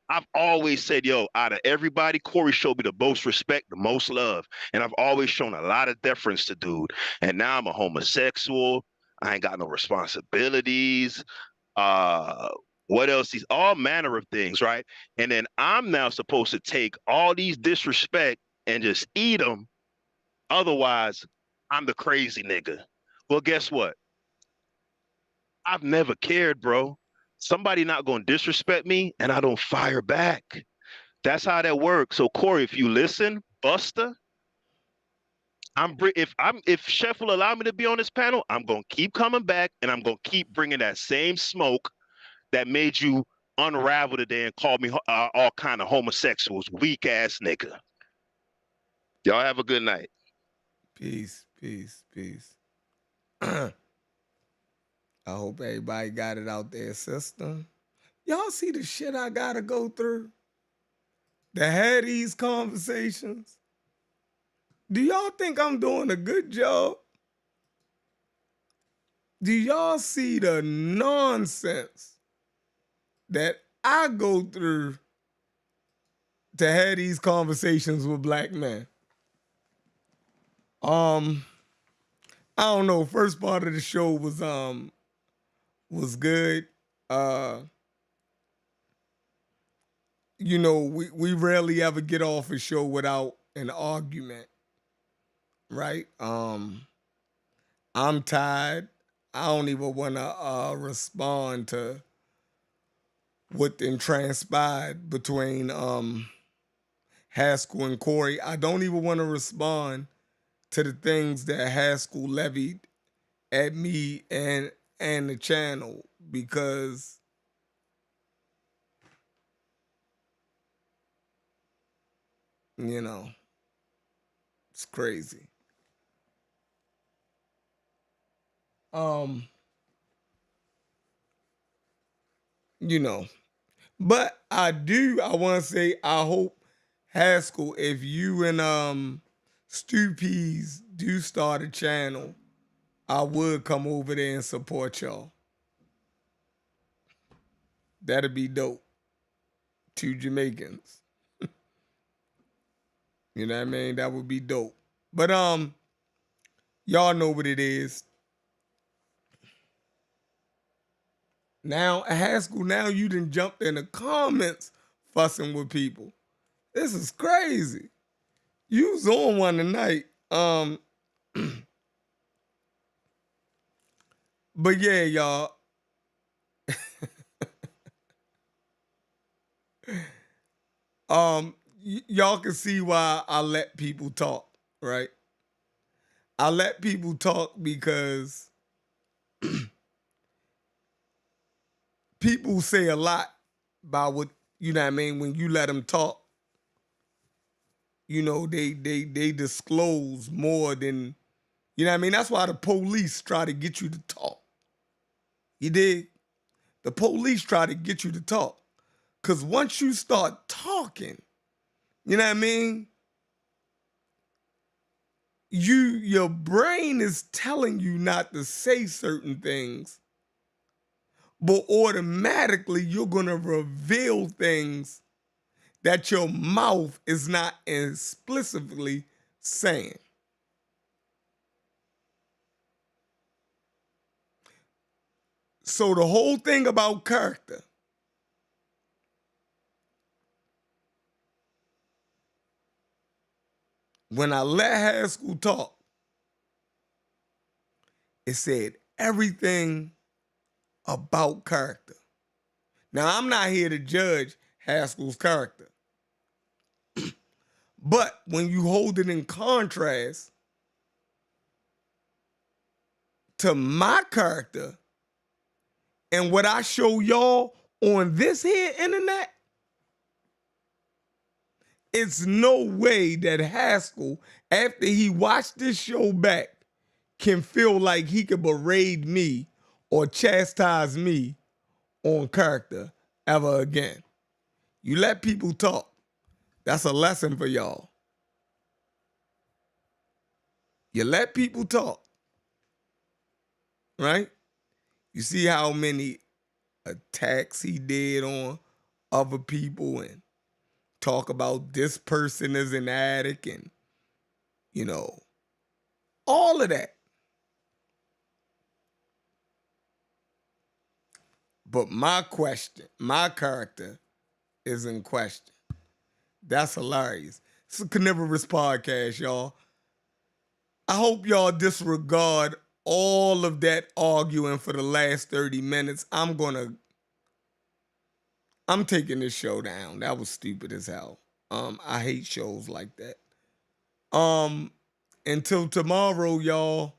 I've always said, yo, out of everybody, Corey showed me the most respect, the most love. And I've always shown a lot of deference to dude. And now I'm a homosexual. I ain't got no responsibilities. Uh, what else? These all manner of things, right? And then I'm now supposed to take all these disrespect and just eat them. Otherwise, I'm the crazy nigga. Well, guess what? I've never cared, bro. Somebody not gonna disrespect me, and I don't fire back. That's how that works. So Corey, if you listen, Buster, if Chef will allow me to be on this panel, I'm gonna keep coming back, and I'm gonna keep bringing that same smoke that made you unravel today and call me all kind of homosexuals, weak ass nigga. Y'all have a good night. Peace, peace, peace. I hope everybody got it out their system. Y'all see the shit I gotta go through to have these conversations? Do y'all think I'm doing a good job? Do y'all see the nonsense that I go through to have these conversations with black men? I don't know. First part of the show was good. You know, we rarely ever get off a show without an argument, right? I'm tired. I don't even want to respond to what then transpired between Haskell and Corey. I don't even want to respond to the things that Haskell levied at me and the channel, because you know, it's crazy. You know, but I want to say, I hope, Haskell, if you and Stu Peas do start a channel, I would come over there and support y'all. That'd be dope. Two Jamaicans. You know what I mean? That would be dope. But y'all know what it is. Now, Haskell, now you done jumped in the comments fussing with people. This is crazy. You was on one tonight. But yeah, y'all. Y'all can see why I let people talk, right? I let people talk because people say a lot about what, you know what I mean, when you let them talk. You know, they disclose more than, you know what I mean? That's why the police try to get you to talk. You dig? The police try to get you to talk. Because once you start talking, you know what I mean? Your brain is telling you not to say certain things, but automatically you're going to reveal things that your mouth is not explicitly saying. So the whole thing about character, when I let Haskell talk, it said everything about character. Now, I'm not here to judge Haskell's character. But when you hold it in contrast to my character and what I show y'all on this here internet, it's no way that Haskell, after he watched this show back, can feel like he could berate me or chastise me on character ever again. You let people talk. That's a lesson for y'all. You let people talk, right? You see how many attacks he did on other people and talk about this person is an addict and, you know, all of that. But my character is in question. That's hilarious. It's a Carnivorous podcast, y'all. I hope y'all disregard all of that arguing for the last 30 minutes. I'm taking this show down. That was stupid as hell. I hate shows like that. Until tomorrow, y'all.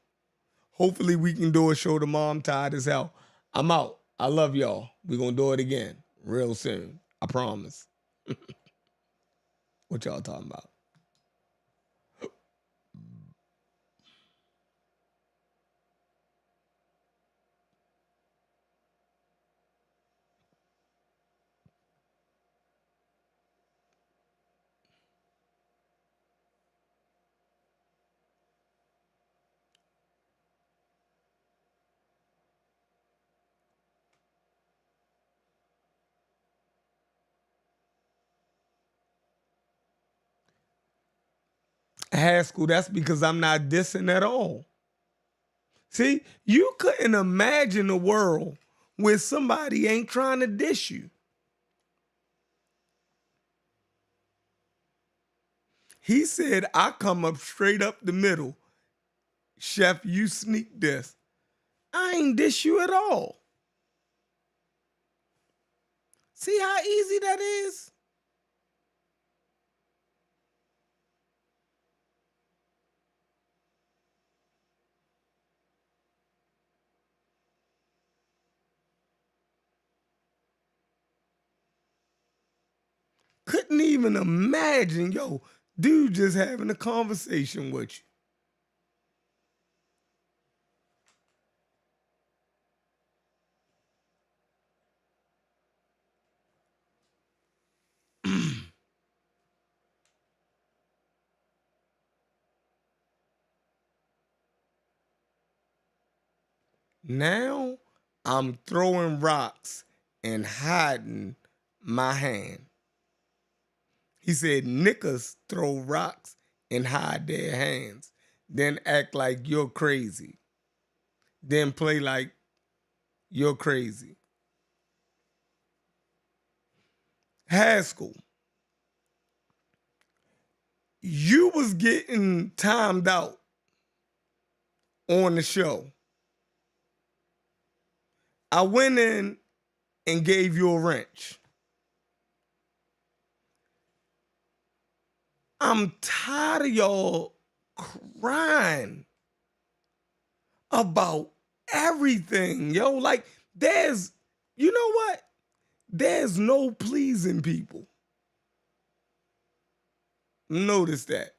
Hopefully we can do a show tomorrow. I'm tired as hell. I'm out. I love y'all. We're gonna do it again real soon. I promise. What y'all talking about? Haskell, that's because I'm not dissing at all. See, you couldn't imagine a world where somebody ain't trying to diss you. He said, I come up straight up the middle. Chef, you sneak this. I ain't diss you at all. See how easy that is? Couldn't even imagine, yo, dude just having a conversation with you. Now I'm throwing rocks and hiding my hand. He said niggas throw rocks and hide their hands, then act like you're crazy, then play like you're crazy. Haskell, you was getting timed out on the show. I went in and gave you a wrench. I'm tired of y'all crying about everything, yo. Like, you know what? There's no pleasing people. Notice that.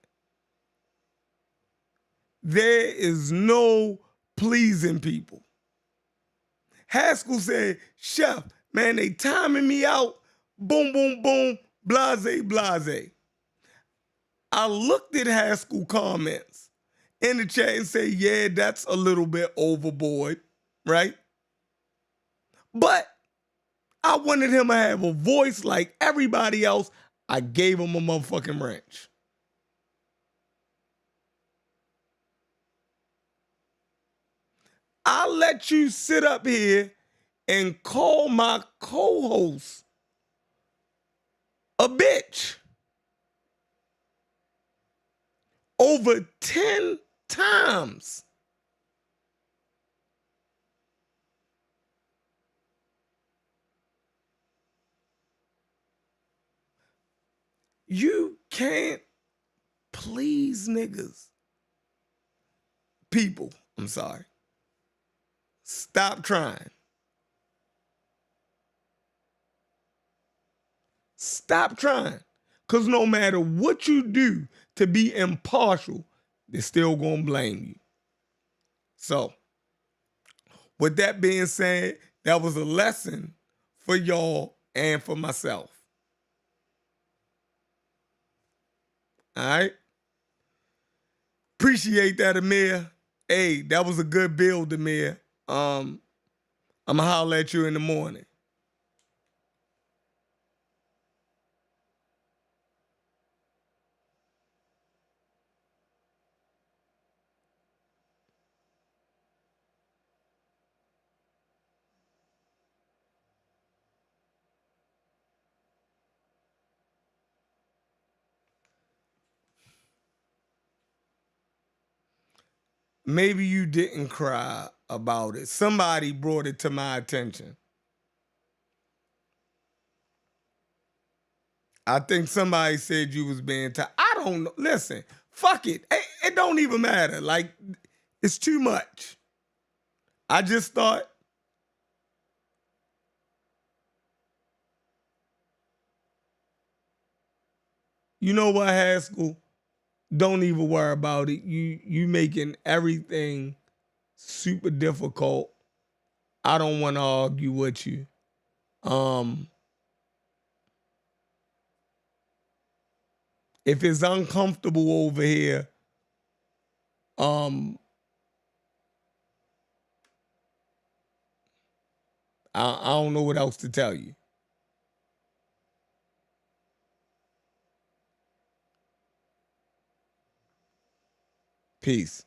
There is no pleasing people. Haskell said, Chef, man, they timing me out. Boom, boom, boom, blase, blase. I looked at Haskell comments in the chat and say, yeah, that's a little bit overboard, right? But I wanted him to have a voice like everybody else. I gave him a motherfucking wrench. I let you sit up here and call my co-host a bitch over 10 times. You can't please niggas. People, I'm sorry. Stop trying. Stop trying. Because no matter what you do to be impartial, they're still going to blame you. So, with that being said, that was a lesson for y'all and for myself. All right? Appreciate that, Amir. Hey, that was a good build, Amir. I'm going to holler at you in the morning. Maybe you didn't cry about it. Somebody brought it to my attention. I think somebody said you was being tired. I don't know. Listen, fuck it. It don't even matter. Like, it's too much. I just thought, you know what, Haskell? Don't even worry about it. You making everything super difficult. I don't want to argue with you. If it's uncomfortable over here, I don't know what else to tell you. Peace.